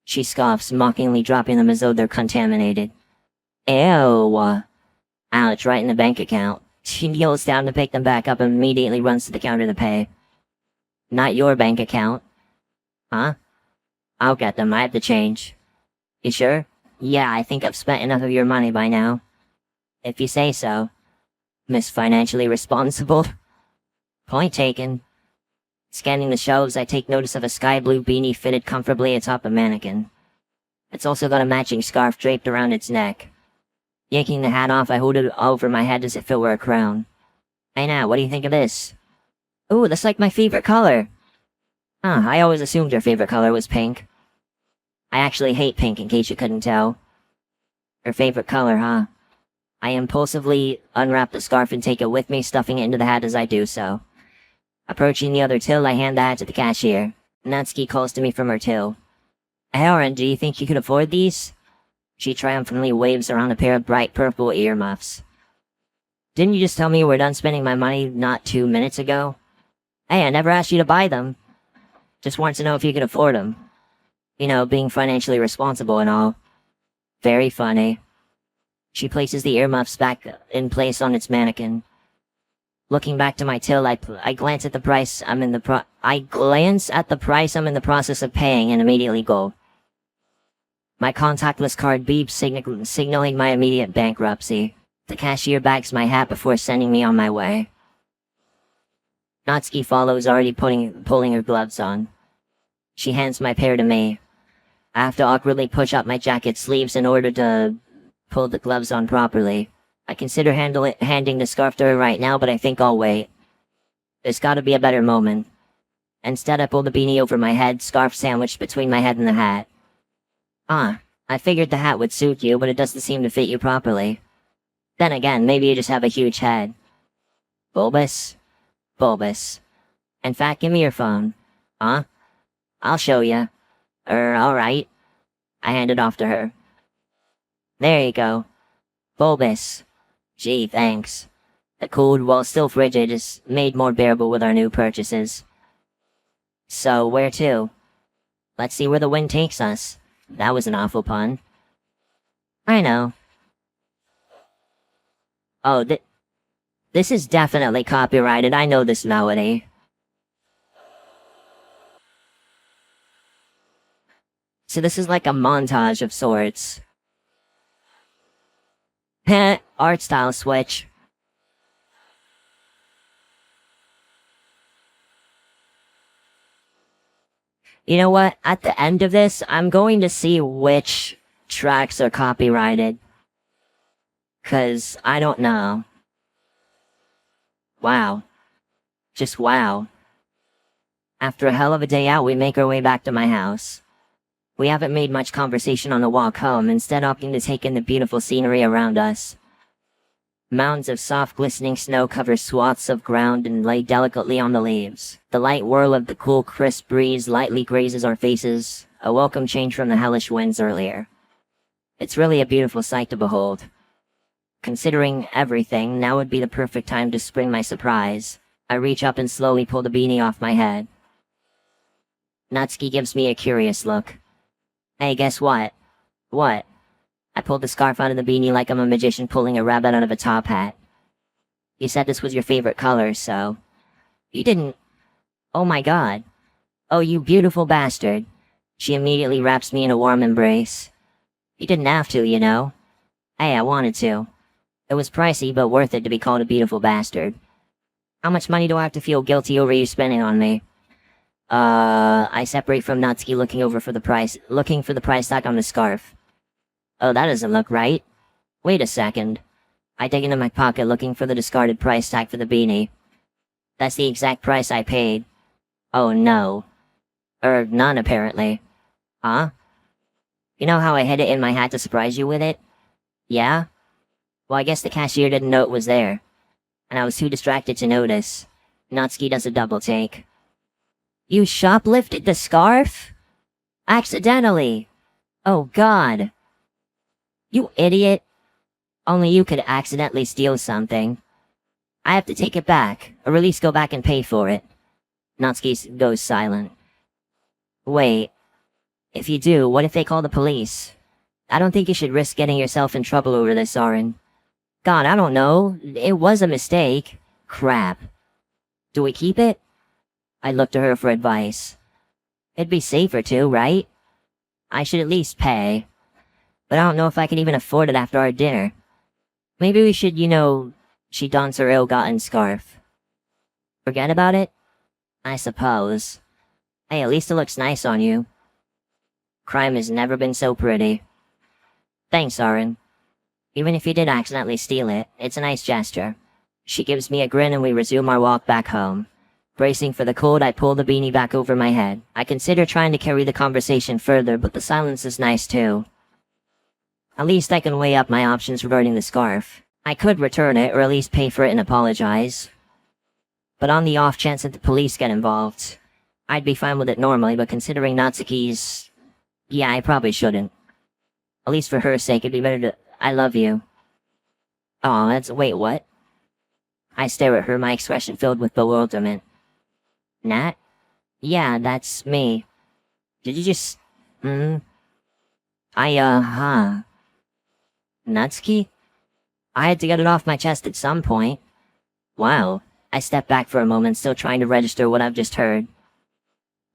She scoffs, mockingly dropping them as though they're contaminated. Ew. Ouch, right in the bank account. She kneels down to pick them back up and immediately runs to the counter to pay. Not your bank account. Huh? I'll get them, I have the change. You sure? Yeah, I think I've spent enough of your money by now. If you say so. Miss Financially Responsible. Point taken. Scanning the shelves, I take notice of a sky blue beanie fitted comfortably atop a mannequin. It's also got a matching scarf draped around its neck. Yanking the hat off, I hold it over my head as if it were a crown. Hey now, what do you think of this? Ooh, that's like my favorite color. Huh, I always assumed your favorite color was pink. I actually hate pink, in case you couldn't tell. Her favorite color, huh? I impulsively unwrap the scarf and take it with me, stuffing it into the hat as I do so. Approaching the other till, I hand the hat to the cashier. Natsuki calls to me from her till. Hey, Arin, do you think you could afford these? She triumphantly waves around a pair of bright purple earmuffs. Didn't you just tell me you were done spending my money not 2 minutes ago? Hey, I never asked you to buy them. Just wanted to know if you could afford them. You know, being financially responsible and all. Very funny. She places the earmuffs back in place on its mannequin. Looking back to my till, I glance at the price I'm in the process of paying and immediately go. My contactless card beeps, signaling my immediate bankruptcy. The cashier bags my hat before sending me on my way. Natsuki follows, already pulling her gloves on. She hands my pair to me. I have to awkwardly push up my jacket sleeves in order to pull the gloves on properly. I consider handing the scarf to her right now, but I think I'll wait. There's gotta be a better moment. Instead, I pull the beanie over my head, scarf sandwiched between my head and the hat. I figured the hat would suit you, but it doesn't seem to fit you properly. Then again, maybe you just have a huge head. Bulbous? Bulbous. In fact, give me your phone. I'll show ya. Alright. I hand it off to her. There you go. Bulbous. Gee, thanks. The cold, while still frigid, is made more bearable with our new purchases. So, where to? Let's see where the wind takes us. That was an awful pun. I know. Oh, this is definitely copyrighted. I know this melody. So this is like a montage of sorts. Heh, art style switch. You know what? At the end of this, I'm going to see which tracks are copyrighted. 'Cause I don't know. Wow. Just wow. After a hell of a day out, we make our way back to my house. We haven't made much conversation on the walk home, instead opting to take in the beautiful scenery around us. Mounds of soft glistening snow cover swaths of ground and lay delicately on the leaves. The light whirl of the cool, crisp breeze lightly grazes our faces, a welcome change from the hellish winds earlier. It's really a beautiful sight to behold. Considering everything, now would be the perfect time to spring my surprise. I reach up and slowly pull the beanie off my head. Natsuki gives me a curious look. Hey, guess what? What? I pulled the scarf out of the beanie like I'm a magician pulling a rabbit out of a top hat. You said this was your favorite color, so... You didn't... Oh my god. Oh, you beautiful bastard. She immediately wraps me in a warm embrace. You didn't have to, you know. Hey, I wanted to. It was pricey, but worth it to be called a beautiful bastard. How much money do I have to feel guilty over you spending on me? I separate from Natsuki looking for the price tag on the scarf. Oh, that doesn't look right. Wait a second. I dig into my pocket looking for the discarded price tag for the beanie. That's the exact price I paid. Oh no. None apparently. Huh? You know how I hid it in my hat to surprise you with it? Yeah? Well, I guess the cashier didn't know it was there. And I was too distracted to notice. Natsuki does a double take. You shoplifted the scarf? Accidentally. Oh god. You idiot. Only you could accidentally steal something. I have to take it back, or at least go back and pay for it. Natsuki goes silent. Wait. If you do, what if they call the police? I don't think you should risk getting yourself in trouble over this, Arin. God, I don't know. It was a mistake. Crap. Do we keep it? I look to her for advice. It'd be safer to, right? I should at least pay. But I don't know if I can even afford it after our dinner. Maybe we should, she dons her ill-gotten scarf. Forget about it? I suppose. Hey, at least it looks nice on you. Crime has never been so pretty. Thanks, Arin. Even if you did accidentally steal it, it's a nice gesture. She gives me a grin and we resume our walk back home. Bracing for the cold, I pull the beanie back over my head. I consider trying to carry the conversation further, but the silence is nice too. At least I can weigh up my options regarding the scarf. I could return it, or at least pay for it and apologize. But on the off chance that the police get involved, I'd be fine with it normally, but considering Natsuki's... Yeah, I probably shouldn't. At least for her sake, it'd be better to... I love you. Aw, wait, what? I stare at her, my expression filled with bewilderment. Nat? Yeah, that's me. Did you just... Natsuki? I had to get it off my chest at some point. Wow. I stepped back for a moment, still trying to register what I've just heard.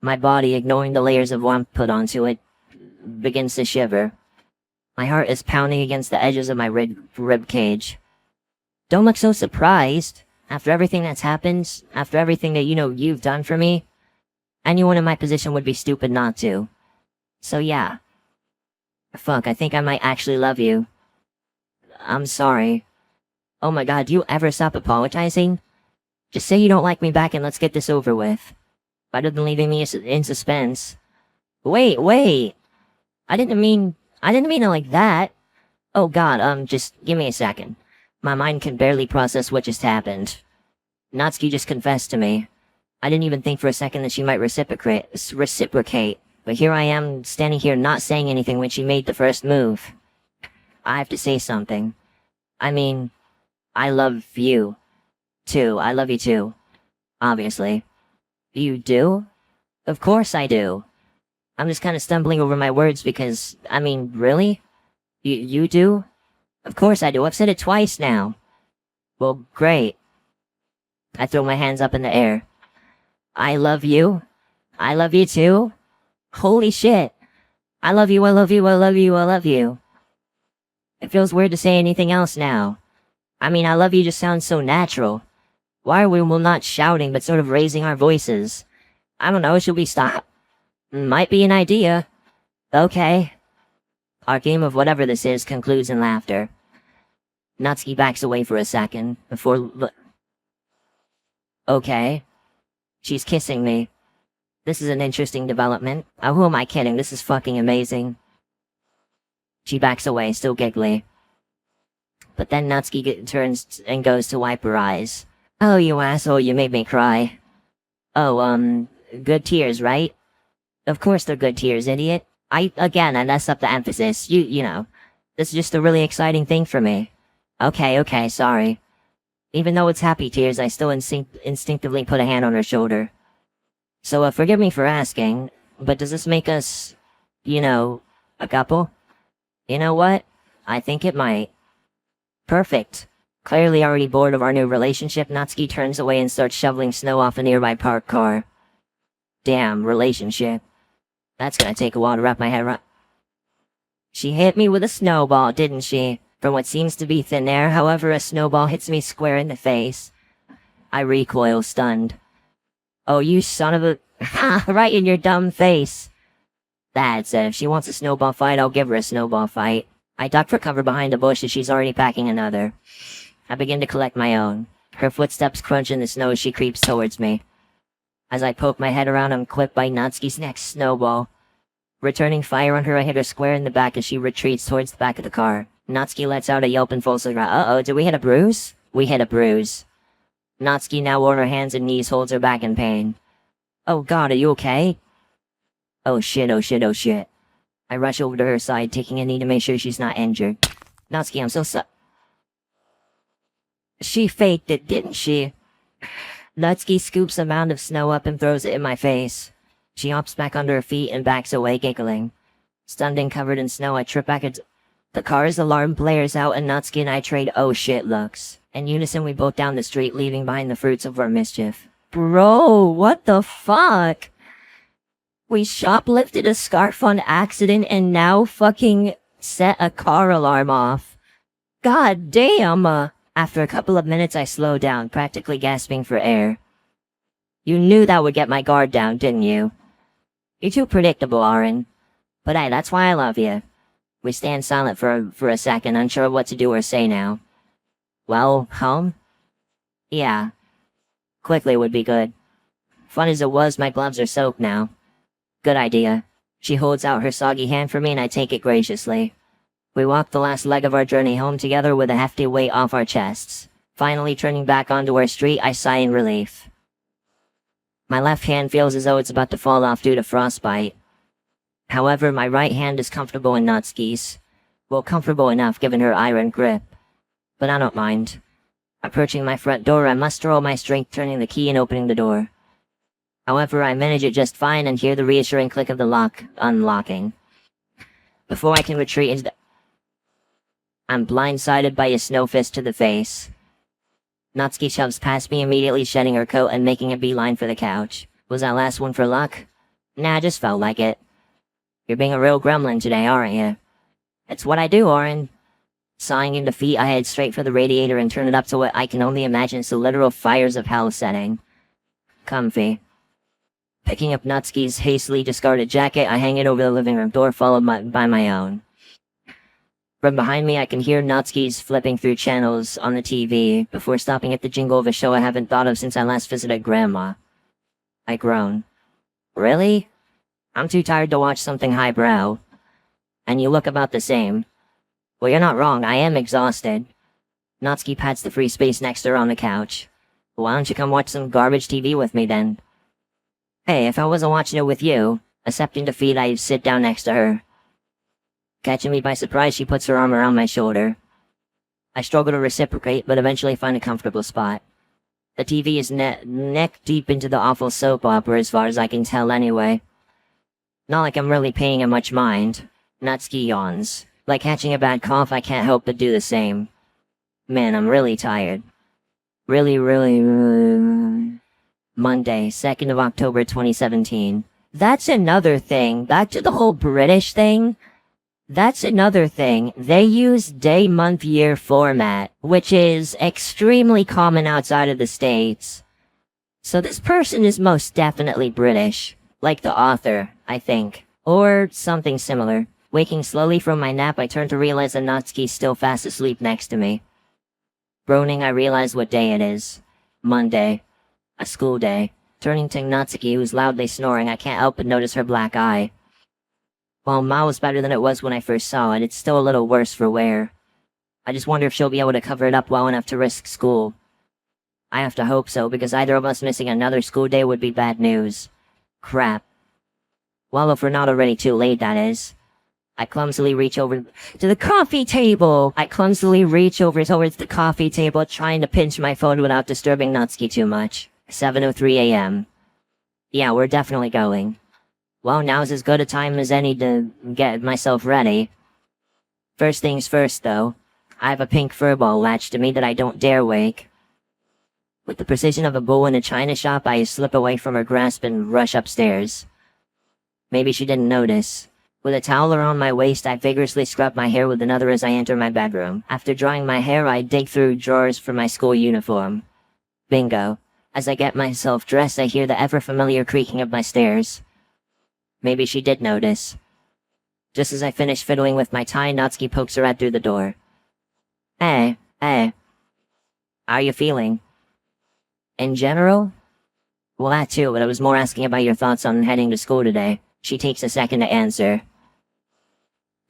My body, ignoring the layers of warmth put onto it, begins to shiver. My heart is pounding against the edges of my rib cage. Don't look so surprised. After everything that's happened, after everything that you've done for me, anyone in my position would be stupid not to. So yeah. Fuck, I think I might actually love you. I'm sorry. Oh my god, do you ever stop apologizing? Just say you don't like me back and let's get this over with. Better than leaving me in suspense. Wait. I didn't mean it like that. Oh god, just give me a second. My mind can barely process what just happened. Natsuki just confessed to me. I didn't even think for a second that she might reciprocate. But here I am, standing here not saying anything when she made the first move. I have to say something. I mean, I love you. Too. I love you too. Obviously. You do? Of course I do. I'm just kind of stumbling over my words because, I mean, really? You do? Of course I do. I've said it twice now. Well, great. I throw my hands up in the air. I love you. I love you too. Holy shit. I love you, I love you, I love you, I love you. It feels weird to say anything else now. I mean, I love you just sounds so natural. Why are we not shouting but sort of raising our voices? I don't know, should we stop? Might be an idea. Okay. Our game of whatever this is concludes in laughter. Natsuki backs away for a second, before okay. She's kissing me. This is an interesting development. Who am I kidding? This is fucking amazing. She backs away, still giggly. But then Natsuki turns and goes to wipe her eyes. Oh, you asshole, you made me cry. Oh, good tears, right? Of course they're good tears, idiot. I messed up the emphasis. You know. This is just a really exciting thing for me. Okay, sorry. Even though it's happy tears, I still instinctively put a hand on her shoulder. So, forgive me for asking, but does this make us, a couple? You know what? I think it might. Perfect. Clearly already bored of our new relationship, Natsuki turns away and starts shoveling snow off a nearby parked car. Damn, relationship. That's gonna take a while to wrap my head around. She hit me with a snowball, didn't she? From what seems to be thin air, however, a snowball hits me square in the face. I recoil, stunned. Oh, you son of a... Ha! Right in your dumb face! That's it. If she wants a snowball fight, I'll give her a snowball fight. I duck for cover behind a bush as she's already packing another. I begin to collect my own. Her footsteps crunch in the snow as she creeps towards me. As I poke my head around, I'm clipped by Natsuki's next snowball. Returning fire on her, I hit her square in the back as she retreats towards the back of the car. Natsuki lets out a yelp and falls to the ground. Uh-oh, did we hit a bruise? We hit a bruise. Natsuki, now on her hands and knees, holds her back in pain. Oh god, are you okay? Oh shit. I rush over to her side, taking a knee to make sure she's not injured. Natsuki, I'm so She faked it, didn't she? Natsuki scoops a mound of snow up and throws it in my face. She hops back under her feet and backs away, giggling. Stunned and covered in snow, I trip back at the car's alarm blares out and Natsuki and I trade oh shit looks. In unison, we both down the street, leaving behind the fruits of our mischief. Bro, what the fuck? We shoplifted a scarf on accident and now fucking set a car alarm off. God damn! After a couple of minutes, I slow down, practically gasping for air. You knew that would get my guard down, didn't you? You're too predictable, Arin. But hey, that's why I love you. We stand silent for a second, unsure of what to do or say now. Well, home? Yeah. Quickly would be good. Fun as it was, my gloves are soaked now. Good idea. She holds out her soggy hand for me and I take it graciously. We walk the last leg of our journey home together with a hefty weight off our chests. Finally turning back onto our street, I sigh in relief. My left hand feels as though it's about to fall off due to frostbite. However, my right hand is comfortable in Natsuki's. Well, comfortable enough given her iron grip. But I don't mind. Approaching my front door, I muster all my strength turning the key and opening the door. However, I manage it just fine and hear the reassuring click of the lock unlocking. Before I can retreat into I'm blindsided by a snow fist to the face. Natsuki shoves past me, immediately shedding her coat and making a beeline for the couch. Was that last one for luck? Nah, I just felt like it. You're being a real gremlin today, aren't you? It's what I do, Arin. Sighing in defeat, I head straight for the radiator and turn it up to what I can only imagine is the literal fires of hell setting. Comfy. Picking up Natsuki's hastily discarded jacket, I hang it over the living room door, followed by my own. From behind me, I can hear Natsuki's flipping through channels on the TV, before stopping at the jingle of a show I haven't thought of since I last visited Grandma. I groan. Really? I'm too tired to watch something highbrow. And you look about the same. Well, you're not wrong, I am exhausted. Natsuki pats the free space next to her on the couch. Why don't you come watch some garbage TV with me then? Hey, if I wasn't watching it with you, accepting defeat, I'd sit down next to her. Catching me by surprise, she puts her arm around my shoulder. I struggle to reciprocate, but eventually find a comfortable spot. The TV is neck deep into the awful soap opera as far as I can tell anyway. Not like I'm really paying it much mind. Natsuki yawns. Like catching a bad cough, I can't help but do the same. Man, I'm really tired. Really. Monday, 2nd of October 2017. That's another thing. Back to the whole British thing. That's another thing. They use day, month, year format, which is extremely common outside of the States. So this person is most definitely British. Like the author, I think. Or something similar. Waking slowly from my nap, I turn to realize that Natsuki's still fast asleep next to me. Groaning, I realize what day it is. Monday. A school day. Turning to Natsuki, who's loudly snoring, I can't help but notice her black eye. While miles better than it was when I first saw it, it's still a little worse for wear. I just wonder if she'll be able to cover it up well enough to risk school. I have to hope so, because either of us missing another school day would be bad news. Crap. Well, if we're not already too late, that is. I clumsily reach over to the coffee table. I clumsily reach over towards the coffee table, trying to pinch my phone without disturbing Natsuki too much. 7:03 a.m. Yeah, we're definitely going. Well, now's as good a time as any to get myself ready. First things first, though. I have a pink furball latched to me that I don't dare wake. With the precision of a bull in a china shop, I slip away from her grasp and rush upstairs. Maybe she didn't notice. With a towel around my waist, I vigorously scrub my hair with another as I enter my bedroom. After drying my hair, I dig through drawers for my school uniform. Bingo. As I get myself dressed, I hear the ever-familiar creaking of my stairs. Maybe she did notice. Just as I finish fiddling with my tie, Natsuki pokes her head through the door. Hey. How are you feeling? In general? Well, that too, but I was more asking about your thoughts on heading to school today. She takes a second to answer.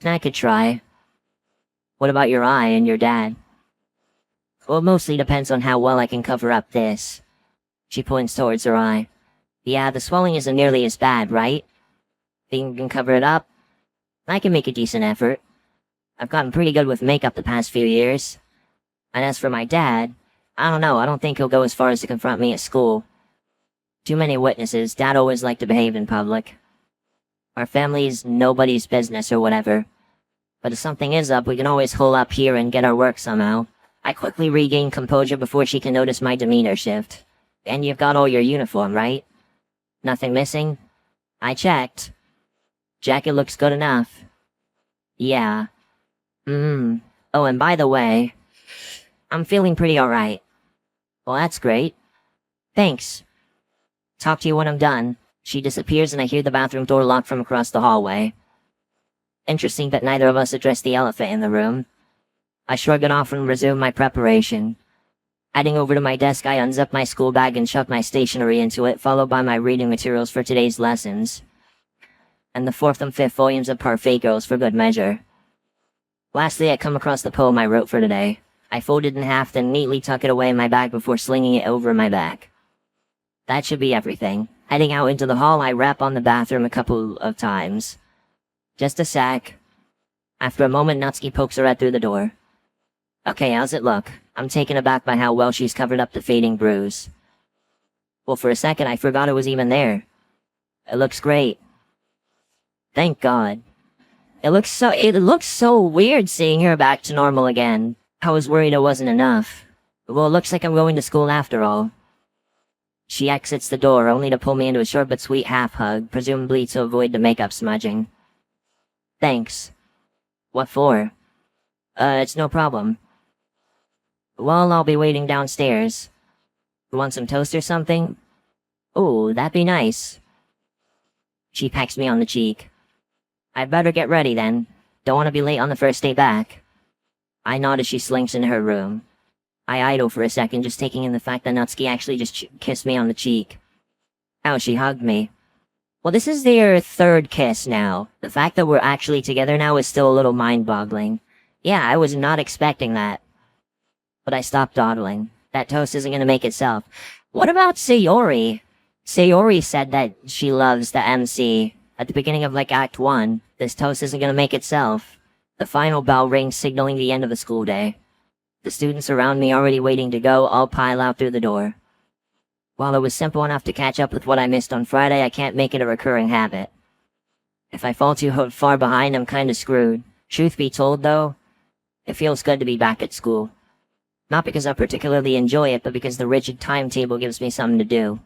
I could try. What about your eye and your dad? Well, it mostly depends on how well I can cover up this. She points towards her eye. Yeah, the swelling isn't nearly as bad, right? Think you can cover it up? I can make a decent effort. I've gotten pretty good with makeup the past few years. And as for my dad, I don't know, I don't think he'll go as far as to confront me at school. Too many witnesses. Dad always liked to behave in public. Our family's nobody's business or whatever. But if something is up, we can always hole up here and get our work somehow. I quickly regain composure before she can notice my demeanor shift. And you've got all your uniform, right? Nothing missing? I checked. Jacket looks good enough. Yeah. Oh, and by the way, I'm feeling pretty alright. Well, that's great. Thanks. Talk to you when I'm done. She disappears and I hear the bathroom door lock from across the hallway. Interesting that neither of us addressed the elephant in the room. I shrug it off and resume my preparation. Heading over to my desk, I unzip my school bag and shove my stationery into it, followed by my reading materials for today's lessons. And the 4th and 5th volumes of Parfait Girls for good measure. Lastly, I come across the poem I wrote for today. I fold it in half, then neatly tuck it away in my bag before slinging it over my back. That should be everything. Heading out into the hall, I rap on the bathroom a couple of times. Just a sec. After a moment, Natsuki pokes her head through the door. Okay, how's it look? I'm taken aback by how well she's covered up the fading bruise. Well, for a second, I forgot it was even there. It looks great. Thank God. It looks so weird seeing her back to normal again. I was worried it wasn't enough. Well, it looks like I'm going to school after all. She exits the door, only to pull me into a short but sweet half-hug, presumably to avoid the makeup smudging. Thanks. What for? It's no problem. Well, I'll be waiting downstairs. You want some toast or something? Ooh, that'd be nice. She pecks me on the cheek. I'd better get ready then. Don't want to be late on the first day back. I nod as she slinks into her room. I idle for a second, just taking in the fact that Natsuki actually just kissed me on the cheek. Ow, she hugged me. Well, this is their third kiss now. The fact that we're actually together now is still a little mind-boggling. Yeah, I was not expecting that. But I stopped dawdling. That toast isn't gonna make itself. What about Sayori? Sayori said that she loves the MC. At the beginning of, Act 1, this toast isn't gonna make itself. The final bell rings, signaling the end of the school day. The students around me already waiting to go all pile out through the door. While it was simple enough to catch up with what I missed on Friday, I can't make it a recurring habit. If I fall too far behind, I'm kinda screwed. Truth be told, though, it feels good to be back at school. Not because I particularly enjoy it, but because the rigid timetable gives me something to do.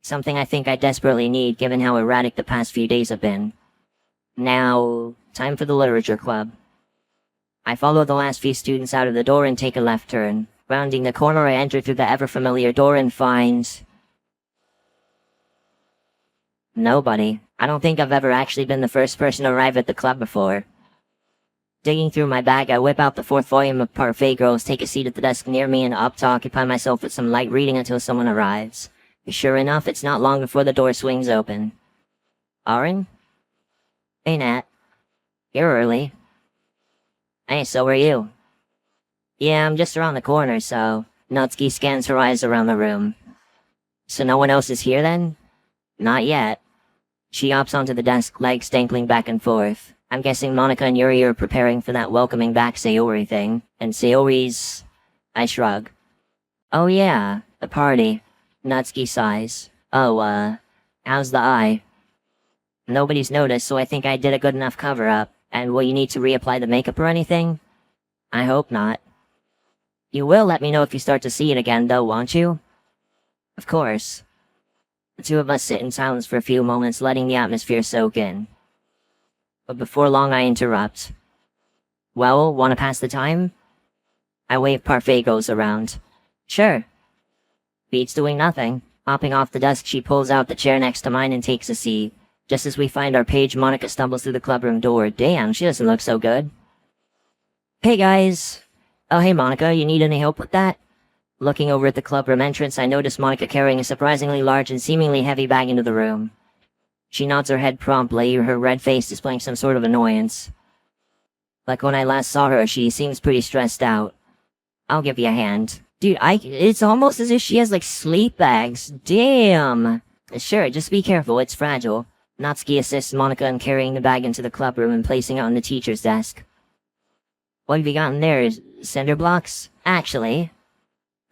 Something I think I desperately need, given how erratic the past few days have been. Now, time for the literature club. I follow the last few students out of the door and take a left turn. Rounding the corner, I enter through the ever-familiar door and find... nobody. I don't think I've ever actually been the first person to arrive at the club before. Digging through my bag, I whip out the 4th volume of Parfait Girls, take a seat at the desk near me, and opt to occupy myself with some light reading until someone arrives. Sure enough, it's not long before the door swings open. Arin? Hey, Nat. You're early. Hey, so are you? Yeah, I'm just around the corner, so... Natsuki scans her eyes around the room. So no one else is here, then? Not yet. She hops onto the desk, legs dangling back and forth. I'm guessing Monica and Yuri are preparing for that welcoming back Sayori thing. And Sayori's... I shrug. Oh yeah, the party. Natsuki sighs. Oh, how's the eye? Nobody's noticed, so I think I did a good enough cover-up. And will you need to reapply the makeup or anything? I hope not. You will let me know if you start to see it again, though, won't you? Of course. The two of us sit in silence for a few moments, letting the atmosphere soak in. But before long, I interrupt. Well, wanna pass the time? I wave Parfait goes around. Sure. Beats doing nothing. Hopping off the desk, she pulls out the chair next to mine and takes a seat. Just as we find our page, Monica stumbles through the clubroom door. Damn, she doesn't look so good. Hey guys. Oh hey Monica, you need any help with that? Looking over at the clubroom entrance, I notice Monica carrying a surprisingly large and seemingly heavy bag into the room. She nods her head promptly, her red face displaying some sort of annoyance. Like when I last saw her, she seems pretty stressed out. I'll give you a hand. Dude, it's almost as if she has sleep bags. Damn. Sure, just be careful, it's fragile. Natsuki assists Monica in carrying the bag into the clubroom and placing it on the teacher's desk. What have you got in there? Cinder blocks? Actually.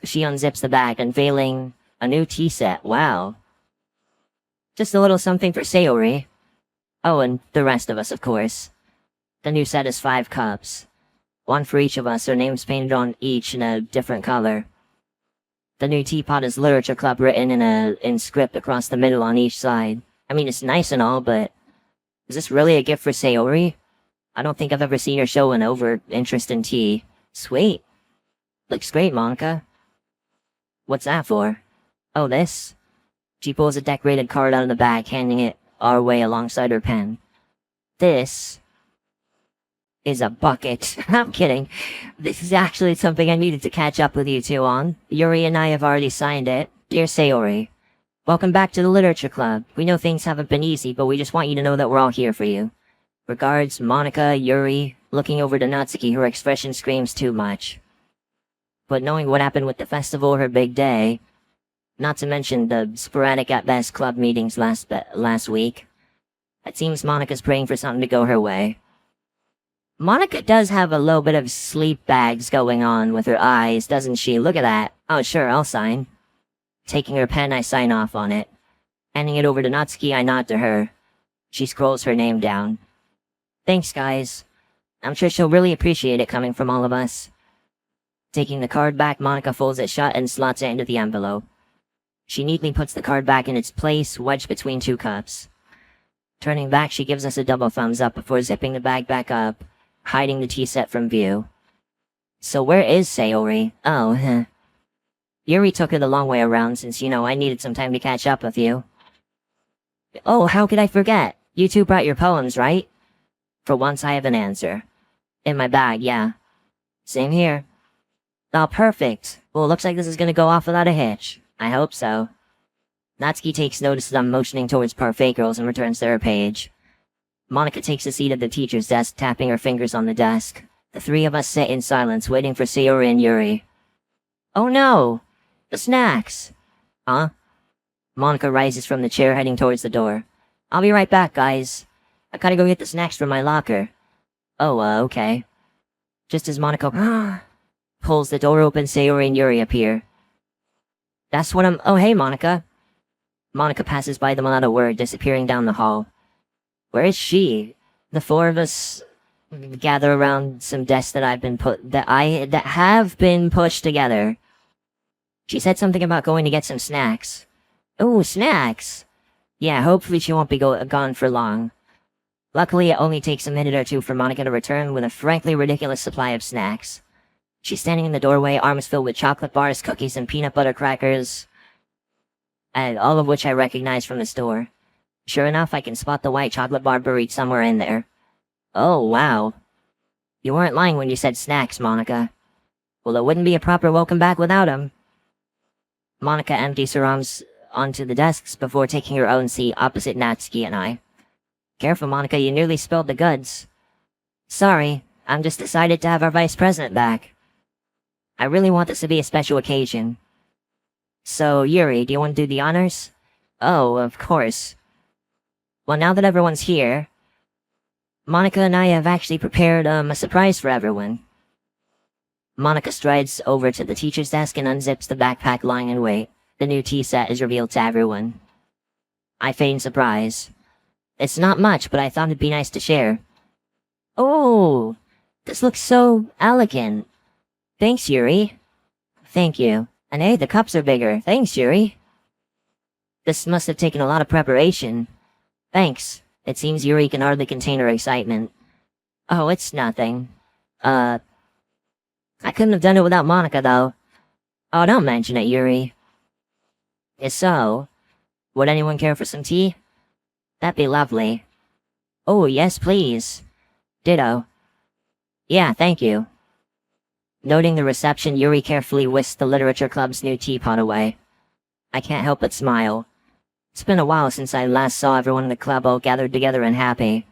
She unzips the bag, unveiling a new tea set. Wow. Just a little something for Sayori. Oh, and the rest of us, of course. The new set is 5 cups. One for each of us, our names painted on each in a different color. The new teapot is Literature Club written in script across the middle on each side. I mean, it's nice and all, but... is this really a gift for Sayori? I don't think I've ever seen her show an over-interest in tea. Sweet. Looks great, Monica. What's that for? Oh, this? She pulls a decorated card out of the bag, handing it our way alongside her pen. This... is a bucket. I'm kidding. This is actually something I needed to catch up with you two on. Yuri and I have already signed it. Dear Sayori, welcome back to the Literature Club. We know things haven't been easy, but we just want you to know that we're all here for you. Regards, Monica, Yuri. Looking over to Natsuki, her expression screams too much. But knowing what happened with the festival, her big day, not to mention the sporadic at best club meetings last week, it seems Monica's praying for something to go her way. Monica does have a little bit of sleep bags going on with her eyes, doesn't she? Look at that. Oh, sure, I'll sign. Taking her pen, I sign off on it. Handing it over to Natsuki, I nod to her. She scrolls her name down. Thanks, guys. I'm sure she'll really appreciate it coming from all of us. Taking the card back, Monica folds it shut and slots it into the envelope. She neatly puts the card back in its place, wedged between two cups. Turning back, she gives us a double thumbs up before zipping the bag back up, hiding the tea set from view. So where is Sayori? Oh, Yuri took her the long way around since, I needed some time to catch up with you. Oh, how could I forget? You two brought your poems, right? For once I have an answer. In my bag, yeah. Same here. Oh, perfect. Well, looks like this is gonna go off without a hitch. I hope so. Natsuki takes notice that I'm motioning towards Parfait Girls and returns to her page. Monica takes a seat at the teacher's desk, tapping her fingers on the desk. The three of us sit in silence, waiting for Sayori and Yuri. Oh no! The snacks! Huh? Monica rises from the chair, heading towards the door. I'll be right back, guys. I gotta go get the snacks from my locker. Oh, okay. Just as Monica pulls the door open, Sayori and Yuri appear. That's what I'm— Oh, hey, Monica. Monica passes by them without a word, disappearing down the hall. Where is she? The four of us gather around some desks that have been pushed together. She said something about going to get some snacks. Oh, snacks! Yeah, hopefully she won't be gone for long. Luckily, it only takes a minute or two for Monica to return with a frankly ridiculous supply of snacks. She's standing in the doorway, arms filled with chocolate bars, cookies, and peanut butter crackers, and all of which I recognize from the store. Sure enough, I can spot the white chocolate bar buried somewhere in there. Oh, wow. You weren't lying when you said snacks, Monica. Well, it wouldn't be a proper welcome back without 'em. Monica empties her arms onto the desks before taking her own seat opposite Natsuki and I. Careful, Monica, you nearly spilled the goods. Sorry, I'm just excited to have our vice president back. I really want this to be a special occasion. So, Yuri, do you want to do the honors? Oh, of course. Well, now that everyone's here, Monica and I have actually prepared a surprise for everyone. Monica strides over to the teacher's desk and unzips the backpack lying in wait. The new tea set is revealed to everyone. I feign surprise. It's not much, but I thought it'd be nice to share. Oh, this looks so elegant. Thanks, Yuri. Thank you. And hey, the cups are bigger. Thanks, Yuri. This must have taken a lot of preparation. Thanks. It seems Yuri can hardly contain her excitement. Oh, it's nothing. I couldn't have done it without Monica, though. Oh, don't mention it, Yuri. If so, would anyone care for some tea? That'd be lovely. Oh, yes, please. Ditto. Yeah, thank you. Noting the reception, Yuri carefully whisked the Literature Club's new teapot away. I can't help but smile. It's been a while since I last saw everyone in the club all gathered together and happy.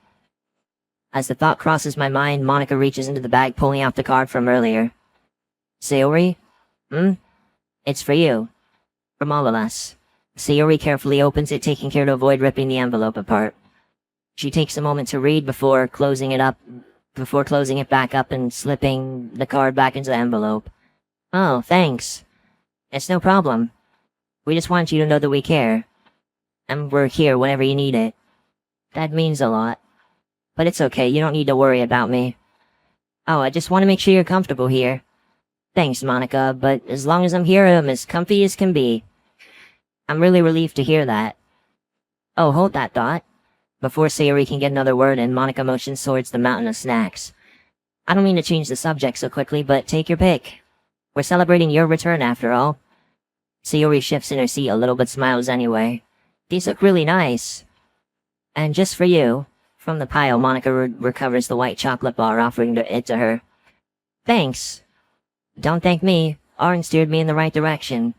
As the thought crosses my mind, Monica reaches into the bag, pulling out the card from earlier. Sayori? It's for you. From all of us. Sayori carefully opens it, taking care to avoid ripping the envelope apart. She takes a moment to read before closing it back up and slipping the card back into the envelope. Oh, thanks. It's no problem. We just want you to know that we care. And we're here whenever you need it. That means a lot. But it's okay, you don't need to worry about me. Oh, I just want to make sure you're comfortable here. Thanks, Monica, but as long as I'm here, I'm as comfy as can be. I'm really relieved to hear that. Oh, hold that thought. Before Sayori can get another word in, Monica motions towards the mountain of snacks. I don't mean to change the subject so quickly, but take your pick. We're celebrating your return after all. Sayori shifts in her seat a little but smiles anyway. These look really nice. And just for you, from the pile, Monica recovers the white chocolate bar, offering it to her. Thanks. Don't thank me. Arin steered me in the right direction.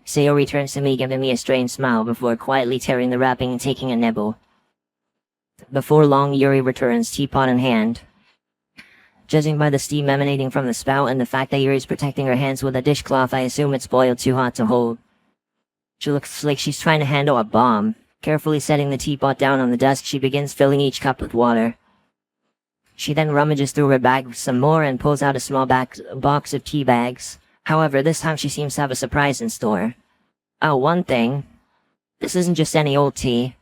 Sayori turns to me, giving me a strange smile before quietly tearing the wrapping and taking a nibble. Before long, Yuri returns, teapot in hand. Judging by the steam emanating from the spout and the fact that Yuri's protecting her hands with a dishcloth, I assume it's boiled too hot to hold. She looks like she's trying to handle a bomb. Carefully setting the teapot down on the desk, she begins filling each cup with water. She then rummages through her bag some more and pulls out a small box of tea bags. However, this time she seems to have a surprise in store. Oh, one thing. This isn't just any old tea.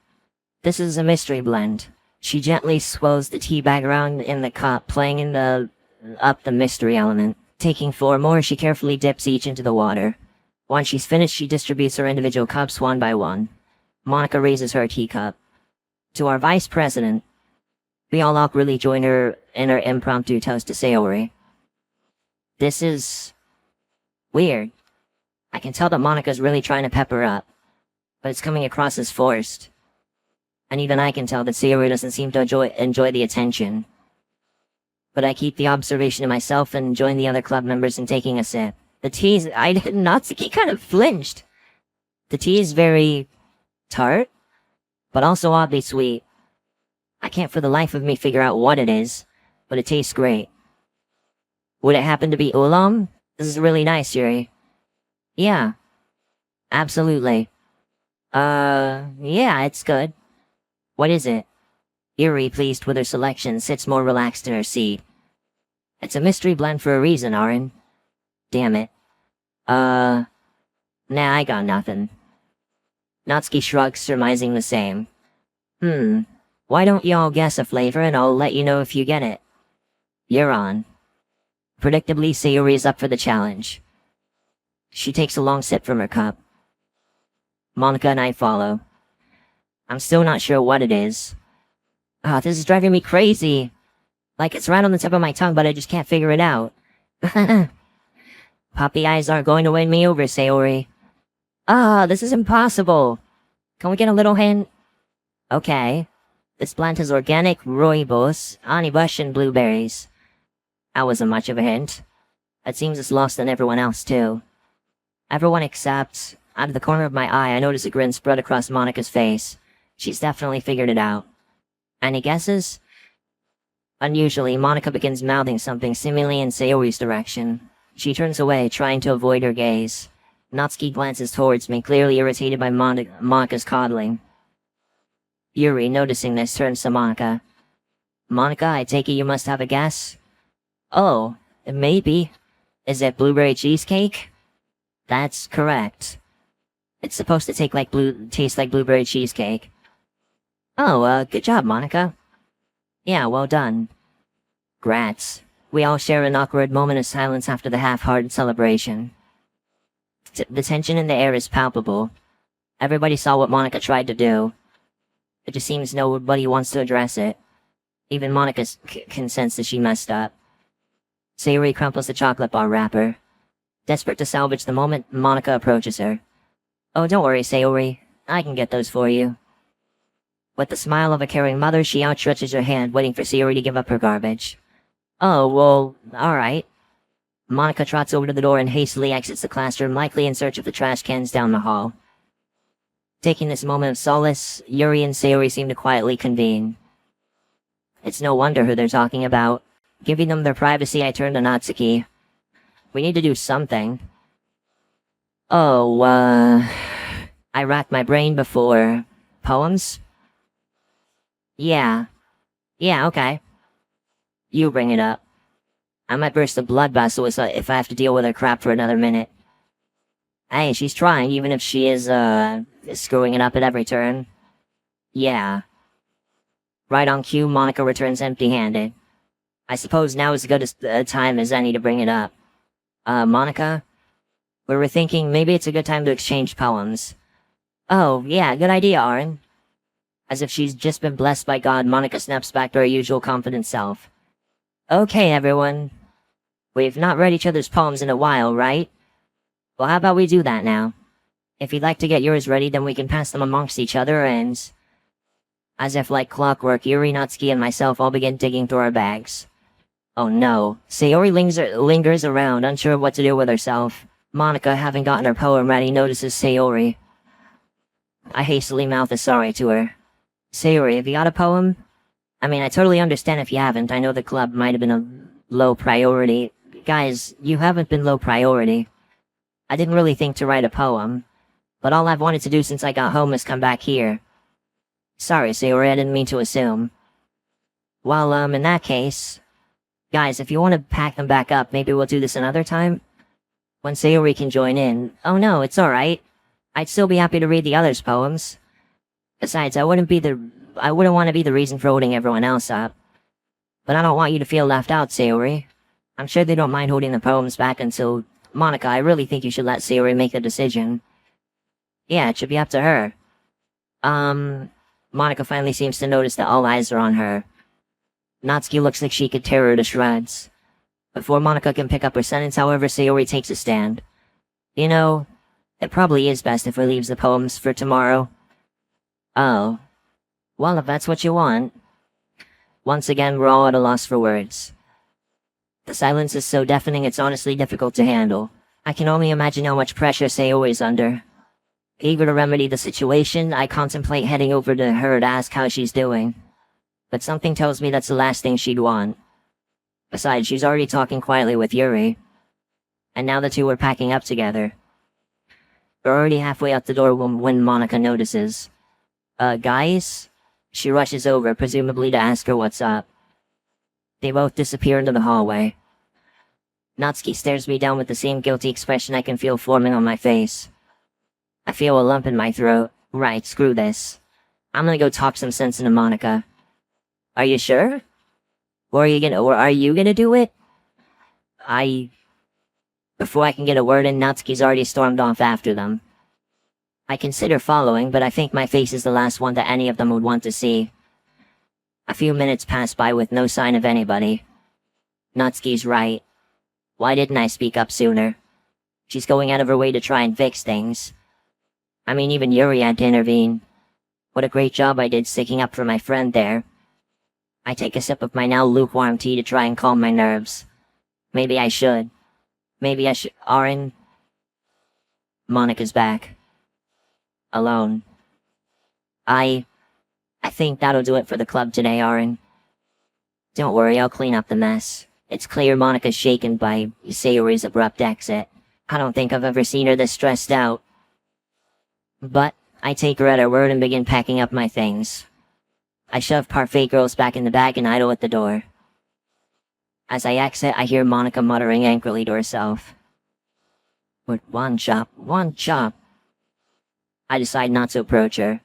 This is a mystery blend. She gently swirls the tea bag around in the cup, playing up the mystery element. Taking 4 more, she carefully dips each into the water. Once she's finished, she distributes her individual cups one by one. Monica raises her teacup. To our vice president. We all awkwardly join her in her impromptu toast to Sayori. This is weird. I can tell that Monica's really trying to pep her up, but it's coming across as forced. And even I can tell that Sayori doesn't seem to enjoy the attention. But I keep the observation to myself and join the other club members in taking a sip. The tea is... Natsuki kind of flinched. The tea is very tart, but also oddly sweet. I can't for the life of me figure out what it is, but it tastes great. Would it happen to be oolong? This is really nice, Yuri. Yeah. Absolutely. Yeah, it's good. What is it? Yuri, pleased with her selection, sits more relaxed in her seat. It's a mystery blend for a reason, Arin. Damn it. Nah, I got nothing. Natsuki shrugs, surmising the same. Why don't y'all guess a flavor and I'll let you know if you get it? You're on. Predictably, Sayori is up for the challenge. She takes a long sip from her cup. Monica and I follow. I'm still not sure what it is. This is driving me crazy. Like it's right on the tip of my tongue, but I just can't figure it out. Puppy eyes aren't going to win me over, Sayori. This is impossible. Can we get a little hint? Okay. This plant is organic rooibos, onibush, and blueberries. That wasn't much of a hint. It seems it's lost on everyone else, too. Everyone except, out of the corner of my eye, I notice a grin spread across Monica's face. She's definitely figured it out. Any guesses? Unusually, Monica begins mouthing something seemingly in Sayori's direction. She turns away, trying to avoid her gaze. Natsuki glances towards me, clearly irritated by Monica's coddling. Yuri, noticing this, turns to Monica. Monica, I take it you must have a guess? Oh, maybe. Is it blueberry cheesecake? That's correct. It's supposed to taste like blueberry cheesecake. Oh, good job, Monica. Yeah, well done. Grats. We all share an awkward moment of silence after the half-hearted celebration. The tension in the air is palpable. Everybody saw what Monica tried to do. It just seems nobody wants to address it. Even Monica can sense that she messed up. Sayori crumples the chocolate bar wrapper. Desperate to salvage the moment, Monica approaches her. Oh, don't worry, Sayori. I can get those for you. With the smile of a caring mother, she outstretches her hand, waiting for Sayori to give up her garbage. Oh, well, alright. Monica trots over to the door and hastily exits the classroom, likely in search of the trash cans down the hall. Taking this moment of solace, Yuri and Sayori seem to quietly convene. It's no wonder who they're talking about. Giving them their privacy, I turn to Natsuki. We need to do something. Oh, I racked my brain before. Poems? Yeah. Yeah, okay. You bring it up. I might burst a blood vessel if I have to deal with her crap for another minute. Hey, she's trying, even if she is, screwing it up at every turn. Yeah. Right on cue, Monica returns empty-handed. I suppose now is as good a time as any to bring it up. Monica? We were thinking maybe it's a good time to exchange poems. Oh, yeah, good idea, Arin. As if she's just been blessed by God, Monica snaps back to her usual confident self. Okay, everyone. We've not read each other's poems in a while, right? Well, how about we do that now? If you'd like to get yours ready, then we can pass them amongst each other and... As if like clockwork, Yuri, Natsuki, and myself all begin digging through our bags. Oh no. Sayori lingers around, unsure of what to do with herself. Monica, having gotten her poem ready, notices Sayori. I hastily mouth a sorry to her. Sayori, have you got a poem? I mean, I totally understand if you haven't. I know the club might have been a low priority. Guys, you haven't been low priority. I didn't really think to write a poem, but all I've wanted to do since I got home is come back here. Sorry, Sayori, I didn't mean to assume. Well, in that case... Guys, if you want to pack them back up, maybe we'll do this another time? When Sayori can join in. Oh no, it's alright. I'd still be happy to read the others' poems. Besides, I wouldn't be the I wouldn't want to be the reason for holding everyone else up. But I don't want you to feel left out, Sayori. I'm sure they don't mind holding the poems back until... Monica, I really think you should let Sayori make the decision. Yeah, it should be up to her. Monica finally seems to notice that all eyes are on her. Natsuki looks like she could tear her to shreds. Before Monica can pick up her sentence, however, Sayori takes a stand. You know, it probably is best if we leave the poems for tomorrow. Oh. Well, if that's what you want. Once again, we're all at a loss for words. The silence is so deafening it's honestly difficult to handle. I can only imagine how much pressure Sayori is under. Eager to remedy the situation, I contemplate heading over to her to ask how she's doing. But something tells me that's the last thing she'd want. Besides, she's already talking quietly with Yuri. And now the two are packing up together. We're already halfway out the door when Monica notices. Guys? She rushes over, presumably to ask her what's up. They both disappear into the hallway. Natsuki stares me down with the same guilty expression I can feel forming on my face. I feel a lump in my throat. Right, screw this. I'm gonna go talk some sense into Monica. Are you sure? Or are you gonna do it? Before I can get a word in, Natsuki's already stormed off after them. I consider following, but I think my face is the last one that any of them would want to see. A few minutes pass by with no sign of anybody. Natsuki's right. Why didn't I speak up sooner? She's going out of her way to try and fix things. I mean, even Yuri had to intervene. What a great job I did sticking up for my friend there. I take a sip of my now lukewarm tea to try and calm my nerves. Maybe I should. Arin? Monica's back. Alone. I think that'll do it for the club today, Arin. Don't worry, I'll clean up the mess. It's clear Monica's shaken by Sayori's abrupt exit. I don't think I've ever seen her this stressed out. But I take her at her word and begin packing up my things. I shove Parfait Girls back in the bag and idle at the door. As I exit, I hear Monica muttering angrily to herself. With one chop. I decide not to approach her.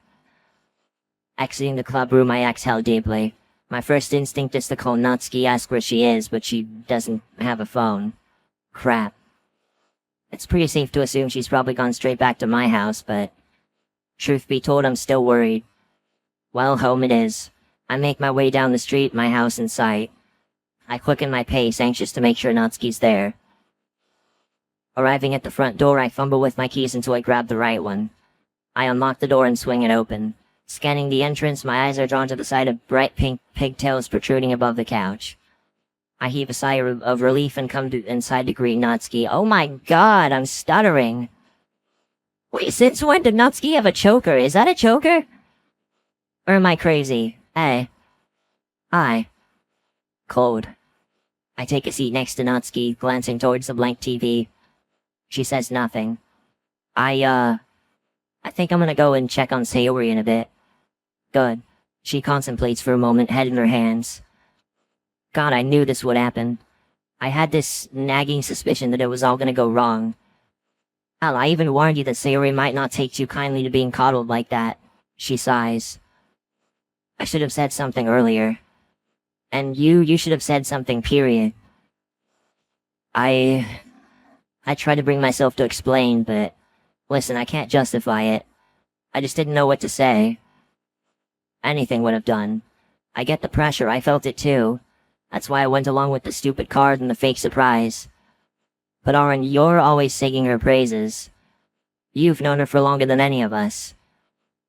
Exiting the club room, I exhale deeply. My first instinct is to call Natsuki, ask where she is, but she doesn't have a phone. Crap. It's pretty safe to assume she's probably gone straight back to my house, but... truth be told, I'm still worried. Well, home it is. I make my way down the street, my house in sight. I quicken my pace, anxious to make sure Natsuki's there. Arriving at the front door, I fumble with my keys until I grab the right one. I unlock the door and swing it open. Scanning the entrance, my eyes are drawn to the sight of bright pink pigtails protruding above the couch. I heave a sigh of relief and come inside to greet Natsuki. Oh my god, I'm stuttering. Wait, since when did Natsuki have a choker? Is that a choker? Or am I crazy? Hey. Hi. Cold. I take a seat next to Natsuki, glancing towards the blank TV. She says nothing. I think I'm gonna go and check on Sayori in a bit. Good. She contemplates for a moment, head in her hands. God, I knew this would happen. I had this nagging suspicion that it was all gonna go wrong. Hell, I even warned you that Sayori might not take too kindly to being coddled like that. She sighs. I should have said something earlier. And you should have said something, period. I try to bring myself to explain, but... listen, I can't justify it. I just didn't know what to say. Anything would have done. I get the pressure, I felt it too. That's why I went along with the stupid card and the fake surprise. But Arin, you're always singing her praises. You've known her for longer than any of us.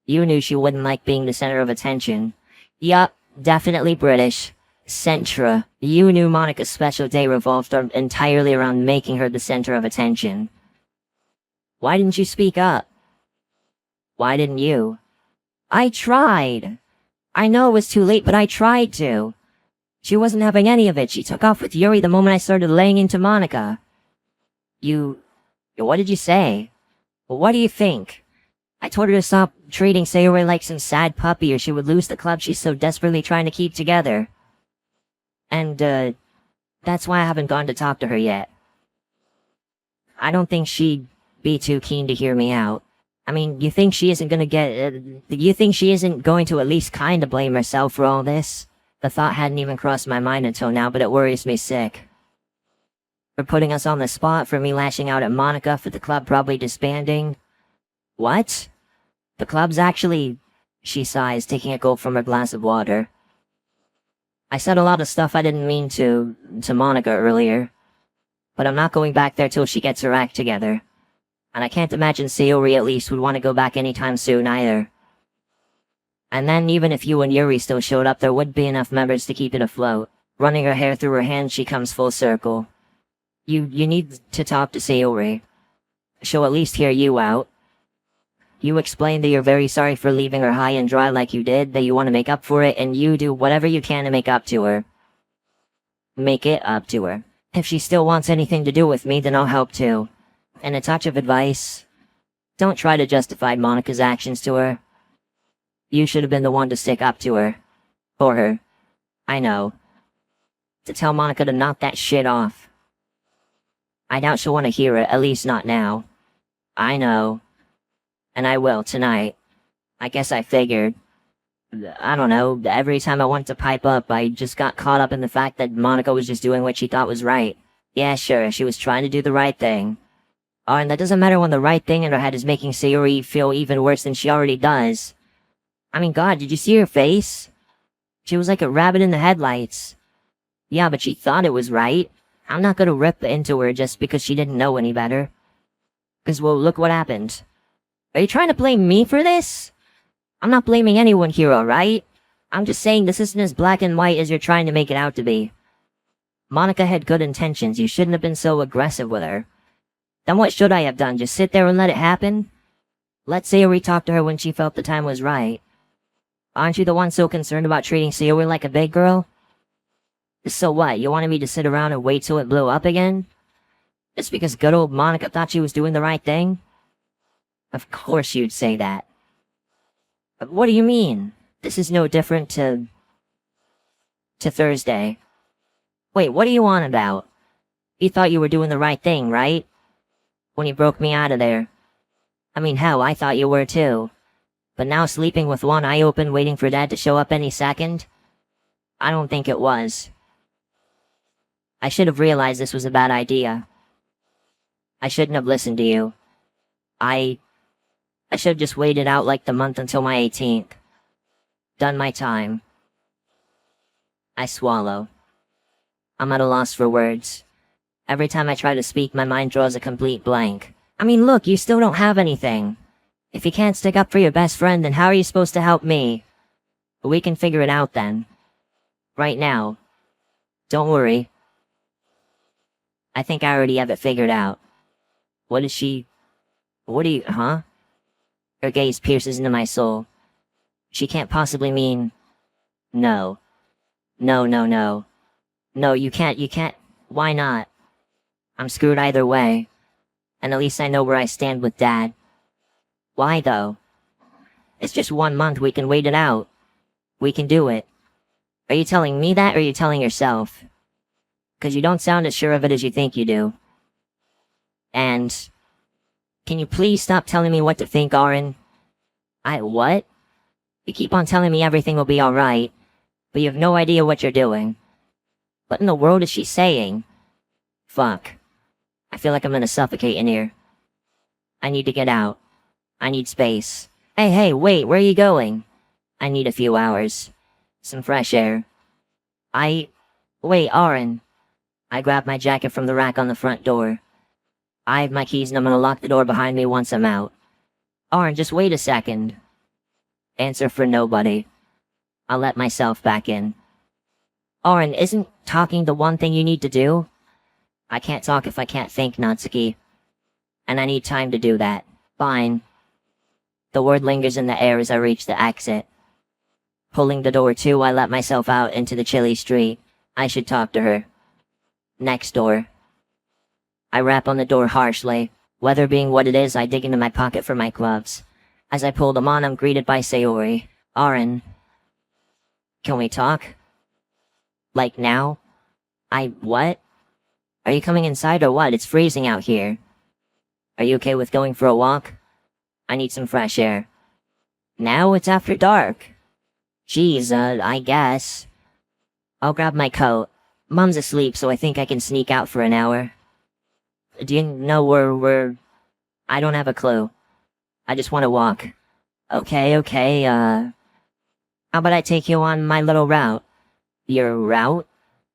You knew she wouldn't like being the center of attention. Yup, definitely British. Centra. You knew Monica's special day revolved entirely around making her the center of attention. Why didn't you speak up? Why didn't you? I tried. I know it was too late, but I tried to. She wasn't having any of it. She took off with Yuri the moment I started laying into Monica. What did you say? Well, what do you think? I told her to stop treating Sayori like some sad puppy or she would lose the club she's so desperately trying to keep together. And, that's why I haven't gone to talk to her yet. I don't think she'd be too keen to hear me out. I mean, you think she isn't gonna get, you think she isn't going to at least kinda blame herself for all this? The thought hadn't even crossed my mind until now, but it worries me sick. For putting us on the spot, for me lashing out at Monica, for the club probably disbanding. What? The club's actually... She sighs, taking a gulp from her glass of water. I said a lot of stuff I didn't mean to Monica earlier. But I'm not going back there till she gets her act together. And I can't imagine Sayori at least would want to go back anytime soon either. And then even if you and Yuri still showed up, there would be enough members to keep it afloat. Running her hair through her hands, she comes full circle. You need to talk to Sayori. She'll at least hear you out. You explain that you're very sorry for leaving her high and dry like you did, that you want to make up for it, and you do whatever you can to make up to her. Make it up to her. If she still wants anything to do with me, then I'll help too. And a touch of advice. Don't try to justify Monica's actions to her. You should have been the one to stick up to her. For her. I know. To tell Monica to knock that shit off. I doubt she'll want to hear it, at least not now. I know. And I will, tonight. I guess I figured. I don't know, every time I went to pipe up, I just got caught up in the fact that Monica was just doing what she thought was right. Yeah, sure, she was trying to do the right thing. Oh, and that doesn't matter when the right thing in her head is making Sayori feel even worse than she already does. I mean, God, did you see her face? She was like a rabbit in the headlights. Yeah, but she thought it was right. I'm not gonna rip into her just because she didn't know any better. 'Cause, well, look what happened. Are you trying to blame me for this? I'm not blaming anyone here, alright? I'm just saying this isn't as black and white as you're trying to make it out to be. Monica had good intentions, you shouldn't have been so aggressive with her. Then what should I have done, just sit there and let it happen? Let Sayori talk to her when she felt the time was right. Aren't you the one so concerned about treating Sayori like a big girl? So what, you wanted me to sit around and wait till it blew up again? Just because good old Monica thought she was doing the right thing? Of course you'd say that. But what do you mean? This is no different to Thursday. Wait, what are you on about? You thought you were doing the right thing, right? When you broke me out of there. I mean, hell, I thought you were too. But now sleeping with one eye open waiting for Dad to show up any second? I don't think it was. I should have realized this was a bad idea. I shouldn't have listened to you. I should have just waited out like the month until my 18th. Done my time. I swallow. I'm at a loss for words. Every time I try to speak, my mind draws a complete blank. I mean, look, you still don't have anything. If you can't stick up for your best friend, then how are you supposed to help me? But we can figure it out then. Right now. Don't worry. I think I already have it figured out. What is she... What do you... Huh? Her gaze pierces into my soul. She can't possibly mean... No. No, no, no. No, you can't... Why not? I'm screwed either way. And at least I know where I stand with Dad. Why, though? It's just 1 month, we can wait it out. We can do it. Are you telling me that, or are you telling yourself? 'Cause you don't sound as sure of it as you think you do. And... Can you please stop telling me what to think, Arin? What? You keep on telling me everything will be alright, but you have no idea what you're doing. What in the world is she saying? Fuck. I feel like I'm gonna suffocate in here. I need to get out. I need space. Hey, wait, where are you going? I need a few hours. Some fresh air. Wait, Arin. I grab my jacket from the rack on the front door. I have my keys and I'm gonna lock the door behind me once I'm out. Arin, just wait a second. Answer for nobody. I'll let myself back in. Arin, isn't talking the one thing you need to do? I can't talk if I can't think, Natsuki. And I need time to do that. Fine. The word lingers in the air as I reach the exit. Pulling the door to, I let myself out into the chilly street. I should talk to her. Next door. I rap on the door harshly. Weather being what it is, I dig into my pocket for my gloves. As I pull them on, I'm greeted by Sayori. Arin. Can we talk? Like now? What? Are you coming inside or what? It's freezing out here. Are you okay with going for a walk? I need some fresh air. Now it's after dark. Geez, I guess. I'll grab my coat. Mom's asleep, so I think I can sneak out for an hour. Do you know where I don't have a clue. I just want to walk. Okay, how about I take you on my little route? Your route?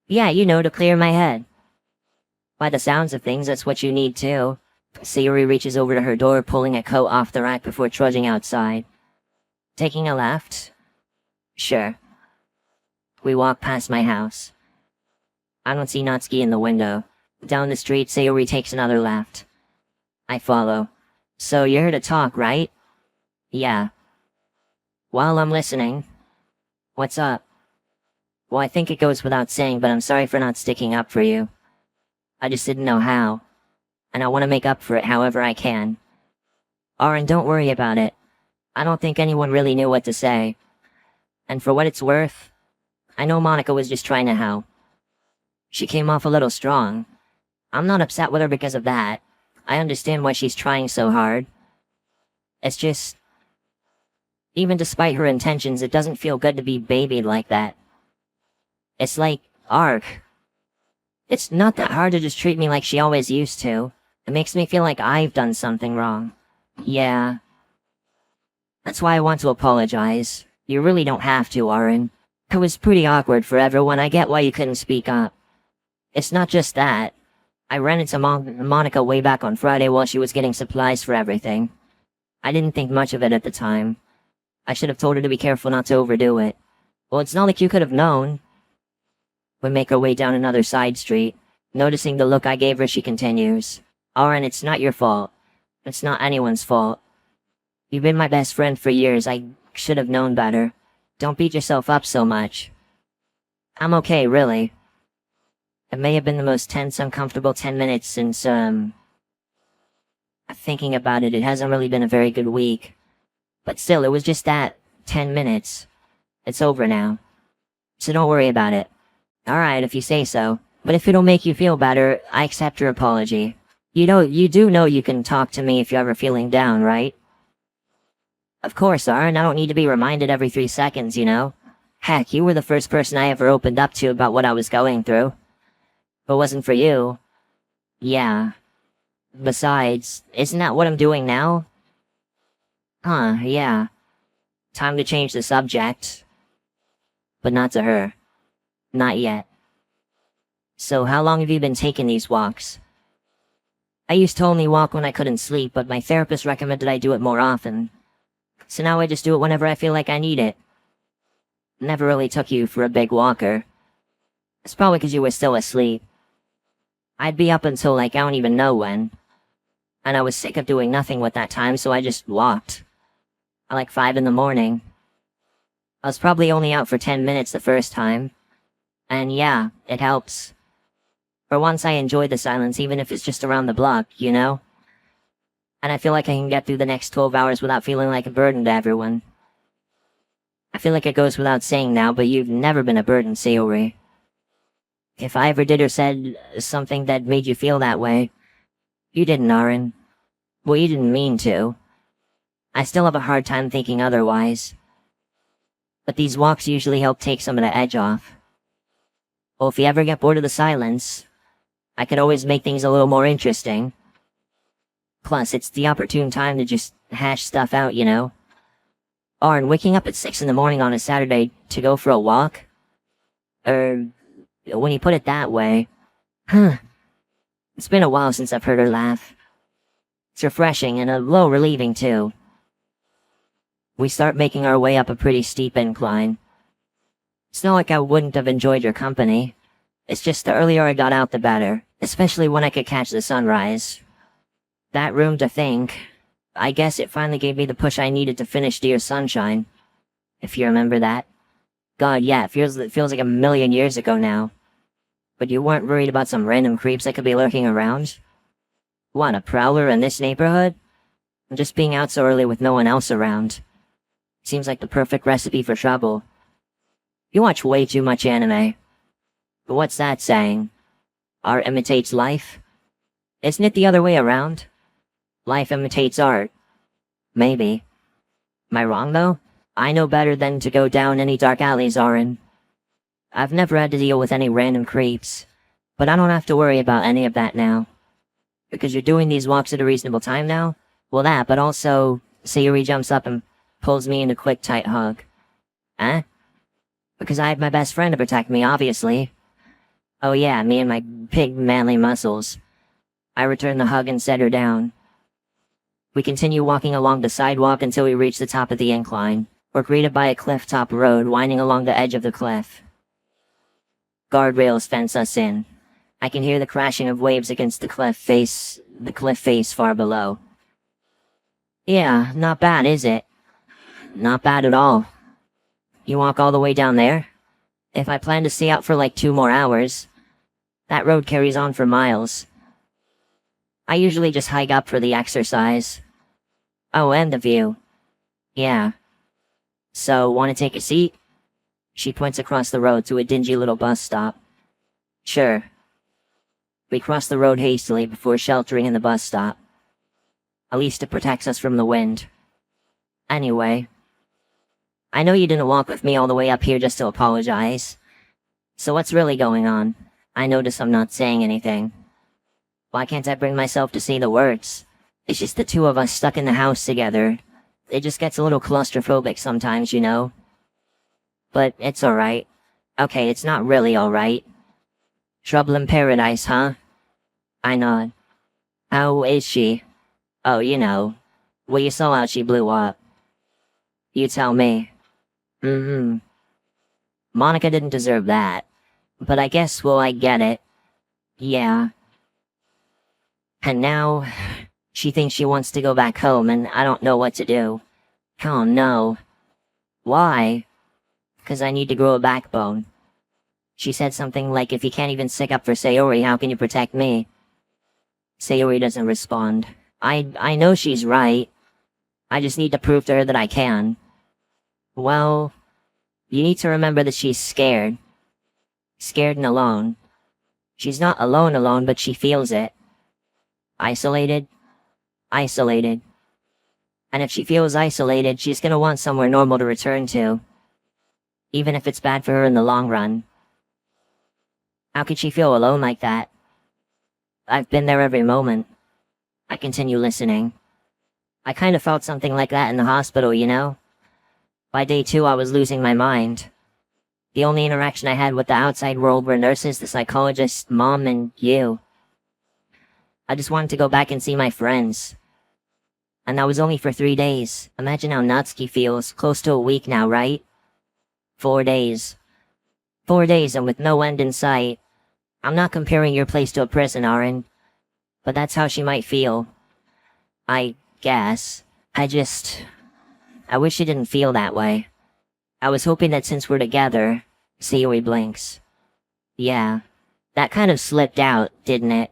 Yeah, to clear my head. By the sounds of things, that's what you need too. Sayori reaches over to her door, pulling a coat off the rack before trudging outside. Taking a left? Sure. We walk past my house. I don't see Natsuki in the window. Down the street, Sayori takes another left. I follow. So you're here to talk, right? Yeah. Well, I'm listening. What's up? Well, I think it goes without saying, but I'm sorry for not sticking up for you. I just didn't know how. And I want to make up for it however I can. Arin, don't worry about it. I don't think anyone really knew what to say. And for what it's worth, I know Monica was just trying to help. She came off a little strong. I'm not upset with her because of that. I understand why she's trying so hard. It's just, even despite her intentions, it doesn't feel good to be babied like that. It's like, arg. It's not that hard to just treat me like she always used to. It makes me feel like I've done something wrong. Yeah. That's why I want to apologize. You really don't have to, Arin. It was pretty awkward for everyone. I get why you couldn't speak up. It's not just that. I ran into Monica way back on Friday while she was getting supplies for everything. I didn't think much of it at the time. I should have told her to be careful not to overdo it. Well, it's not like you could have known. We make our way down another side street. Noticing the look I gave her, she continues. Arin, it's not your fault. It's not anyone's fault. You've been my best friend for years. I should have known better. Don't beat yourself up so much. I'm okay, really. It may have been the most tense, uncomfortable 10 minutes since, thinking about it, it hasn't really been a very good week. But still, it was just that 10 minutes. It's over now. So don't worry about it. Alright, if you say so. But if it'll make you feel better, I accept your apology. You do know you can talk to me if you're ever feeling down, right? Of course, Arin. I don't need to be reminded every 3 seconds, Heck, you were the first person I ever opened up to about what I was going through. If it wasn't for you... Yeah. Besides, isn't that what I'm doing now? Huh, yeah. Time to change the subject. But not to her. Not yet. So how long have you been taking these walks? I used to only walk when I couldn't sleep, but my therapist recommended I do it more often. So now I just do it whenever I feel like I need it. Never really took you for a big walker. It's probably because you were still asleep. I'd be up until I don't even know when. And I was sick of doing nothing with that time, so I just walked. At like 5 in the morning. I was probably only out for 10 minutes the first time. And yeah, it helps. For once I enjoy the silence, even if it's just around the block, And I feel like I can get through the next 12 hours without feeling like a burden to everyone. I feel like it goes without saying now, but you've never been a burden, Sayori. If I ever did or said something that made you feel that way, you didn't, Arin. Well, you didn't mean to. I still have a hard time thinking otherwise. But these walks usually help take some of the edge off. Well, if you ever get bored of the silence, I could always make things a little more interesting. Plus, it's the opportune time to just hash stuff out, Arin, waking up at 6 in the morning on a Saturday to go for a walk? When you put it that way... It's been a while since I've heard her laugh. It's refreshing and a little relieving, too. We start making our way up a pretty steep incline. It's not like I wouldn't have enjoyed your company. It's just the earlier I got out, the better. Especially when I could catch the sunrise. That room to think. I guess it finally gave me the push I needed to finish Dear Sunshine. If you remember that. God, yeah, it feels like a million years ago now. But you weren't worried about some random creeps that could be lurking around? What, a prowler in this neighborhood? Just being out so early with no one else around. Seems like the perfect recipe for trouble. You watch way too much anime. But what's that saying? Art imitates life? Isn't it the other way around? Life imitates art. Maybe. Am I wrong though? I know better than to go down any dark alleys, Arin. I've never had to deal with any random creeps, but I don't have to worry about any of that now. Because you're doing these walks at a reasonable time now? Well that, but also, Sayuri jumps up and pulls me in a quick tight hug. Eh? Because I had my best friend to protect me, obviously. Oh yeah, me and my big manly muscles. I return the hug and set her down. We continue walking along the sidewalk until we reach the top of the incline. We're greeted by a cliff-top road winding along the edge of the cliff. Guardrails fence us in. I can hear the crashing of waves against the cliff face far below. Yeah, not bad, is it? Not bad at all. You walk all the way down there? If I plan to stay out for like 2 more hours, that road carries on for miles. I usually just hike up for the exercise. Oh, and the view. Yeah. So, wanna take a seat? She points across the road to a dingy little bus stop. Sure. We cross the road hastily before sheltering in the bus stop. At least it protects us from the wind. Anyway, I know you didn't walk with me all the way up here just to apologize. So what's really going on? I notice I'm not saying anything. Why can't I bring myself to say the words? It's just the two of us stuck in the house together. It just gets a little claustrophobic sometimes, you know? But it's alright. Okay, it's not really alright. Trouble in paradise, huh? I nod. How is she? Oh, you know. Well, you saw how she blew up. You tell me. Monica didn't deserve that. But I guess, well, I get it. Yeah. And now, she thinks she wants to go back home and I don't know what to do. Oh no. Why? 'Cause I need to grow a backbone. She said something like, if you can't even stick up for Sayori, how can you protect me? Sayori doesn't respond. I know she's right. I just need to prove to her that I can. Well, you need to remember that she's scared. Scared and alone. She's not alone, but she feels it. Isolated? Isolated. And if she feels isolated, she's gonna want somewhere normal to return to. Even if it's bad for her in the long run. How could she feel alone like that? I've been there every moment. I continue listening. I kind of felt something like that in the hospital, you know? By day 2, I was losing my mind. The only interaction I had with the outside world were nurses, the psychologist, mom, and you. I just wanted to go back and see my friends. And that was only for 3 days. Imagine how Natsuki feels, close to a week now, right? 4 days. 4 days and with no end in sight. I'm not comparing your place to a prison, Arin. But that's how she might feel. I guess. I wish she didn't feel that way. I was hoping that since we're together, Sayori blinks. Yeah, that kind of slipped out, didn't it?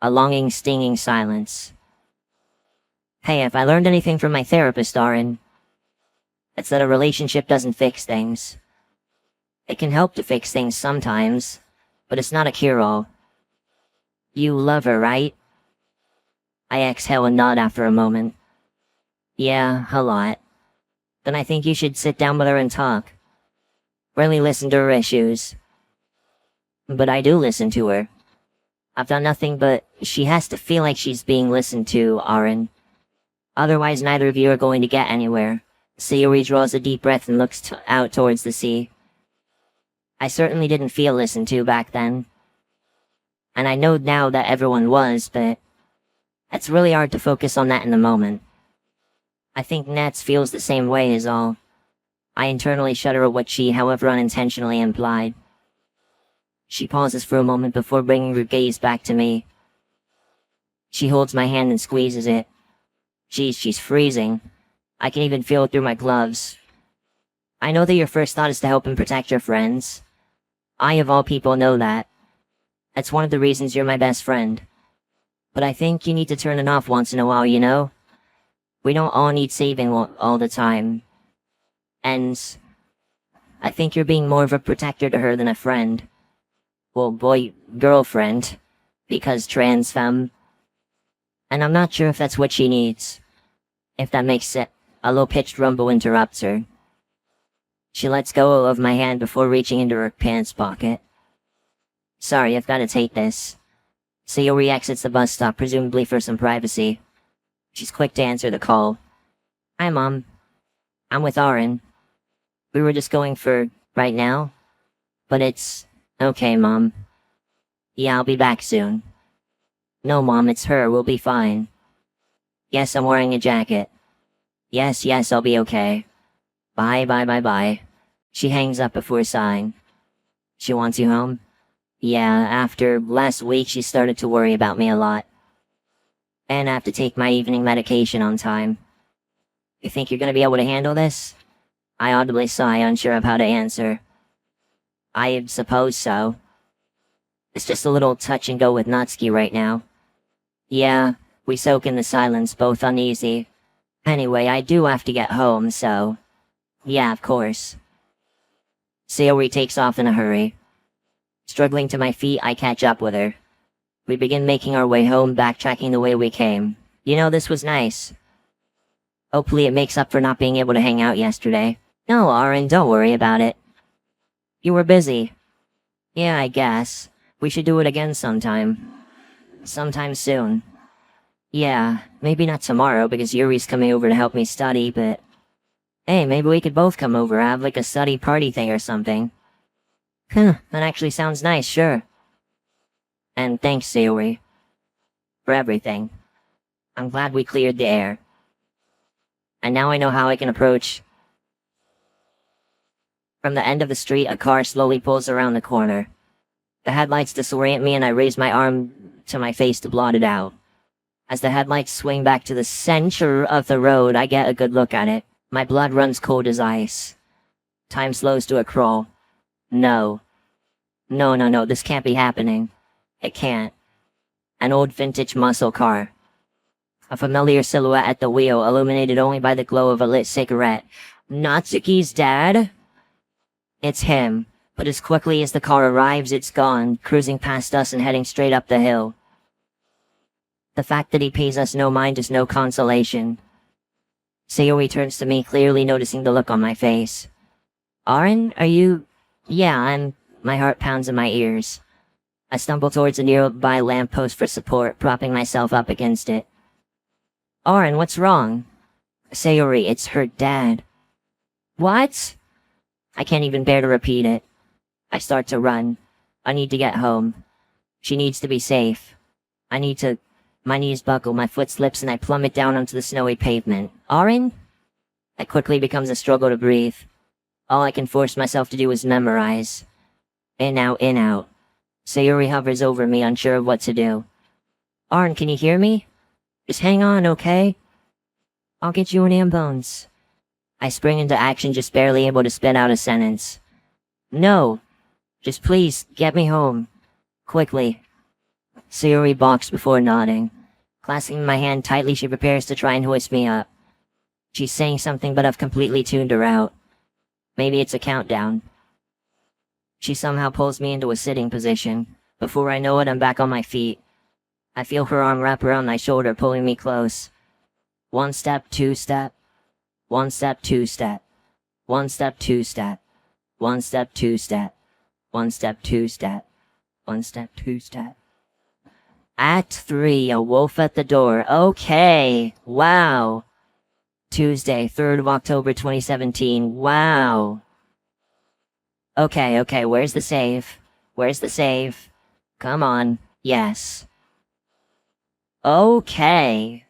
A longing, stinging silence. Hey, if I learned anything from my therapist, Arin, it's that a relationship doesn't fix things. It can help to fix things sometimes, but it's not a cure-all. You love her, right? I exhale and nod after a moment. Yeah, a lot. Then I think you should sit down with her and talk. Really listen to her issues. But I do listen to her. I've done nothing but she has to feel like she's being listened to, Arin. Otherwise neither of you are going to get anywhere. Sayori draws a deep breath and looks out towards the sea. I certainly didn't feel listened to back then. And I know now that everyone was, but it's really hard to focus on that in the moment. I think Nats feels the same way is all. I internally shudder at what she, however unintentionally, implied. She pauses for a moment before bringing her gaze back to me. She holds my hand and squeezes it. Geez, she's freezing. I can even feel it through my gloves. I know that your first thought is to help and protect your friends. I, of all people, know that. That's one of the reasons you're my best friend. But I think you need to turn it off once in a while, you know? We don't all need saving all the time. And I think you're being more of a protector to her than a friend. Well, girlfriend. Because trans femme. And I'm not sure if that's what she needs. If that makes it, a low-pitched rumble interrupts her. She lets go of my hand before reaching into her pants pocket. Sorry, I've gotta take this. Sayori exits the bus stop, presumably for some privacy. She's quick to answer the call. Hi, Mom. I'm with Arin. We were just going for right now. But it's okay, Mom. Yeah, I'll be back soon. No, Mom, it's her. We'll be fine. Yes, I'm wearing a jacket. Yes, I'll be okay. Bye. She hangs up before sighing. She wants you home? Yeah, after last week she started to worry about me a lot. And I have to take my evening medication on time. You think you're gonna be able to handle this? I audibly sigh, unsure of how to answer. I suppose so. It's just a little touch and go with Natsuki right now. Yeah, we soak in the silence, both uneasy. Anyway, I do have to get home, so... Yeah, of course. Sayori takes off in a hurry. Struggling to my feet, I catch up with her. We begin making our way home, backtracking the way we came. You know, this was nice. Hopefully it makes up for not being able to hang out yesterday. No, Arin, don't worry about it. You were busy. Yeah, I guess. We should do it again sometime. Sometime soon. Yeah, maybe not tomorrow because Yuri's coming over to help me study, but... Hey, maybe we could both come over, have like a study party thing or something. That actually sounds nice, sure. And thanks, Sayori. For everything. I'm glad we cleared the air. And now I know how I can approach. From the end of the street, a car slowly pulls around the corner. The headlights disorient me and I raise my arm to my face to blot it out. As the headlights swing back to the center of the road, I get a good look at it. My blood runs cold as ice. Time slows to a crawl. No, this can't be happening. It can't. An old vintage muscle car. A familiar silhouette at the wheel, illuminated only by the glow of a lit cigarette. Natsuki's dad? It's him, but as quickly as the car arrives, it's gone, cruising past us and heading straight up the hill. The fact that he pays us no mind is no consolation. Sayori turns to me, clearly noticing the look on my face. Arin, are you... Yeah, I'm... My heart pounds in my ears. I stumble towards a nearby lamppost for support, propping myself up against it. Arin, what's wrong? Sayori, it's her dad. What? I can't even bear to repeat it. I start to run. I need to get home. She needs to be safe. I need to... My knees buckle, my foot slips, and I plummet down onto the snowy pavement. Arin? It quickly becomes a struggle to breathe. All I can force myself to do is memorize. In, out, in, out. Sayori hovers over me, unsure of what to do. Arin, can you hear me? Just hang on, okay? I'll get you an ambulance. I spring into action, just barely able to spit out a sentence. No. Just please, get me home. Quickly. Sayori balks before nodding. Clasping my hand tightly, she prepares to try and hoist me up. She's saying something, but I've completely tuned her out. Maybe it's a countdown. She somehow pulls me into a sitting position. Before I know it, I'm back on my feet. I feel her arm wrap around my shoulder, pulling me close. 1 step, 2 step. 1 step, 2 step. 1 step, 2 step. 1 step, 2 step. 1 step, 2 step. 1 step, 2 step. Act 3, a wolf at the door. Okay. Wow. Tuesday, 3rd of October 2017. Wow. Okay, where's the save? Where's the save? Come on. Yes. Okay,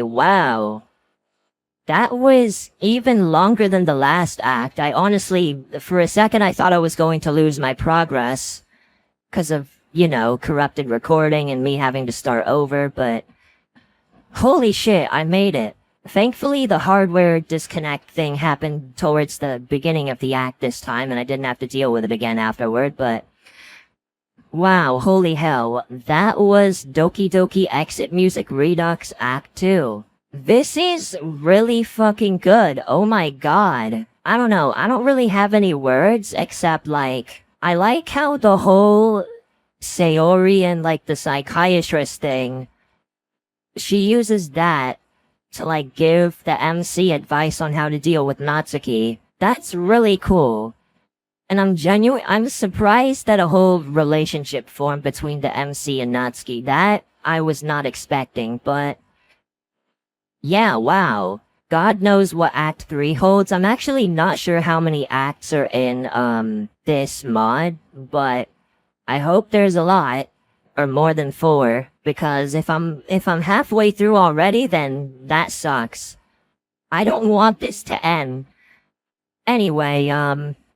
wow. That was even longer than the last act. I honestly, for a second I thought I was going to lose my progress. 'Cause of, you know, corrupted recording and me having to start over, but... Holy shit, I made it. Thankfully, the hardware disconnect thing happened towards the beginning of the act this time, and I didn't have to deal with it again afterward, but... Wow, holy hell, that was Doki Doki Exit Music Redux Act 2. This is really fucking good, oh my god. I don't know, I don't really have any words, except like... I like how the whole Sayori and like the psychiatrist thing... She uses that to like give the MC advice on how to deal with Natsuki. That's really cool. And I'm surprised that a whole relationship formed between the MC and Natsuki. That I was not expecting, but yeah, wow. God knows what Act 3 holds. I'm actually not sure how many acts are in, this mod, but I hope there's a lot, or more than 4, because if I'm halfway through already, then that sucks. I don't want this to end. Anyway,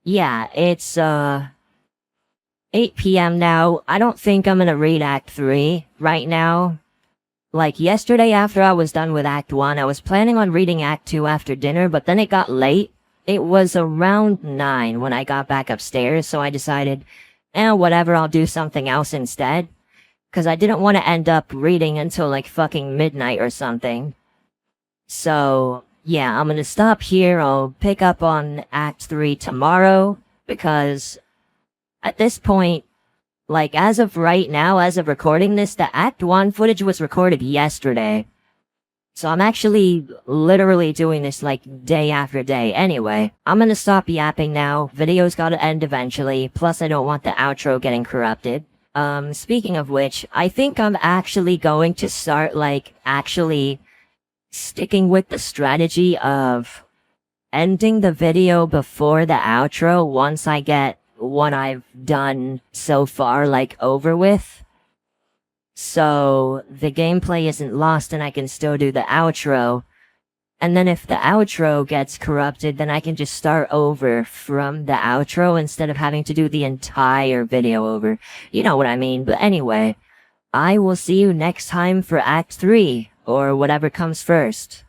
yeah, it's, 8 p.m. now. I don't think I'm gonna read Act 3 right now. Like, yesterday after I was done with Act 1, I was planning on reading Act 2 after dinner, but then it got late. It was around 9 when I got back upstairs, so I decided, whatever, I'll do something else instead. Cause I didn't want to end up reading until like fucking midnight or something. So, yeah, I'm gonna stop here. I'll pick up on Act 3 tomorrow, because at this point, like, as of right now, as of recording this, the Act 1 footage was recorded yesterday. So I'm actually literally doing this, like, day after day. Anyway, I'm gonna stop yapping now. Video's gotta end eventually. Plus, I don't want the outro getting corrupted. Speaking of which, I think I'm actually going to start, like, actually sticking with the strategy of ending the video before the outro once I get what I've done so far, like, over with. So, the gameplay isn't lost and I can still do the outro. And then if the outro gets corrupted, then I can just start over from the outro instead of having to do the entire video over. You know what I mean. But anyway, I will see you next time for Act 3, or whatever comes first.